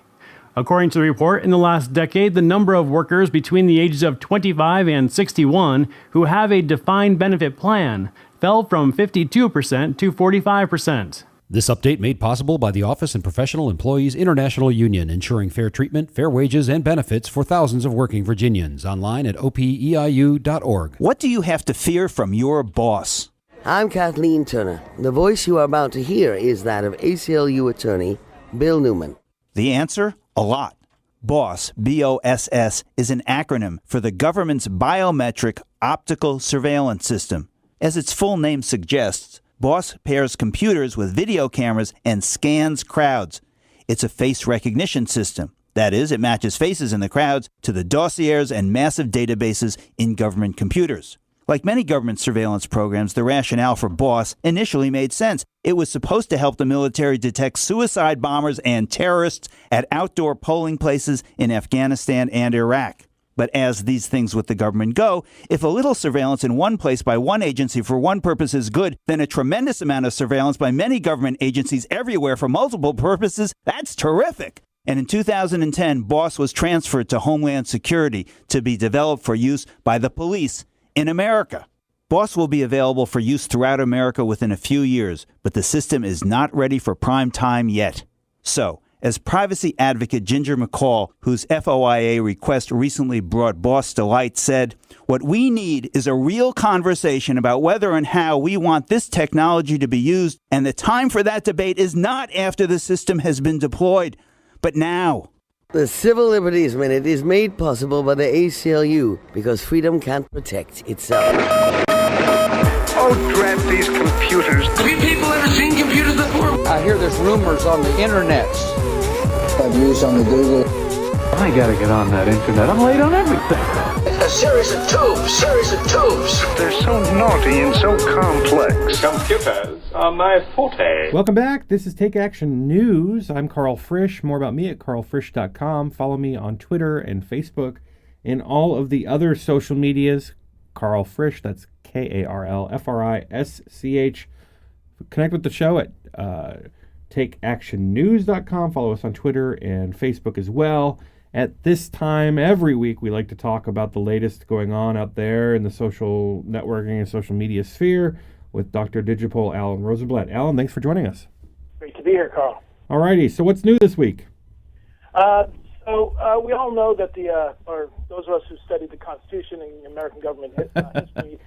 Speaker 7: According to the report, in the last decade, the number of workers between the ages of 25 and 61 who have a defined benefit plan fell from 52% to 45%.
Speaker 24: This update made possible by the Office and Professional Employees International Union, ensuring fair treatment, fair wages, and benefits for thousands of working Virginians. Online at opeiu.org.
Speaker 25: What do you have to fear from your boss?
Speaker 26: I'm Kathleen Turner. The voice you are about to hear is that of ACLU attorney Bill Newman.
Speaker 25: The answer? A lot. BOSS, B-O-S-S, is an acronym for the government's Biometric Optical Surveillance System. As its full name suggests, BOSS pairs computers with video cameras and scans crowds. It's a face recognition system. That is, it matches faces in the crowds to the dossiers and massive databases in government computers. Like many government surveillance programs, the rationale for BOSS initially made sense. It was supposed to help the military detect suicide bombers and terrorists at outdoor polling places in Afghanistan and Iraq. But as these things with the government go, if a little surveillance in one place by one agency for one purpose is good, then a tremendous amount of surveillance by many government agencies everywhere for multiple purposes, that's terrific. And in 2010, BOSS was transferred to Homeland Security to be developed for use by the police in America. BOSS will be available for use throughout America within a few years, but the system is not ready for prime time yet. So, as privacy advocate Ginger McCall, whose FOIA request recently brought BOSS to light, said, "What we need is a real conversation about whether and how we want this technology to be used, and the time for that debate is not after the system has been deployed, but now."
Speaker 26: The Civil Liberties Minute is made possible by the ACLU because freedom can't protect itself.
Speaker 27: Oh, drat these computers.
Speaker 28: Have you people ever seen computers before?
Speaker 29: I hear there's rumors on the internet.
Speaker 30: I've used on the Google.
Speaker 29: I gotta get on that internet. I'm late on everything.
Speaker 28: A series of tubes.
Speaker 27: They're so naughty and so complex.
Speaker 28: Computers.
Speaker 27: my forte.
Speaker 14: Welcome back. This is Take Action News. I'm Karl Frisch. More about me at karlfrisch.com. Follow me on Twitter and Facebook and all of the other social medias. Karl Frisch, that's KarlFrisch. Connect with the show at takeactionnews.com. Follow us on Twitter and Facebook as well. At this time every week, we like to talk about the latest going on out there in the social networking and social media sphere with Dr. Digipol Alan Rosenblatt. Alan, thanks for joining us.
Speaker 1: Great to be here, Carl.
Speaker 14: All righty. So what's new this week?
Speaker 1: We all know that or those of us who studied the Constitution and American government history,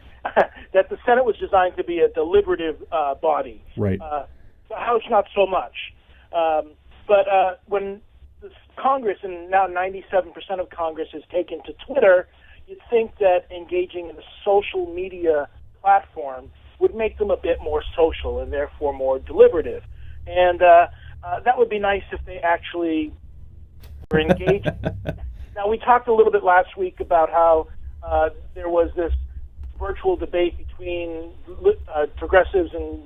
Speaker 1: that the Senate was designed to be a deliberative body.
Speaker 14: Right.
Speaker 1: The House, not so much. But when the Congress, and now 97% of Congress, is taken to Twitter, you'd think that engaging in a social media platform would make them a bit more social and therefore more deliberative. And that would be nice if they actually were engaged. Now, we talked a little bit last week about how there was this virtual debate between progressives and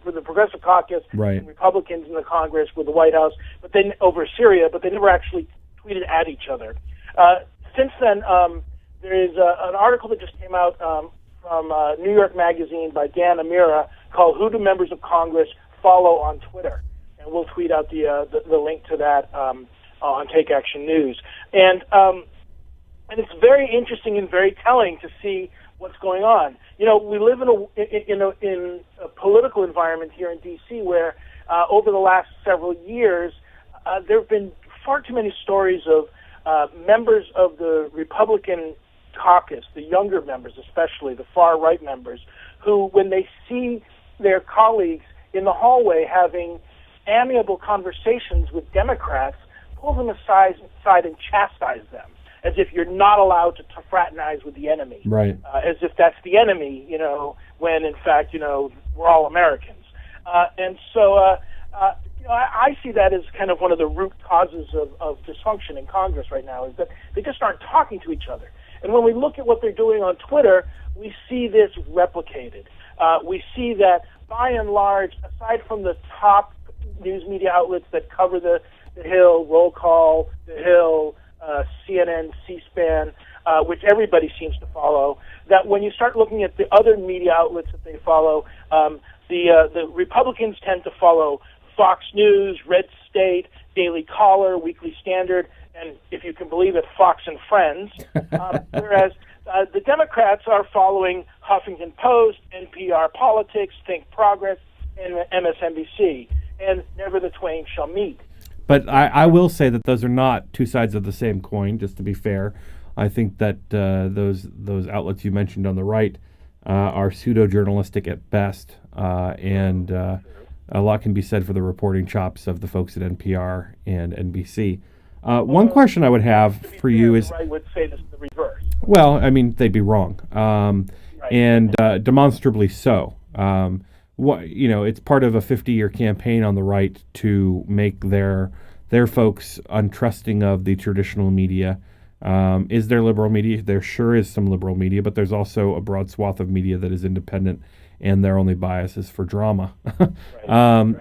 Speaker 1: for the Progressive Caucus and Republicans in the Congress with the White House, but then over Syria, but they never actually tweeted at each other. Since then, there is an article that just came out from New York Magazine by Dan Amira called "Who Do Members of Congress Follow on Twitter?" And we'll tweet out the link to that on Take Action News. And it's very interesting and very telling to see what's going on. You know, we live in a political environment here in D.C. where over the last several years there have been far too many stories of members of the Republican caucus, the younger members especially, the far-right members, who, when they see their colleagues in the hallway having amiable conversations with Democrats, pull them aside and chastise them, as if you're not allowed to fraternize with the enemy.
Speaker 14: Right.
Speaker 1: As if that's the enemy, when in fact, we're all Americans. And so, I see that as kind of one of the root causes of dysfunction in Congress right now, is that they just aren't talking to each other. And when we look at what they're doing on Twitter, we see this replicated. We see that, by and large, aside from the top news media outlets that cover the Hill, Roll Call, The Hill, CNN, C-SPAN, which everybody seems to follow, that when you start looking at the other media outlets that they follow, the Republicans tend to follow Fox News, Red State, Daily Caller, Weekly Standard, and if you can believe it, Fox and Friends, whereas the Democrats are following Huffington Post, NPR Politics, Think Progress, and MSNBC, and never the twain shall meet.
Speaker 14: But I will say that those are not two sides of the same coin, just to be fair. I think that those outlets you mentioned on the right are pseudo-journalistic at best, and a lot can be said for the reporting chops of the folks at NPR and NBC. One question I would have for you is...
Speaker 1: The right would say this is the reverse.
Speaker 14: Well, I mean, they'd be wrong, and demonstrably so. It's part of a 50-year campaign on the right to make their folks untrusting of the traditional media. Is there liberal media? There sure is some liberal media, but there's also a broad swath of media that is independent, and their only bias is for drama.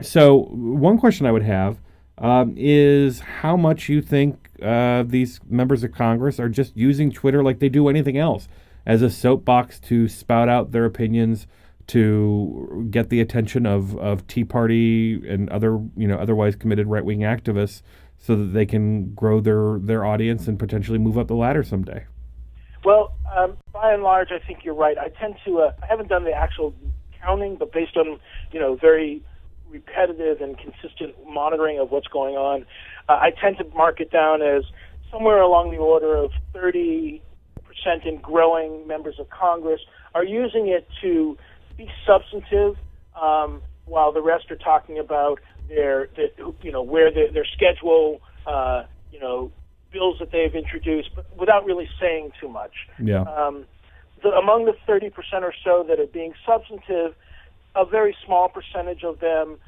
Speaker 14: So one question I would have is how much you think these members of Congress are just using Twitter like they do anything else, as a soapbox to spout out their opinions, to get the attention of Tea Party and other, otherwise committed right-wing activists, so that they can grow their audience and potentially move up the ladder someday.
Speaker 1: Well, by and large, I think you're right. I tend to, I haven't done the actual counting, but based on, very repetitive and consistent monitoring of what's going on, I tend to mark it down as somewhere along the order of 30% and growing members of Congress are using it to be substantive, while the rest are talking about their schedule, bills that they've introduced, but without really saying too much.
Speaker 14: Yeah.
Speaker 1: Among the 30% or so that are being substantive, a very small percentage of them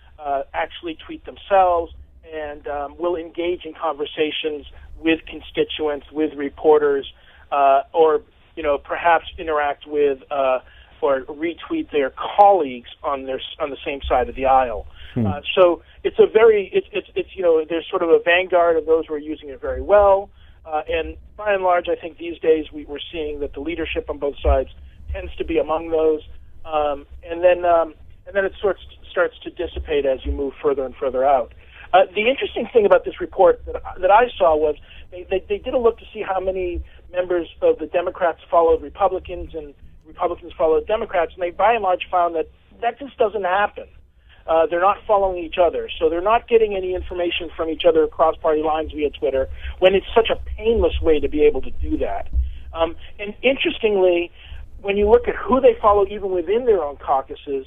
Speaker 1: actually tweet themselves and will engage in conversations with constituents, with reporters, or perhaps interact with or retweet their colleagues on the same side of the aisle. So it's there's sort of a vanguard of those who are using it very well, and by and large, I think these days we're seeing that the leadership on both sides tends to be among those, and then it starts to dissipate as you move further and further out. The interesting thing about this report that I saw was they did a look to see how many members of the Democrats followed Republicans and Republicans followed Democrats, and they by and large found that just doesn't happen. They're not following each other, so they're not getting any information from each other across party lines via Twitter when it's such a painless way to be able to do that. And interestingly, when you look at who they follow even within their own caucuses,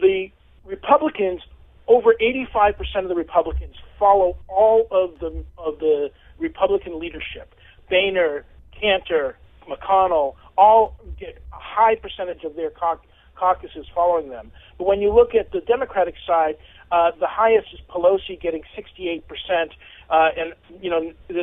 Speaker 1: the Republicans, over 85% of the Republicans follow all of the Republican leadership. Boehner, Cantor, McConnell, all get a high percentage of their caucuses following them. But when you look at the Democratic side, the highest is Pelosi getting 68%, and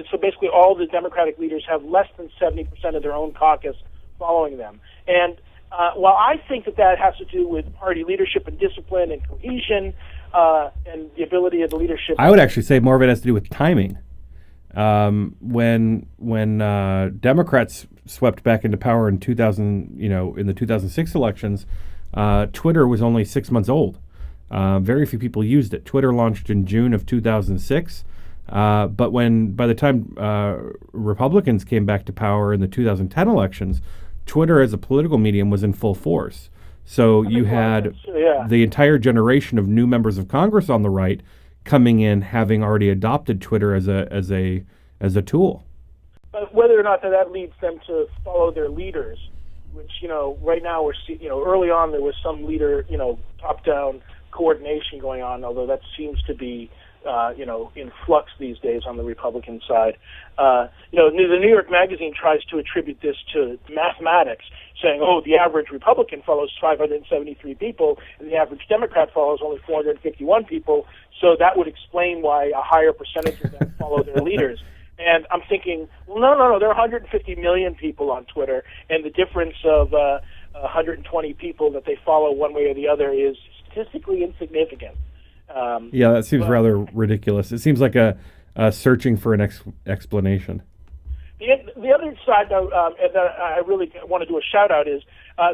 Speaker 1: so basically all the Democratic leaders have less than 70% of their own caucus following them. And while I think that has to do with party leadership and discipline and cohesion and the ability of the leadership,
Speaker 14: I would actually say more of it has to do with timing. When Democrats swept back into power in 2000, in the 2006 elections, Twitter was only 6 months old. Very few people used it. Twitter launched in June of 2006, but by the time Republicans came back to power in the 2010 elections, Twitter as a political medium was in full force. So you had the entire generation of new members of Congress on the right coming in, having already adopted Twitter as a tool.
Speaker 1: But whether or not that leads them to follow their leaders, which right now we're seeing, early on there was some leader, top-down coordination going on, although that seems to be in flux these days on the Republican side. The New York Magazine tries to attribute this to mathematics, saying, the average Republican follows 573 people, and the average Democrat follows only 451 people, so that would explain why a higher percentage of them follow their leaders. And I'm thinking, well, no, there are 150 million people on Twitter, and the difference of 120 people that they follow one way or the other is statistically insignificant.
Speaker 14: That seems rather ridiculous. It seems like a searching for an explanation.
Speaker 1: The other side that I really want to do a shout-out is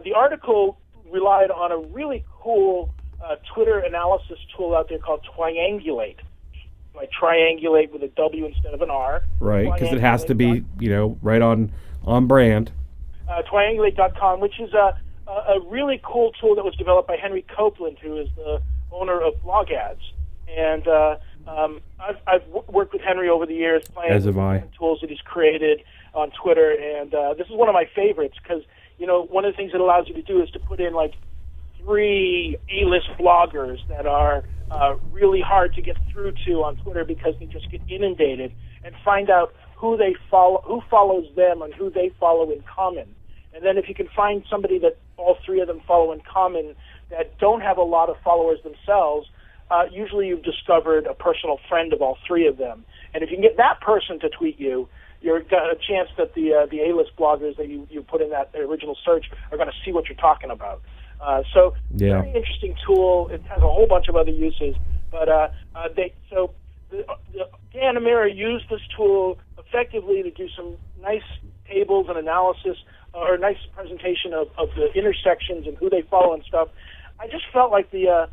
Speaker 1: the article relied on a really cool Twitter analysis tool out there called Triangulate. I triangulate with a W instead of an R.
Speaker 14: Right, because it has to be, right on brand.
Speaker 1: Triangulate.com, which is a really cool tool that was developed by Henry Copeland, who is the owner of Blog Ads. And I've worked with Henry over the years, playing with different tools that he's created on Twitter, and this is one of my favorites because, one of the things it allows you to do is to put in, 3 A-list bloggers that are really hard to get through to on Twitter because they just get inundated, and find out who follows them and who they follow in common. And then if you can find somebody that all 3 of them follow in common that don't have a lot of followers themselves, usually you've discovered a personal friend of all 3 of them. And if you can get that person to tweet you, you've got a chance that the A-list bloggers that you put in that original search are going to see what you're talking about. Very interesting tool. It has a whole bunch of other uses, but Dan Amira used this tool effectively to do some nice tables and analysis, or a nice presentation of the intersections and who they follow and stuff. I just felt like the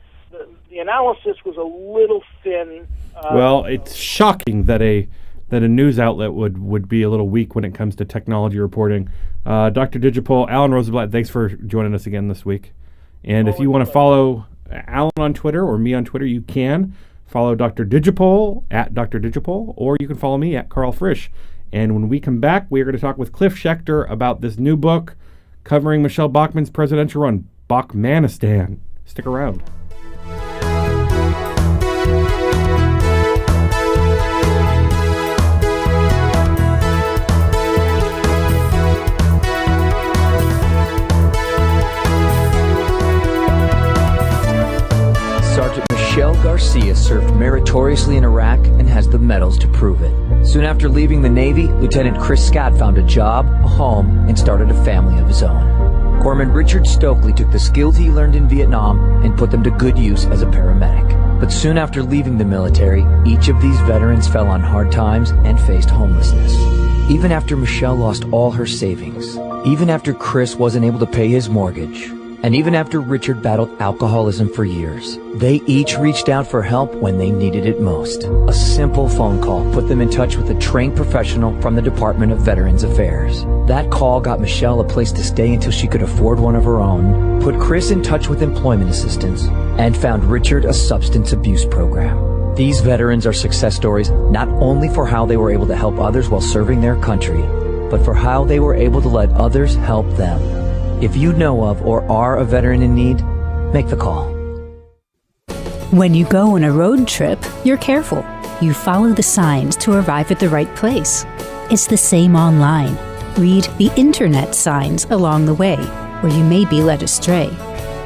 Speaker 1: analysis was a little thin.
Speaker 14: Well, it's shocking that a news outlet would be a little weak when it comes to technology reporting. Dr. Digipol, Alan Rosenblatt, thanks for joining us again this week. And if you want to follow Alan on Twitter or me on Twitter, you can follow Dr. Digipol at Dr. Digipol, or you can follow me at Karl Frisch. And when we come back, we are going to talk with Cliff Schechter about this new book covering Michelle Bachmann's presidential run, Bachmanistan. Stick around.
Speaker 2: Sergeant Michelle Garcia served meritoriously in Iraq and has the medals to prove it. Soon after leaving the Navy, Lieutenant Chris Scott found a job, a home, and started a family of his own. Corpsman Richard Stokely took the skills he learned in Vietnam and put them to good use as a paramedic. But soon after leaving the military, each of these veterans fell on hard times and faced homelessness. Even after Michelle lost all her savings, even after Chris wasn't able to pay his mortgage, and even after Richard battled alcoholism for years, they each reached out for help when they needed it most. A simple phone call put them in touch with a trained professional from the Department of Veterans Affairs. That call got Michelle a place to stay until she could afford one of her own, put Chris in touch with employment assistance, and found Richard a substance abuse program. These veterans are success stories not only for how they were able to help others while serving their country, but for how they were able to let others help them. If you know of or are a veteran in need, make the call.
Speaker 3: When you go on a road trip, you're careful. You follow the signs to arrive at the right place. It's the same online. Read the internet signs along the way, or you may be led astray.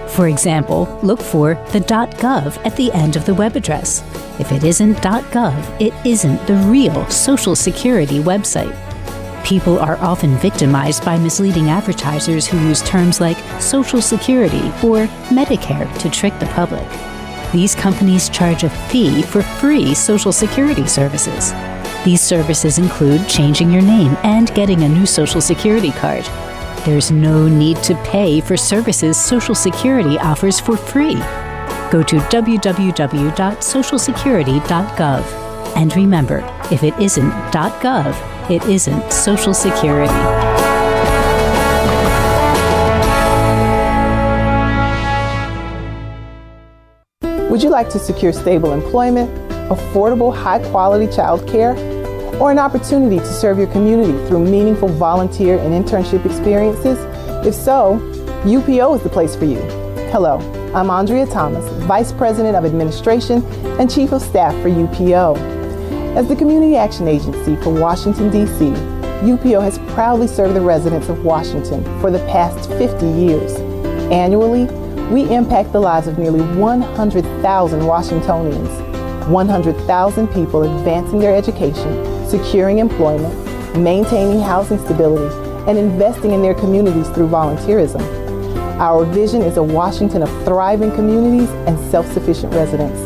Speaker 3: For example, look for the .gov at the end of the web address. If it isn't .gov, it isn't the real Social Security website. People are often victimized by misleading advertisers who use terms like Social Security or Medicare to trick the public. These companies charge a fee for free Social Security services. These services include changing your name and getting a new Social Security card. There's no need to pay for services Social Security offers for free. Go to www.socialsecurity.gov. And remember, if it isn't .gov, it isn't Social Security.
Speaker 5: Would you like to secure stable employment, affordable, high-quality child care, or an opportunity to serve your community through meaningful volunteer and internship experiences? If so, UPO is the place for you. Hello, I'm Andrea Thomas, Vice President of Administration and Chief of Staff for UPO. As the Community Action Agency for Washington, D.C., UPO has proudly served the residents of Washington for the past 50 years. Annually, we impact the lives of nearly 100,000 Washingtonians, 100,000 people advancing their education, securing employment, maintaining housing stability, and investing in their communities through volunteerism. Our vision is a Washington of thriving communities and self-sufficient residents.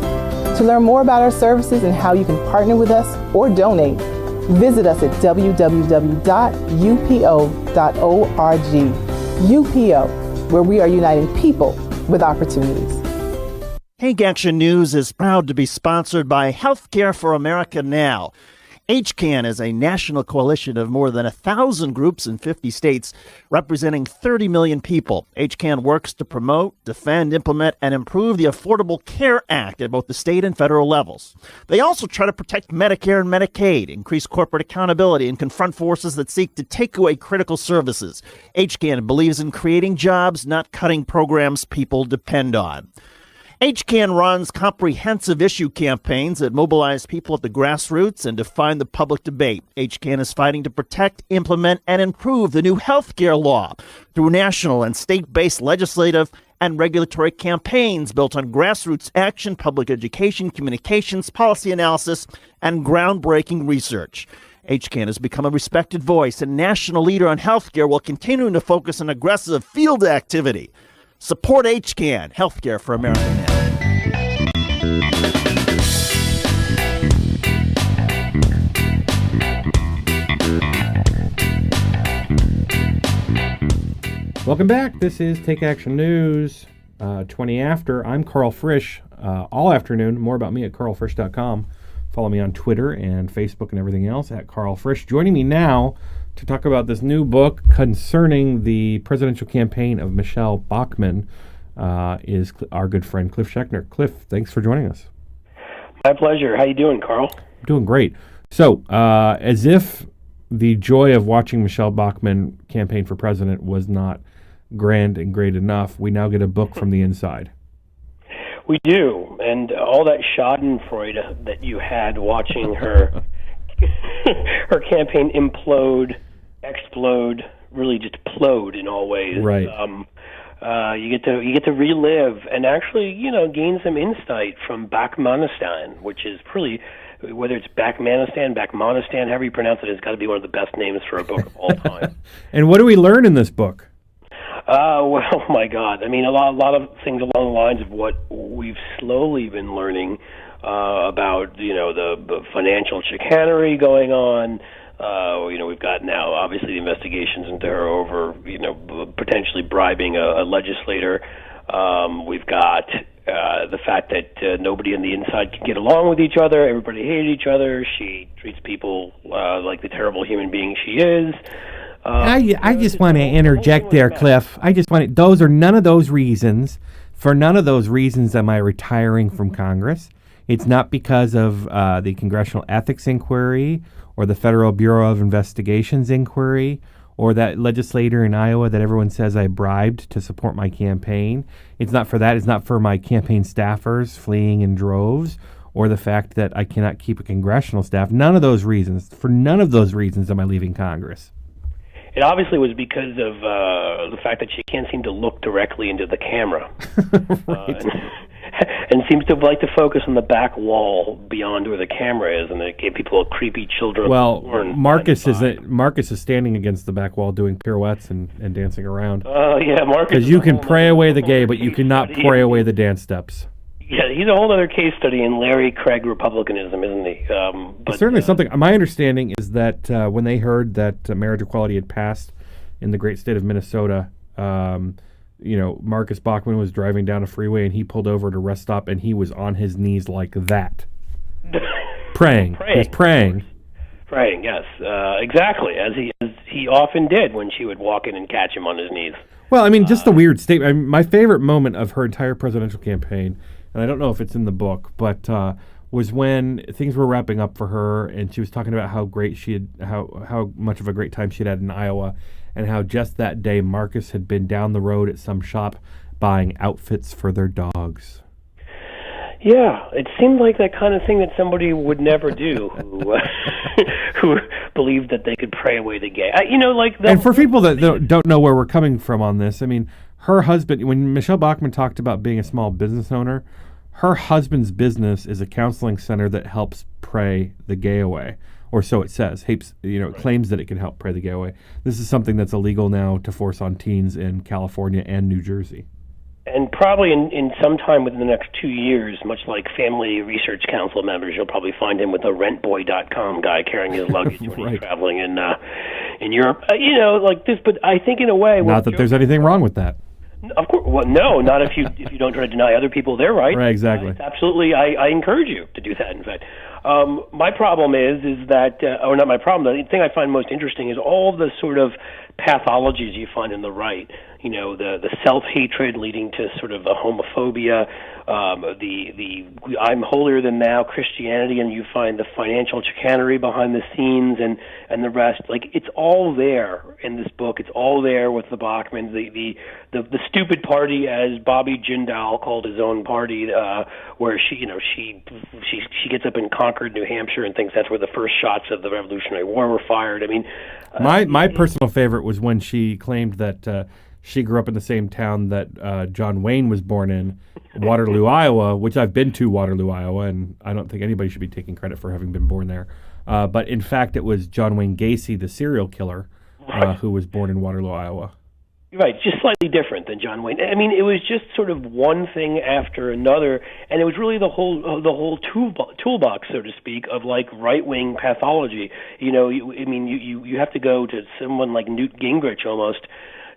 Speaker 5: To learn more about our services and how you can partner with us or donate, visit us at www.upo.org. UPO, where we are uniting people with opportunities.
Speaker 9: Take Action News is proud to be sponsored by Healthcare for America Now. HCAN is a national coalition of more than 1,000 groups in 50 states, representing 30 million people. HCAN works to promote, defend, implement, and improve the Affordable Care Act at both the state and federal levels. They also try to protect Medicare and Medicaid, increase corporate accountability, and confront forces that seek to take away critical services. HCAN believes in creating jobs, not cutting programs people depend on. HCAN runs comprehensive issue campaigns that mobilize people at the grassroots and define the public debate. HCAN is fighting to protect, implement, and improve the new health care law through national and state-based legislative and regulatory campaigns built on grassroots action, public education, communications, policy analysis, and groundbreaking research. HCAN has become a respected voice and national leader on healthcare while continuing to focus on aggressive field activity. Support HCAN, Healthcare for America Now.
Speaker 14: Welcome back. This is Take Action News, 20 after. I'm Karl Frisch. All afternoon, more about me at karlfrisch.com. Follow me on Twitter and Facebook and everything else at Karl Frisch. Joining me now to talk about this new book concerning the presidential campaign of Michelle Bachmann is our good friend Cliff Schechner. Cliff, thanks for joining us.
Speaker 11: My pleasure. How you doing, Karl?
Speaker 14: I'm doing great. So, as if the joy of watching Michelle Bachmann campaign for president was not grand and great enough, we now get a book from the inside.
Speaker 11: We do, and all that schadenfreude that you had watching her her campaign implode, explode, really just plode in all ways.
Speaker 14: Right.
Speaker 11: You get to relive and actually, gain some insight from Bachmanistan, which is pretty, whether it's Bachmanistan, however you pronounce it, it's got to be one of the best names for a book of all time.
Speaker 14: And what do we learn in this book?
Speaker 11: Well, my God. I mean, a lot of things along the lines of what we've slowly been learning about, the financial chicanery going on. We've got now, obviously, the investigations into her over, potentially bribing a legislator. We've got the fact that nobody on the inside can get along with each other. Everybody hated each other. She treats people like the terrible human being she is.
Speaker 14: I just want to interject there, Cliff. Those are none of those reasons. For none of those reasons am I retiring from Congress. It's not because of the Congressional Ethics Inquiry or the Federal Bureau of Investigations inquiry or that legislator in Iowa that everyone says I bribed to support my campaign. It's not for that. It's not for my campaign staffers fleeing in droves or the fact that I cannot keep a congressional staff. None of those reasons. For none of those reasons am I leaving Congress.
Speaker 11: It obviously was because of the fact that she can't seem to look directly into the camera. Right. And seems to like to focus on the back wall beyond where the camera is, and it gave people creepy children.
Speaker 14: Well, Marcus is standing against the back wall doing pirouettes and dancing around.
Speaker 11: Yeah, Marcus.
Speaker 14: Because you can pray away the gay, but you cannot pray away the dance steps.
Speaker 11: Yeah, he's a whole other case study in Larry Craig Republicanism, isn't he?
Speaker 14: But certainly something. My understanding is that when they heard that marriage equality had passed in the great state of Minnesota, Marcus Bachmann was driving down a freeway and he pulled over at a rest stop and he was on his knees like that, praying. He was praying.
Speaker 11: Praying, yes, exactly, as he often did when she would walk in and catch him on his knees.
Speaker 14: Well, I mean, just the weird statement. My favorite moment of her entire presidential campaign, and I don't know if it's in the book, but was when things were wrapping up for her, and she was talking about how great how much of a great time she'd had in Iowa, and how just that day Marcus had been down the road at some shop buying outfits for their dogs.
Speaker 11: Yeah, it seemed like that kind of thing that somebody would never do who believed that they could pray away the gay. And
Speaker 14: for people that don't know where we're coming from on this, I mean, her husband, when Michelle Bachmann talked about being a small business owner, her husband's business is a counseling center that helps pray the gay away. Or so it says. It claims that it can help pray the gay away. This is something that's illegal now to force on teens in California and New Jersey.
Speaker 11: And probably in some time within the next 2 years, much like Family Research Council members, you'll probably find him with a rentboy.com guy carrying his luggage when he's traveling in Europe. Like this, but I think in a way...
Speaker 14: Not that there's anything wrong with that.
Speaker 11: Of course, well, no, not if you don't try to deny other people their rights.
Speaker 14: Right, exactly.
Speaker 11: It's absolutely, I encourage you to do that, in fact. My problem is that, or not my problem, the thing I find most interesting is all the sort of pathologies you find in the right. The self-hatred leading to sort of the homophobia, the I'm holier than thou Christianity, and you find the financial chicanery behind the scenes and the rest. Like, it's all there in this book. It's all there with the Bachmans. The stupid party, as Bobby Jindal called his own party, where she gets up in Concord, New Hampshire, and thinks that's where the first shots of the Revolutionary War were fired. I mean,
Speaker 14: my personal favorite was when she claimed that she grew up in the same town that John Wayne was born in, Waterloo, Iowa, which I've been to Waterloo, Iowa, and I don't think anybody should be taking credit for having been born there. But in fact, it was John Wayne Gacy, the serial killer, who was born in Waterloo, Iowa.
Speaker 11: Right, just slightly different than John Wayne. I mean, it was just sort of one thing after another, and it was really the whole toolbox, so to speak, of like right-wing pathology. You have to go to someone like Newt Gingrich almost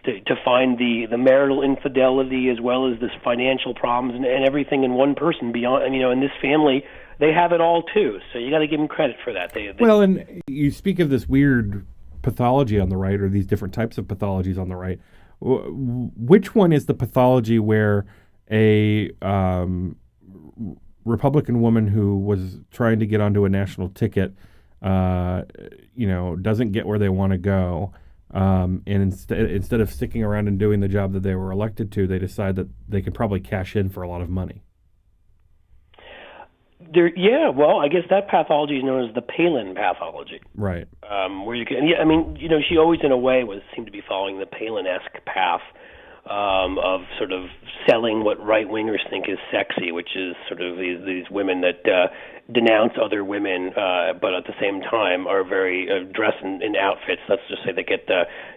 Speaker 11: to find the marital infidelity as well as this financial problems and everything in one person. Beyond, in this family, they have it all too. So you got to give them credit for that.
Speaker 14: Well, and you speak of this weird pathology on the right, or these different types of pathologies on the right. Which one is the pathology where a Republican woman who was trying to get onto a national ticket, doesn't get where they want to go, and instead of sticking around and doing the job that they were elected to, they decide that they could probably cash in for a lot of money?
Speaker 11: I guess that pathology is known as the Palin pathology.
Speaker 14: Right.
Speaker 11: Where you can, she always in a way seemed to be following the Palin-esque path of sort of selling what right-wingers think is sexy, which is sort of these women that denounce other women, but at the same time are very dressed in outfits. Let's just say they get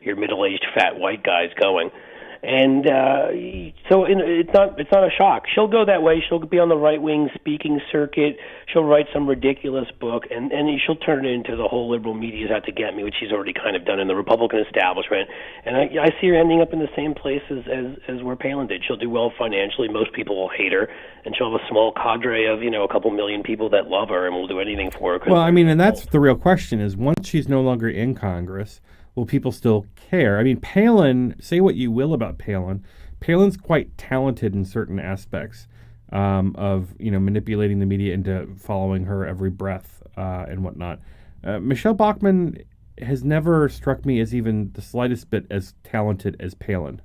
Speaker 11: your middle-aged fat white guys going. And so it's not a shock. She'll go that way. She'll be on the right-wing speaking circuit. She'll write some ridiculous book, and she'll turn it into the whole liberal media's out to get me, which she's already kind of done in the Republican establishment. And I see her ending up in the same place as where Palin did. She'll do well financially. Most people will hate her, and she'll have a small cadre of, a couple million people that love her and will do anything for her.
Speaker 14: Well, I mean, and that's the real question is, once she's no longer in Congress, will people still care? I mean, Palin, say what you will about Palin, Palin's quite talented in certain aspects of, manipulating the media into following her every breath and whatnot. Michelle Bachmann has never struck me as even the slightest bit as talented as Palin.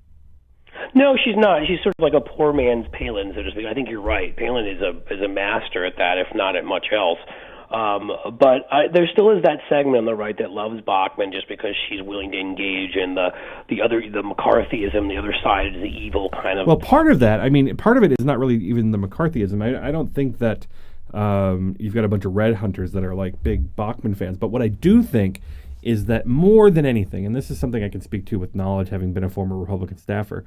Speaker 11: No, she's not. She's sort of like a poor man's Palin, so to speak. I think you're right. Palin is a master at that, if not at much else. But there still is that segment on the right that loves Bachmann just because she's willing to engage in the McCarthyism, the other side is the evil kind of.
Speaker 14: Well, part of it is not really even the McCarthyism. I don't think that you've got a bunch of red hunters that are like big Bachmann fans. But what I do think is that more than anything, and this is something I can speak to with knowledge, having been a former Republican staffer,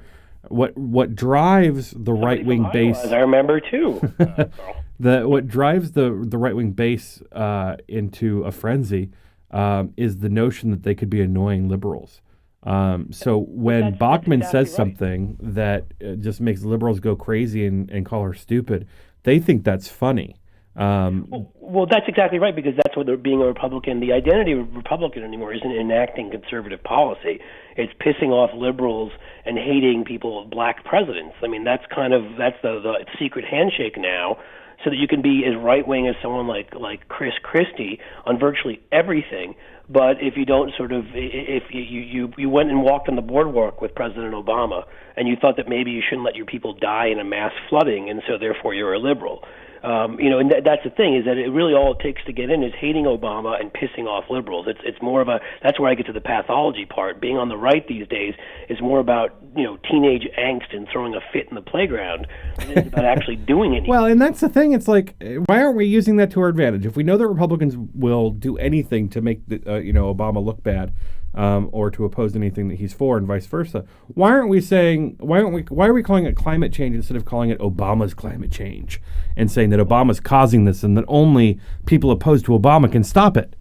Speaker 14: what drives the right-wing base...
Speaker 11: I remember, too.
Speaker 14: What drives the right-wing base into a frenzy is the notion that they could be annoying liberals. So when Bachmann says something that just makes liberals go crazy and call her stupid, they think that's funny.
Speaker 11: Well, that's exactly right, because that's what being a Republican, the identity of a Republican anymore isn't enacting conservative policy. It's pissing off liberals and hating people with black presidents. I mean, that's the secret handshake now, so that you can be as right-wing as someone like Chris Christie on virtually everything. But if you don't if you went and walked on the boardwalk with President Obama and you thought that maybe you shouldn't let your people die in a mass flooding, and so therefore you're a liberal. And that's the thing, is that it really all it takes to get in is hating Obama and pissing off liberals. It's more of that's where I get to the pathology part. Being on the right these days is more about, teenage angst and throwing a fit in the playground than it is about actually doing anything.
Speaker 14: Well, and that's the thing. It's like, why aren't we using that to our advantage? If we know that Republicans will do anything to make Obama look bad, or to oppose anything that he's for, and vice versa, why are we calling it climate change instead of calling it Obama's climate change, and saying that Obama's causing this and that only people opposed to Obama can stop it?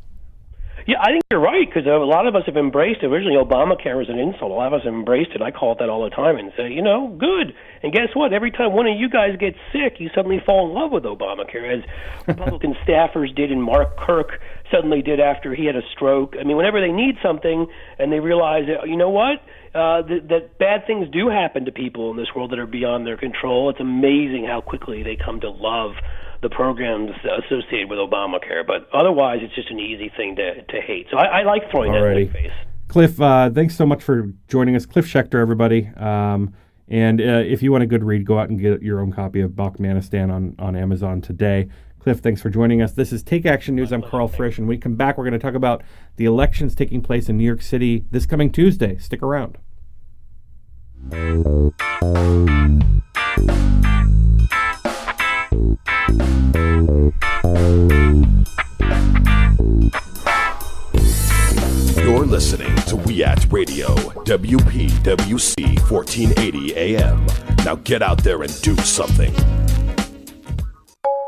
Speaker 11: Yeah, I think you're right, because a lot of us have embraced it. Originally, Obamacare was an insult. A lot of us have embraced it. I call it that all the time and say, good. And guess what? Every time one of you guys gets sick, you suddenly fall in love with Obamacare, as Republican staffers did and Mark Kirk suddenly did after he had a stroke. I mean, whenever they need something and they realize, that bad things do happen to people in this world that are beyond their control, it's amazing how quickly they come to love the programs associated with Obamacare. But otherwise, it's just an easy thing to hate. So I like throwing that in their face.
Speaker 14: Cliff, thanks so much for joining us. Cliff Schechter, everybody. And if you want a good read, go out and get your own copy of Bachmanistan on Amazon today. Cliff, thanks for joining us. This is Take Action News. I'm Karl Frisch, and when we come back, we're going to talk about the elections taking place in New York City this coming Tuesday. Stick around.
Speaker 6: You're listening to WIAT Radio, WPWC 1480 AM. Now get out there and do something.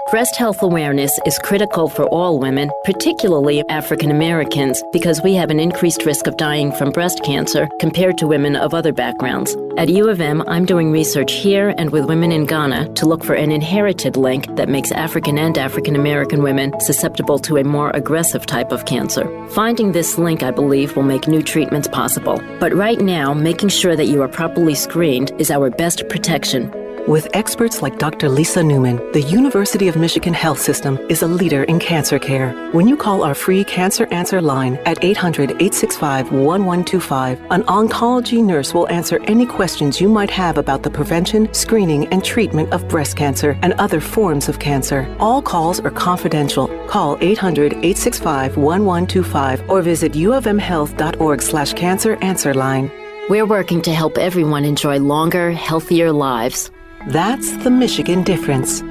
Speaker 4: Breast health awareness is critical for all women, particularly African Americans, because we have an increased risk of dying from breast cancer compared to women of other backgrounds. At U of M, I'm doing research here and with women in Ghana to look for an inherited link that makes African and African American women susceptible to a more aggressive type of cancer. Finding this link, I believe, will make new treatments possible. But right now, making sure that you are properly screened is our best protection.
Speaker 10: With experts like Dr. Lisa Newman, the University of Michigan Health System is a leader in cancer care. When you call our free Cancer Answer line at 800-865-1125, an oncology nurse will answer any questions you might have about the prevention, screening, and treatment of breast cancer and other forms of cancer. All calls are confidential. Call 800-865-1125 or visit ufmhealth.org/Cancer Answer line.
Speaker 4: We're working to help everyone enjoy longer, healthier lives.
Speaker 10: That's the Michigan difference.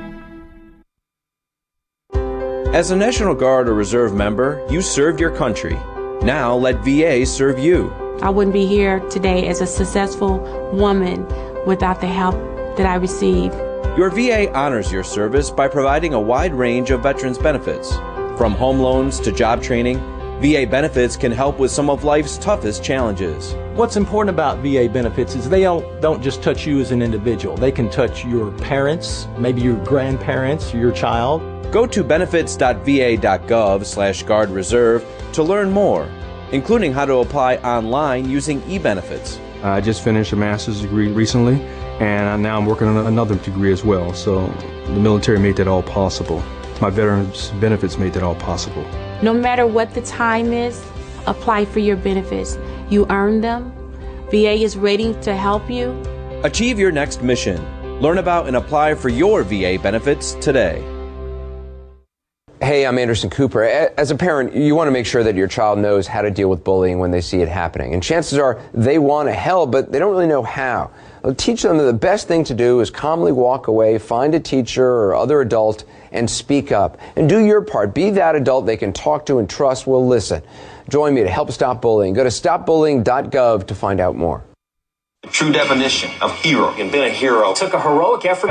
Speaker 12: As a National Guard or Reserve member, you served your country. Now let VA serve you.
Speaker 8: I wouldn't be here today as a successful woman without the help that I received.
Speaker 12: Your VA honors your service by providing a wide range of veterans benefits. From home loans to job training, VA benefits can help with some of life's toughest challenges.
Speaker 13: What's important about VA benefits is they don't just touch you as an individual. They can touch your parents, maybe your grandparents, your child.
Speaker 12: Go to benefits.va.gov/guard reserve to learn more, including how to apply online using e-benefits.
Speaker 15: I just finished a master's degree recently, and now I'm working on another degree as well. So the military made that all possible. My veterans benefits made that all possible.
Speaker 8: No matter what the time is, apply for your benefits. You earn them. VA is ready to help you.
Speaker 12: Achieve your next mission. Learn about and apply for your VA benefits today.
Speaker 16: Hey, I'm Anderson Cooper. As a parent, you want to make sure that your child knows how to deal with bullying when they see it happening. And chances are they want to help, but they don't really know how. I'll teach them that the best thing to do is calmly walk away, find a teacher or other adult, and speak up. And do your part. Be that adult they can talk to and trust will listen. Join me to help stop bullying. Go to stopbullying.gov to find out more.
Speaker 22: The true definition of hero. And being a hero took a heroic effort.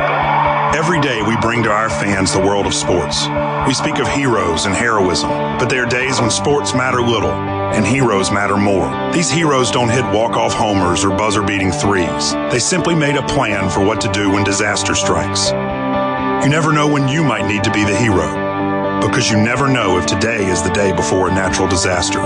Speaker 17: Every day we bring to our fans the world of sports. We speak of heroes and heroism, but there are days when sports matter little and heroes matter more. These heroes don't hit walk-off homers or buzzer-beating threes. They simply made a plan for what to do when disaster strikes. You never know when you might need to be the hero, because you never know if today is the day before a natural disaster.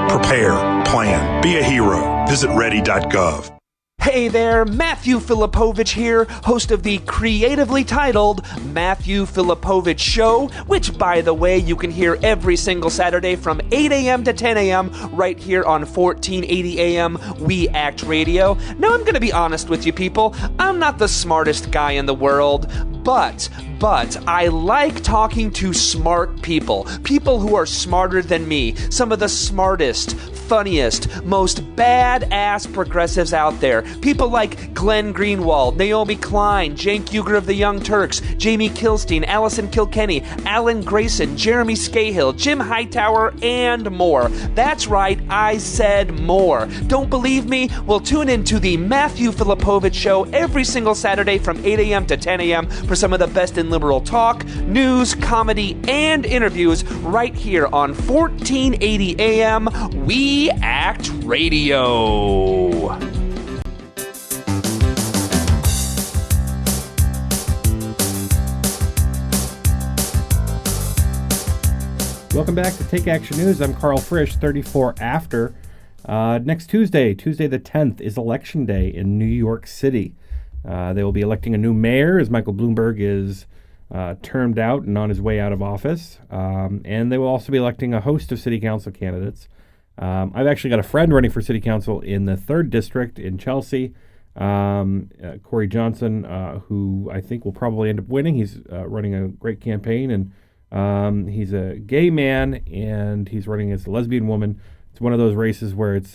Speaker 17: Prepare, plan, be a hero. Visit ready.gov.
Speaker 18: Hey there, Matthew Filipovich here, host of the creatively titled Matthew Filipovich Show, which, by the way, you can hear every single Saturday from 8 a.m. to 10 a.m. right here on 1480 a.m. We Act Radio. Now, I'm going to be honest with you people, I'm not the smartest guy in the world, but I like talking to smart people who are smarter than me, some of the smartest, funniest, most badass progressives out there. People like Glenn Greenwald, Naomi Klein, Cenk Uygur of the Young Turks, Jamie Kilstein, Allison Kilkenny, Alan Grayson, Jeremy Scahill, Jim Hightower, and more. That's right, I said more. Don't believe me? Well, tune in to the Matthew Filipovich Show every single Saturday from 8 a.m. to 10 a.m. for some of the best in liberal talk, news, comedy, and interviews right here on 1480 a.m. We Act Radio.
Speaker 14: Welcome back to Take Action News. I'm Karl Frisch, 34 after. Next Tuesday the 10th, is Election Day in New York City. They will be electing a new mayor as Michael Bloomberg is termed out and on his way out of office. And they will also be electing a host of city council candidates. I've actually got a friend running for city council in the 3rd District in Chelsea, Corey Johnson, who I think will probably end up winning. He's running a great campaign, and he's a gay man, and he's running as a lesbian woman. It's one of those races where it's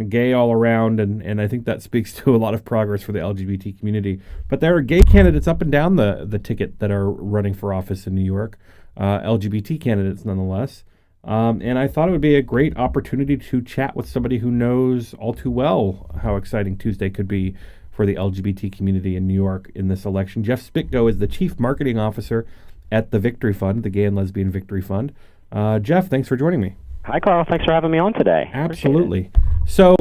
Speaker 14: gay all around, and I think that speaks to a lot of progress for the LGBT community. But there are gay candidates up and down the ticket that are running for office in New York, LGBT candidates nonetheless. And I thought it would be a great opportunity to chat with somebody who knows all too well how exciting Tuesday could be for the LGBT community in New York in this election. Jeff Spitko is the Chief Marketing Officer at the Victory Fund, the Gay and Lesbian Victory Fund. Jeff, thanks for joining me.
Speaker 19: Hi, Karl. Thanks for having me on today.
Speaker 14: Absolutely. So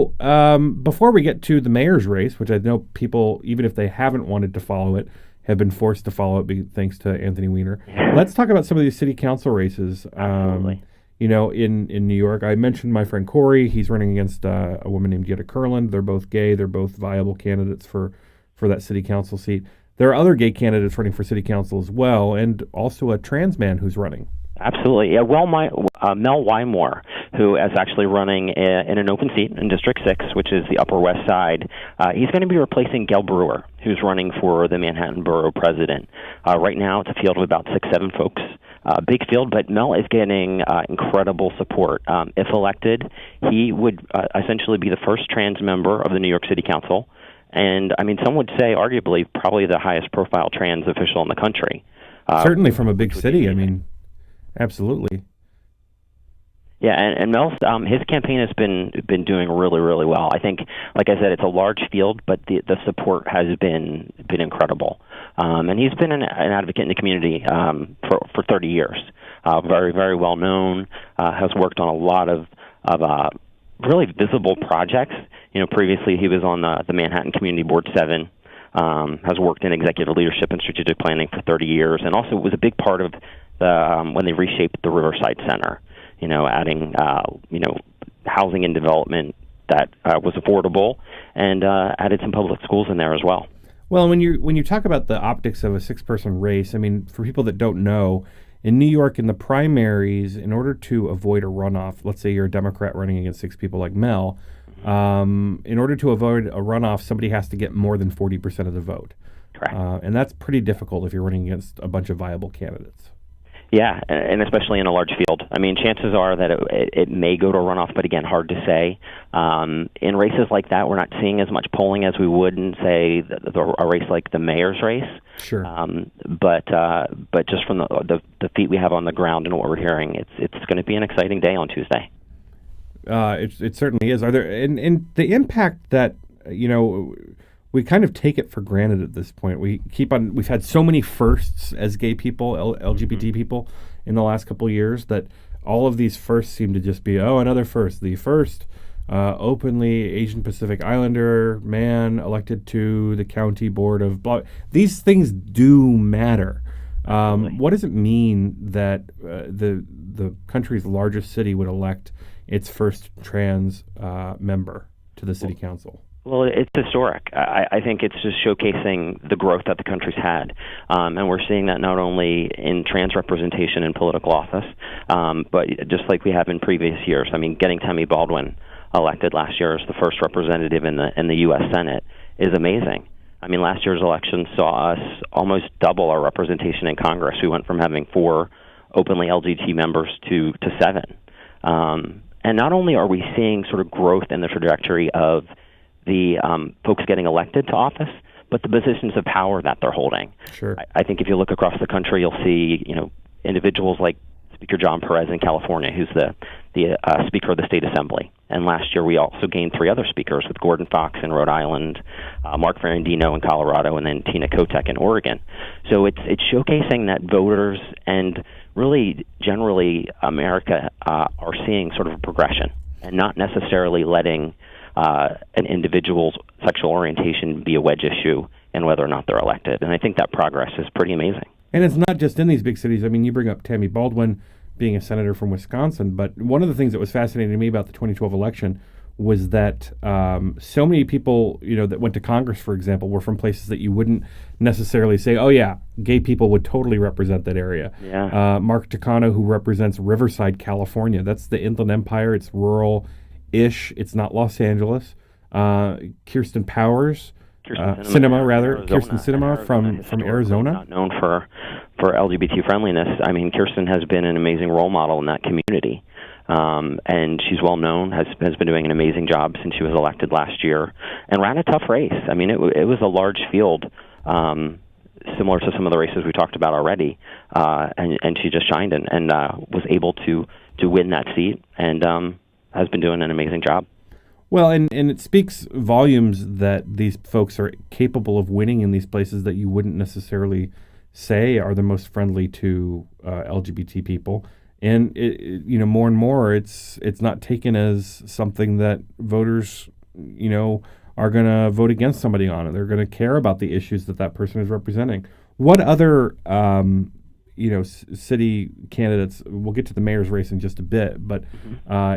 Speaker 14: before we get to the mayor's race, which I know people, even if they haven't wanted to follow it, have been forced to follow it thanks to Anthony Weiner, let's talk about some of these city council races.
Speaker 19: Absolutely.
Speaker 14: In New York. I mentioned my friend Corey. He's running against a woman named Yetta Kurland. They're both gay. They're both viable candidates for that city council seat. There are other gay candidates running for city council as well, and also a trans man who's running.
Speaker 19: Absolutely. Yeah, well, Mel Wymore, who is actually running in an open seat in District 6, which is the Upper West Side, he's going to be replacing Gail Brewer, who's running for the Manhattan Borough President. Right now, it's a field of about 6-7 folks. Big field, but Mel is getting incredible support. If elected, he would essentially be the first trans member of the New York City Council, and I mean, some would say arguably probably the highest profile trans official in the country.
Speaker 14: Certainly from a big city, I mean, absolutely.
Speaker 19: Yeah, and Mel's his campaign has been doing really, really well. I think, like I said, it's a large field, but the support has been incredible. And he's been an advocate in the community for 30 years. Very, very well known. Has worked on a lot of really visible projects. Previously he was on the Manhattan Community Board 7. Has worked in executive leadership and strategic planning for 30 years, and also was a big part of when they reshaped the Riverside Center. Adding housing and development that was affordable, and added some public schools in there as well.
Speaker 14: Well, when you talk about the optics of a 6-person race, I mean, for people that don't know, in New York, in the primaries, in order to avoid a runoff, let's say you're a Democrat running against 6 people like Mel, in order to avoid a runoff, somebody has to get more than 40% of the vote.
Speaker 19: Correct.
Speaker 14: And that's pretty difficult if you're running against a bunch of viable candidates.
Speaker 19: Yeah, and especially in a large field. I mean, chances are that it may go to a runoff, but again, hard to say. In races like that, we're not seeing as much polling as we would in, say, a race like the mayor's race.
Speaker 14: Sure.
Speaker 19: But just from the feet we have on the ground and what we're hearing, it's going to be an exciting day on Tuesday.
Speaker 14: It certainly is. Are there and the impact that we kind of take it for granted at this point. We've had so many firsts as gay people, LGBT people in the last couple of years, that all of these firsts seem to just be, another first. The first openly Asian Pacific Islander man elected to the county board of blah. These things do matter. What does it mean that the country's largest city would elect its first trans member to the city council?
Speaker 19: Well, it's historic. I think it's just showcasing the growth that the country's had. And we're seeing that not only in trans representation in political office, but just like we have in previous years. I mean, getting Tammy Baldwin elected last year as the first representative in the U.S. Senate is amazing. I mean, last year's election saw us almost double our representation in Congress. We went from having 4 openly LGBT members to 7. And not only are we seeing sort of growth in the trajectory of the folks getting elected to office, but the positions of power that they're holding.
Speaker 14: Sure.
Speaker 19: I think if you look across the country, you'll see individuals like Speaker John Perez in California, who's the Speaker of the State Assembly. And last year we also gained 3 other speakers with Gordon Fox in Rhode Island, Mark Ferrandino in Colorado, and then Tina Kotek in Oregon. So it's showcasing that voters and really generally America are seeing sort of a progression and not necessarily letting an individual's sexual orientation be a wedge issue in whether or not they're elected. And I think that progress is pretty amazing.
Speaker 14: And it's not just in these big cities. I mean, you bring up Tammy Baldwin being a senator from Wisconsin, but one of the things that was fascinating to me about the 2012 election was that so many people, that went to Congress, for example, were from places that you wouldn't necessarily say, oh yeah, gay people would totally represent that area.
Speaker 19: Yeah.
Speaker 14: Mark Takano, who represents Riverside, California. That's the Inland Empire. It's rural-ish. It's not Los Angeles. Kirsten Powers, Kirsten Sinema from Arizona.
Speaker 19: Not known for LGBT friendliness. I mean, Kirsten has been an amazing role model in that community. And she's well known, has been doing an amazing job since she was elected last year, and ran a tough race. I mean, it was a large field, similar to some of the races we talked about already, and she just shined and was able to win that seat, and has been doing an amazing job.
Speaker 14: Well, and it speaks volumes that these folks are capable of winning in these places that you wouldn't necessarily say are the most friendly to LGBT people. And more and more, it's not taken as something that voters, are going to vote against somebody on it. They're going to care about the issues that person is representing. What other, city candidates? We'll get to the mayor's race in just a bit, but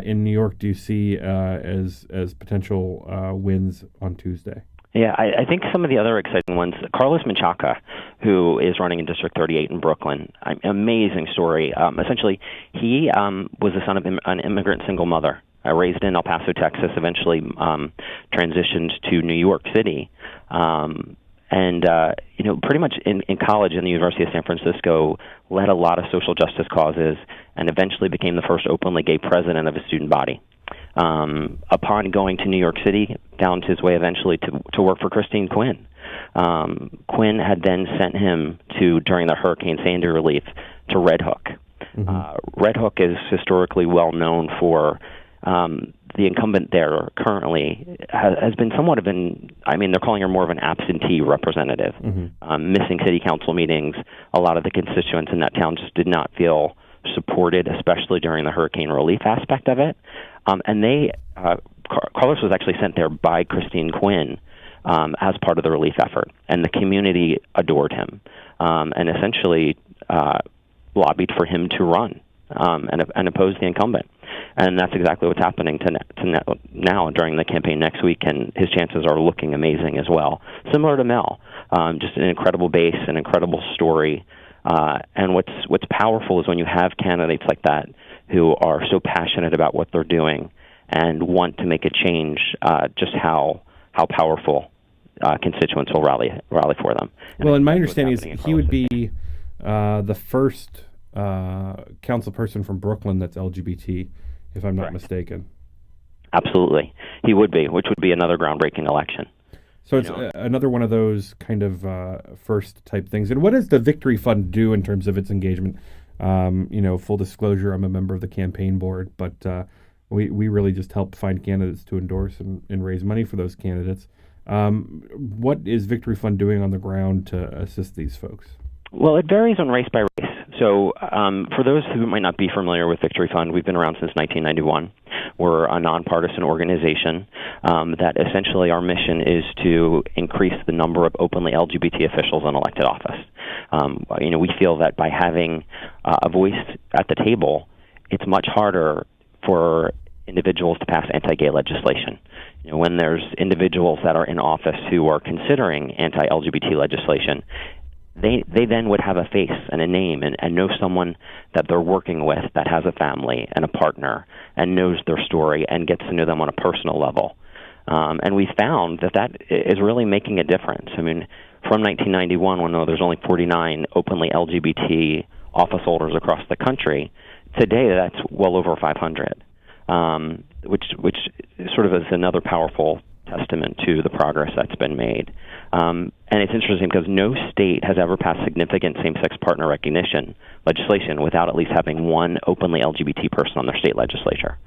Speaker 14: in New York, do you see as potential wins on Tuesday?
Speaker 19: Yeah, I think some of the other exciting ones, Carlos Menchaca, who is running in District 38 in Brooklyn, amazing story. Essentially, he was the son of an immigrant single mother, raised in El Paso, Texas, eventually transitioned to New York City. Pretty much in college in the University of San Francisco, led a lot of social justice causes and eventually became the first openly gay president of a student body. Upon going to New York City, found his way eventually to work for Christine Quinn. Quinn had then sent him during the Hurricane Sandy relief, to Red Hook. Red Hook is historically well known for the incumbent there currently has been somewhat of they're calling her more of an absentee representative, missing city council meetings. A lot of the constituents in that town just did not feel supported, especially during the hurricane relief aspect of it. And Carlos was actually sent there by Christine Quinn as part of the relief effort, and the community adored him and essentially lobbied for him to run and oppose the incumbent. And that's exactly what's happening now during the campaign next week, and his chances are looking amazing as well. Similar to Mel, just an incredible base, an incredible story. And what's powerful is when you have candidates like that who are so passionate about what they're doing and want to make a change, just how powerful constituents will rally for them.
Speaker 14: And my understanding is he would be the first council person from Brooklyn that's LGBT, if I'm not mistaken.
Speaker 19: Absolutely. He would be, which would be another groundbreaking election.
Speaker 14: So it's another one of those kind of first type things. And what does the Victory Fund do in terms of its engagement? Full disclosure, I'm a member of the campaign board, but we really just help find candidates to endorse and raise money for those candidates. What is Victory Fund doing on the ground to assist these folks?
Speaker 19: Well, it varies on race by race. So for those who might not be familiar with Victory Fund, we've been around since 1991. We're a nonpartisan organization that essentially our mission is to increase the number of openly LGBT officials in elected office. We feel that by having a voice at the table, it's much harder for individuals to pass anti-gay legislation. When there's individuals that are in office who are considering anti-LGBT legislation, they then would have a face and a name and know someone that they're working with that has a family and a partner and knows their story and gets to know them on a personal level. And we found that is really making a difference. I mean, from 1991, when there's only 49 openly LGBT office holders across the country, today that's well over 500, which sort of is another powerful testament to the progress that's been made. And it's interesting because no state has ever passed significant same-sex partner recognition legislation without at least having one openly LGBT person on their state legislature.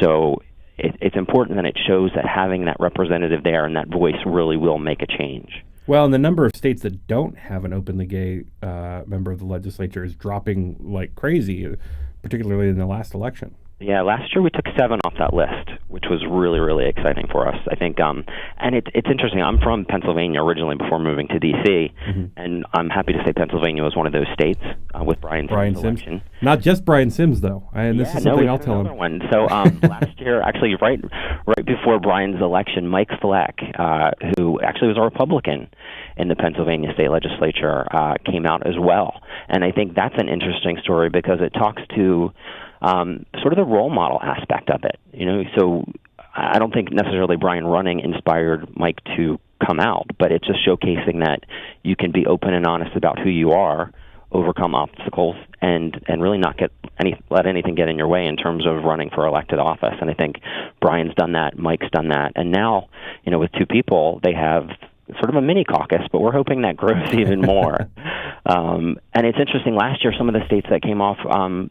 Speaker 19: So it's important that it shows that having that representative there and that voice really will make a change.
Speaker 14: Well, and the number of states that don't have an openly gay member of the legislature is dropping like crazy, particularly in the last election.
Speaker 19: Yeah, last year we took 7 off that list, which was really, really exciting for us. I think, and it's interesting. I'm from Pennsylvania originally before moving to D.C., and I'm happy to say Pennsylvania was one of those states with Brian Sims' election.
Speaker 14: Not just Brian Sims, though. This is something I'll tell him.
Speaker 19: One. So last year, actually, right before Brian's election, Mike Fleck, who actually was a Republican in the Pennsylvania state legislature, came out as well. And I think that's an interesting story because it talks to sort of the role model aspect of it, so I don't think necessarily Brian running inspired Mike to come out, but it's just showcasing that you can be open and honest about who you are, overcome obstacles, and really not let anything get in your way in terms of running for elected office. And I think Brian's done that, Mike's done that, and now, with 2 people, they have sort of a mini caucus, but we're hoping that grows even more. And it's interesting, last year, some of the states that came off,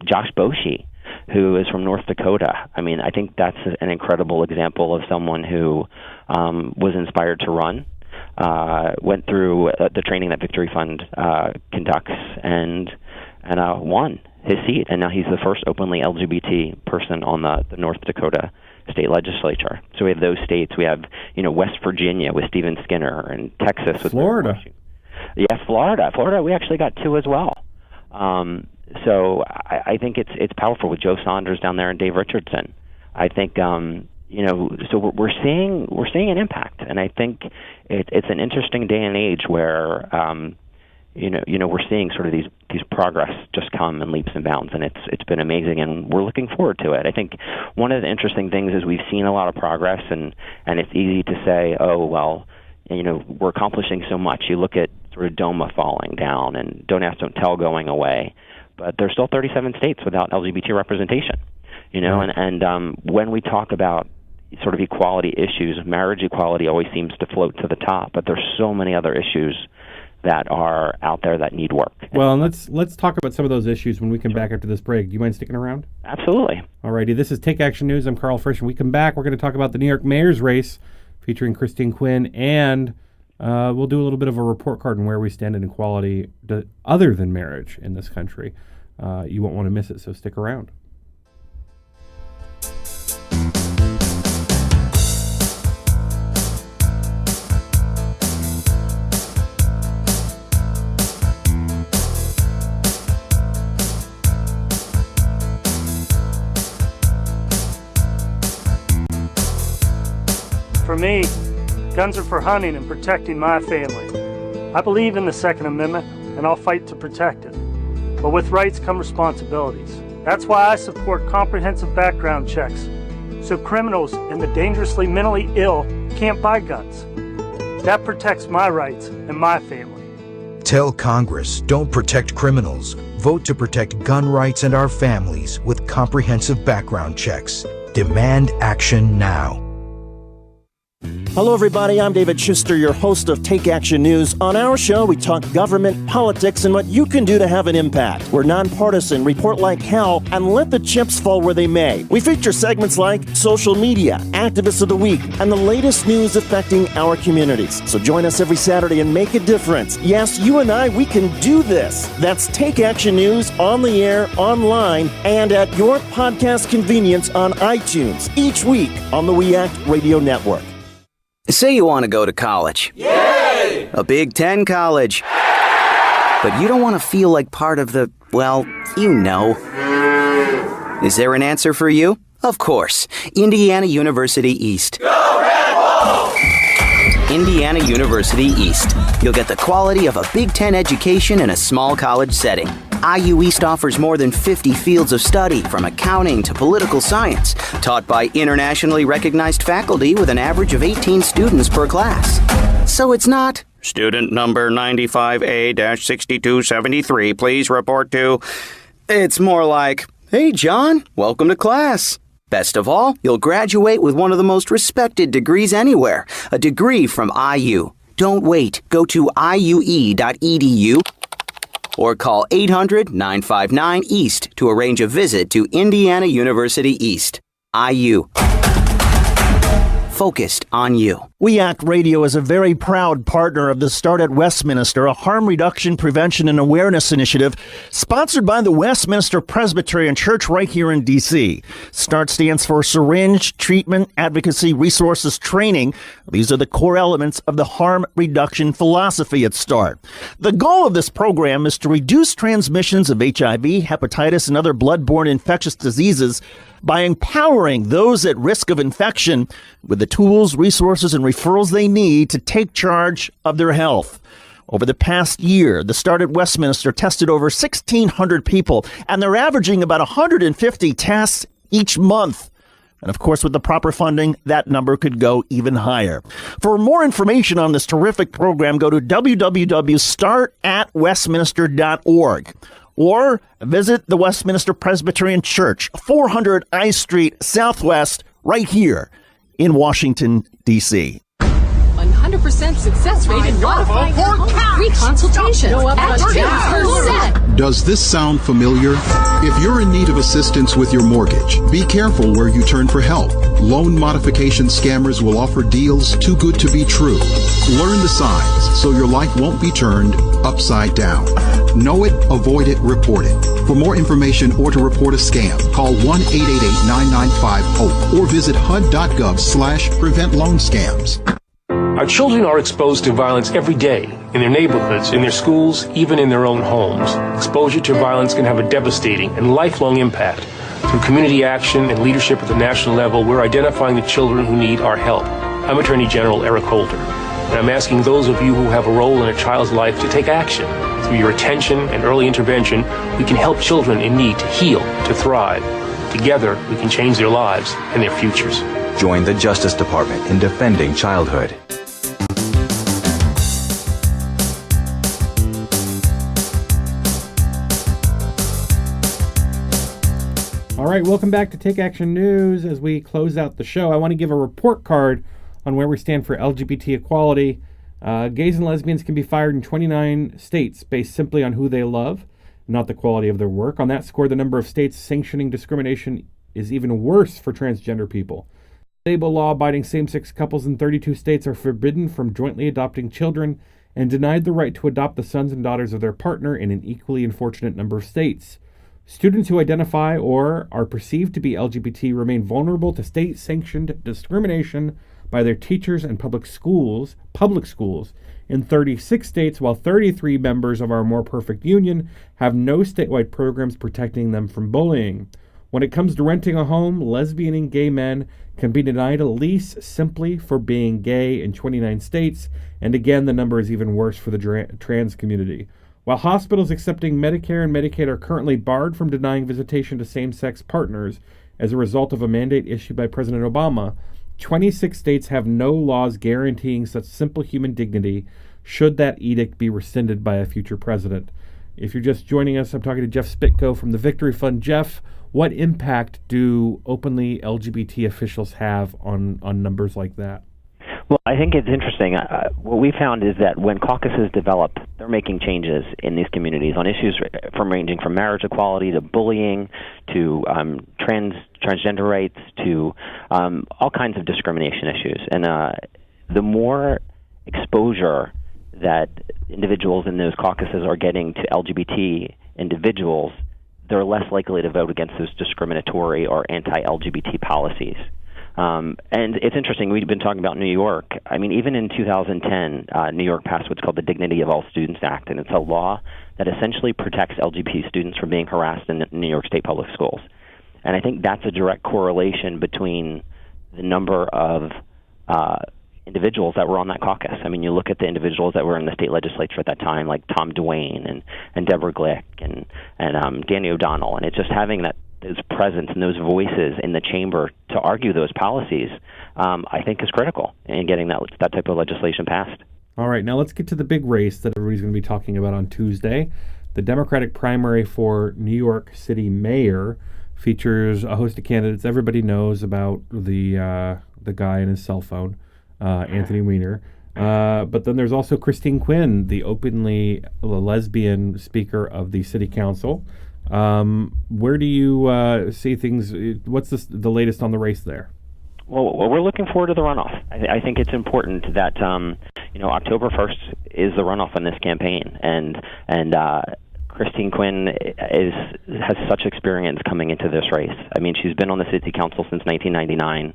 Speaker 19: Josh Boshi, who is from North Dakota. I mean, I think that's an incredible example of someone who was inspired to run, went through the training that Victory Fund conducts, and won his seat. And now he's the first openly LGBT person on the North Dakota state legislature. So we have those states. We have, West Virginia with Stephen Skinner, and Texas with
Speaker 14: Florida.
Speaker 19: Yeah, Florida. Florida, we actually got 2 as well. So I think it's powerful with Joe Saunders down there and Dave Richardson. I think so we're seeing an impact, and I think it's an interesting day and age where we're seeing sort of these progress just come in leaps and bounds, and it's been amazing, and we're looking forward to it. I think one of the interesting things is we've seen a lot of progress, and it's easy to say, oh well, we're accomplishing so much. You look at sort of DOMA falling down and Don't Ask, Don't Tell going away, but there's still 37 states without LGBT representation, and when we talk about sort of equality issues, marriage equality always seems to float to the top, but there's so many other issues that are out there that need work.
Speaker 14: Well, and let's talk about some of those issues when we come back after this break. Do you mind sticking around?
Speaker 19: Absolutely.
Speaker 14: Alrighty, this is Take Action News. I'm Karl Frisch. When we come back, we're going to talk about the New York mayor's race featuring Christine Quinn, and we'll do a little bit of a report card on where we stand in equality other than marriage in this country. You won't want to miss it, so stick around.
Speaker 7: For me, guns are for hunting and protecting my family. I believe in the Second Amendment, and I'll fight to protect it. But with rights come responsibilities. That's why I support comprehensive background checks, so criminals and the dangerously mentally ill can't buy guns. That protects my rights and my family.
Speaker 20: Tell Congress, don't protect criminals. Vote to protect gun rights and our families with comprehensive background checks. Demand action now.
Speaker 9: Hello, everybody. I'm David Shuster, your host of Take Action News. On our show, we talk government, politics, and what you can do to have an impact. We're nonpartisan, report like hell, and let the chips fall where they may. We feature segments like social media, activists of the week, and the latest news affecting our communities. So join us every Saturday and make a difference. Yes, you and I, we can do this. That's Take Action News on the air, online, and at your podcast convenience on iTunes each week on the We Act Radio Network.
Speaker 21: Say you want to go to college. Yay! A Big Ten college. But you don't want to feel like part of the, well, you know. Is there an answer for you? Of course. Indiana University East. Go Red Wolves! Indiana University East. You'll get the quality of a Big Ten education in a small college setting. IU East offers more than 50 fields of study, from accounting to political science, taught by internationally recognized faculty with an average of 18 students per class. So it's not, student number 95A-6273, please report to. It's more like, hey, John, welcome to class. Best of all, you'll graduate with one of the most respected degrees anywhere, a degree from IU. Don't wait. Go to iue.edu. or call 800-959-EAST to arrange a visit to Indiana University East. IU. Focused on you.
Speaker 9: We Act Radio is a very proud partner of the Start at Westminster, a harm reduction, prevention, and awareness initiative sponsored by the Westminster Presbyterian Church right here in D.C. START stands for Syringe, Treatment, Advocacy, Resources, Training. These are the core elements of the harm reduction philosophy at START. The goal of this program is to reduce transmissions of HIV, hepatitis, and other bloodborne infectious diseases by empowering those at risk of infection with the tools, resources, and referrals they need to take charge of their health. Over the past year, the Start at Westminster tested over 1,600 people, and they're averaging about 150 tests each month. And of course, with the proper funding, that number could go even higher. For more information on this terrific program, go to www.startatwestminster.org. or visit the Westminster Presbyterian Church, 400 I Street Southwest, right here in Washington, D.C.
Speaker 23: 100% success rate in modifying your home. Free consultation. At 10%.
Speaker 24: Does this sound familiar? If you're in need of assistance with your mortgage, be careful where you turn for help. Loan modification scammers will offer deals too good to be true. Learn the signs so your life won't be turned upside down. Know it, avoid it, report it. For more information or to report a scam, call 1-888-995-HOPE or visit HUD.gov/prevent-loan-scams.
Speaker 25: Our children are exposed to violence every day, in their neighborhoods, in their schools, even in their own homes. Exposure to violence can have a devastating and lifelong impact. Through community action and leadership at the national level, we're identifying the children who need our help. I'm Attorney General Eric Holder, and I'm asking those of you who have a role in a child's life to take action. Through your attention and early intervention, we can help children in need to heal, to thrive. Together, we can change their lives and their futures.
Speaker 12: Join the Justice Department in defending childhood.
Speaker 14: All right, welcome back to Take Action News. As we close out the show, I want to give a report card on where we stand for LGBT equality. Gays and lesbians can be fired in 29 states based simply on who they love, not the quality of their work. On that score, the number of states sanctioning discrimination is even worse for transgender people. Stable law-abiding same-sex couples in 32 states are forbidden from jointly adopting children and denied the right to adopt the sons and daughters of their partner in an equally unfortunate number of states. Students who identify or are perceived to be LGBT remain vulnerable to state-sanctioned discrimination by their teachers and public schools in 36 states, while 33 members of our More Perfect Union have no statewide programs protecting them from bullying. When it comes to renting a home, lesbian and gay men can be denied a lease simply for being gay in 29 states, and again, the number is even worse for the trans community. While hospitals accepting Medicare and Medicaid are currently barred from denying visitation to same-sex partners as a result of a mandate issued by President Obama, 26 states have no laws guaranteeing such simple human dignity should that edict be rescinded by a future president. If you're just joining us, I'm talking to Jeff Spitko from the Victory Fund. Jeff, what impact do openly LGBT officials have on numbers like that?
Speaker 19: Well, I think it's interesting. What we found is that when caucuses develop, they're making changes in these communities on issues ranging from marriage equality to bullying to transgender rights to all kinds of discrimination issues. And the more exposure that individuals in those caucuses are getting to LGBT individuals, they're less likely to vote against those discriminatory or anti-LGBT policies. And it's interesting, we've been talking about New York. I mean, even in 2010, New York passed what's called the Dignity of All Students Act, and it's a law that essentially protects LGBT students from being harassed in New York State public schools. And I think that's a direct correlation between the number of individuals that were on that caucus. I mean, you look at the individuals that were in the state legislature at that time, like Tom Duane and Deborah Glick and Danny O'Donnell, and it's just having those presence and those voices in the chamber to argue those policies, I think is critical in getting that type of legislation passed.
Speaker 14: All right, now let's get to the big race that everybody's going to be talking about on Tuesday. The Democratic primary for New York City mayor features a host of candidates. Everybody knows about the guy and his cell phone, Anthony Weiner. But then there's also Christine Quinn, the openly lesbian speaker of the city council. Where do you see things? What's the latest on the race there?
Speaker 19: Well, we're looking forward to the runoff. I think it's important that October 1st is the runoff on this campaign, and Christine Quinn has such experience coming into this race. I mean, she's been on the city council since 1999.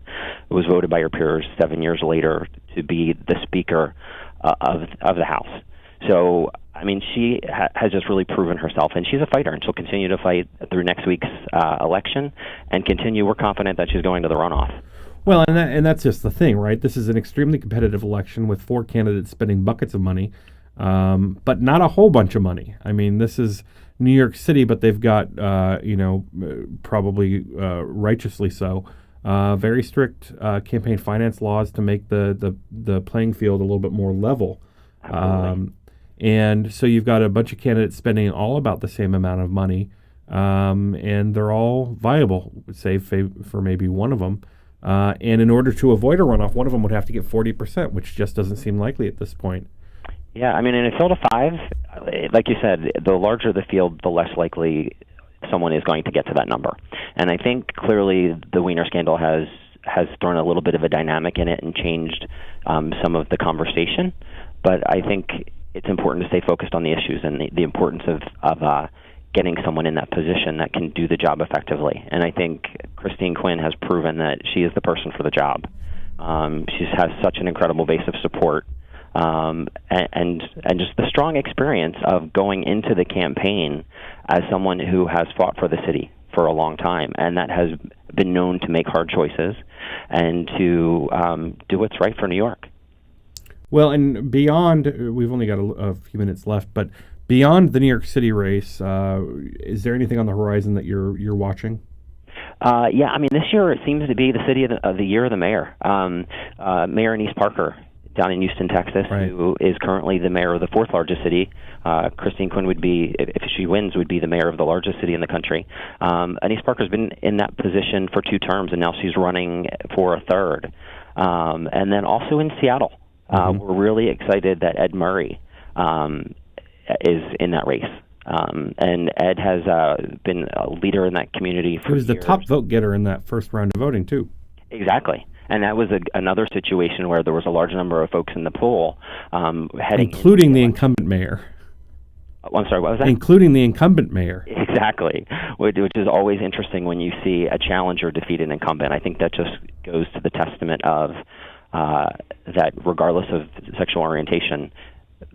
Speaker 19: Was voted by her peers 7 years later to be the speaker of the House. So, I mean, she has just really proven herself, and she's a fighter, and she'll continue to fight through next week's election and continue. We're confident that she's going to the runoff.
Speaker 14: Well, and that's just the thing, right? This is an extremely competitive election with 4 candidates spending buckets of money, but not a whole bunch of money. I mean, this is New York City, but they've got, probably righteously so, very strict campaign finance laws to make the playing field a little bit more level. And so you've got a bunch of candidates spending all about the same amount of money, and they're all viable, save for maybe one of them. And in order to avoid a runoff, one of them would have to get 40%, which just doesn't seem likely at this point.
Speaker 19: Yeah, I mean, in a field of 5, like you said, the larger the field, the less likely someone is going to get to that number. And I think clearly the Weiner scandal has thrown a little bit of a dynamic in it and changed some of the conversation. But I think it's important to stay focused on the issues and the importance of getting someone in that position that can do the job effectively. And I think Christine Quinn has proven that she is the person for the job. She has such an incredible base of support, and just the strong experience of going into the campaign as someone who has fought for the city for a long time, and that has been known to make hard choices and to do what's right for New York.
Speaker 14: Well, and beyond, we've only got a few minutes left, but beyond the New York City race, is there anything on the horizon that you're watching?
Speaker 19: Yeah, I mean, this year it seems to be the city of the year of the mayor. Mayor Anise Parker down in Houston, Texas, right, who is currently the mayor of the 4th largest city. Christine Quinn would be, if she wins, would be the mayor of the largest city in the country. Anise Parker's been in that position for 2 terms, and now she's running for a 3rd. And then also in Seattle, We're really excited that Ed Murray is in that race. And Ed has been a leader in that community for years.
Speaker 14: He was the top vote getter in that first round of voting, too.
Speaker 19: Exactly. And that was another situation where there was a large number of folks in the poll
Speaker 14: including the incumbent mayor.
Speaker 19: I'm sorry, what was that?
Speaker 14: Including the incumbent mayor.
Speaker 19: Exactly, which is always interesting when you see a challenger defeat an incumbent. I think that just goes to the testament of that regardless of sexual orientation,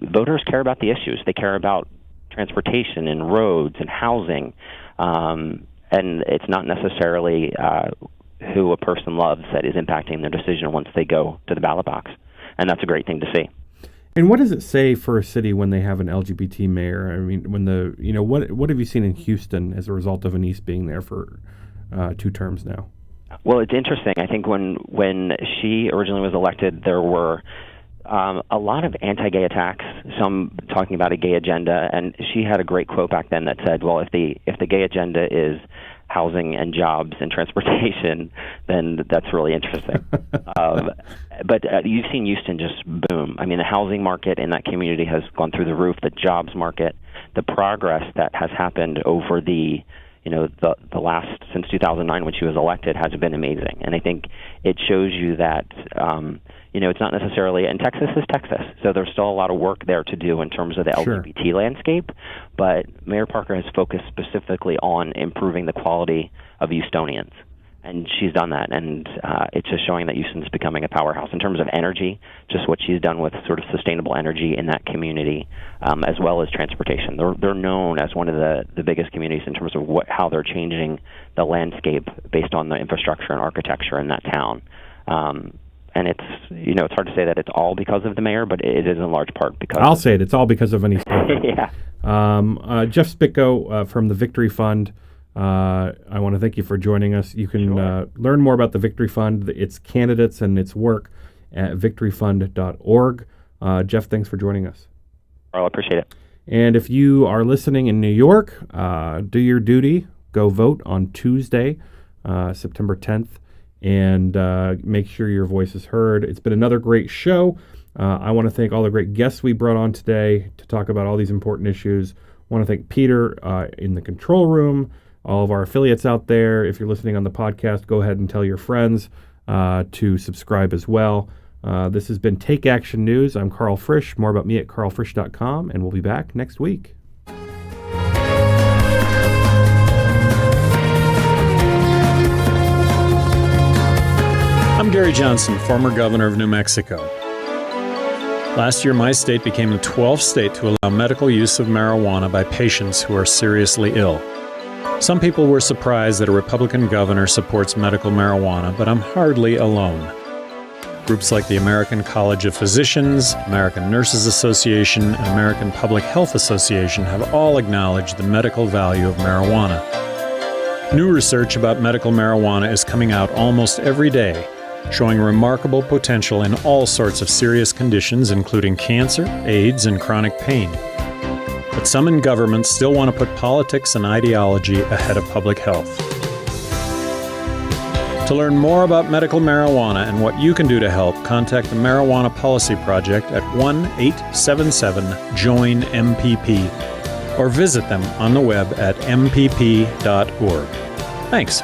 Speaker 19: voters care about the issues. They care about transportation and roads and housing, and it's not necessarily who a person loves that is impacting their decision once they go to the ballot box, and that's a great thing to see.
Speaker 14: And what does it say for a city when they have an LGBT mayor? I mean, what have you seen in Houston as a result of Anise being there for 2 terms now?
Speaker 19: Well, it's interesting. I think when she originally was elected, there were a lot of anti-gay attacks, some talking about a gay agenda, and she had a great quote back then that said, well, if the gay agenda is housing and jobs and transportation, then that's really interesting. But you've seen Houston just boom. I mean, the housing market in that community has gone through the roof, the jobs market, the progress that has happened over the last, since 2009 when she was elected, has been amazing. And I think it shows you that, it's not necessarily, and Texas is Texas, so there's still a lot of work there to do in terms of the LGBT landscape, but Mayor Parker has focused specifically on improving the quality of Houstonians, and she's done that, and it's just showing that Houston's becoming a powerhouse in terms of energy, just what she's done with sort of sustainable energy in that community, as well as transportation. They're known as one of the biggest communities in terms of how they're changing the landscape based on the infrastructure and architecture in that town. And it's hard to say that it's all because of the mayor, but it is in large part because...
Speaker 14: I'll say it. It's all because of Anise Parker.
Speaker 19: Yeah.
Speaker 14: Jeff Spitko from the Victory Fund. I want to thank you for joining us. You can learn more about the Victory Fund, its candidates, and its work at victoryfund.org. Jeff, thanks for joining us.
Speaker 19: I appreciate it.
Speaker 14: And if you are listening in New York, do your duty. Go vote on Tuesday, September 10th. And make sure your voice is heard. It's been another great show. I want to thank all the great guests we brought on today to talk about all these important issues. I want to thank Peter in the control room, all of our affiliates out there. If you're listening on the podcast, go ahead and tell your friends to subscribe as well. This has been Take Action News. I'm Karl Frisch. More about me at karlfrisch.com, and we'll be back next week.
Speaker 1: I'm Gary Johnson, former governor of New Mexico. Last year, my state became the 12th state to allow medical use of marijuana by patients who are seriously ill. Some people were surprised that a Republican governor supports medical marijuana, but I'm hardly alone. Groups like the American College of Physicians, American Nurses Association, and American Public Health Association have all acknowledged the medical value of marijuana. New research about medical marijuana is coming out almost every day, showing remarkable potential in all sorts of serious conditions, including cancer, AIDS, and chronic pain. But some in government still want to put politics and ideology ahead of public health. To learn more about medical marijuana and what you can do to help, contact the Marijuana Policy Project at 1-877-JOIN-MPP or visit them on the web at mpp.org. Thanks.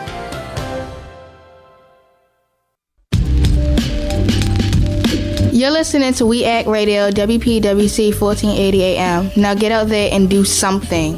Speaker 2: You're listening to We Act Radio, WPWC 1480 AM. Now get out there and do something.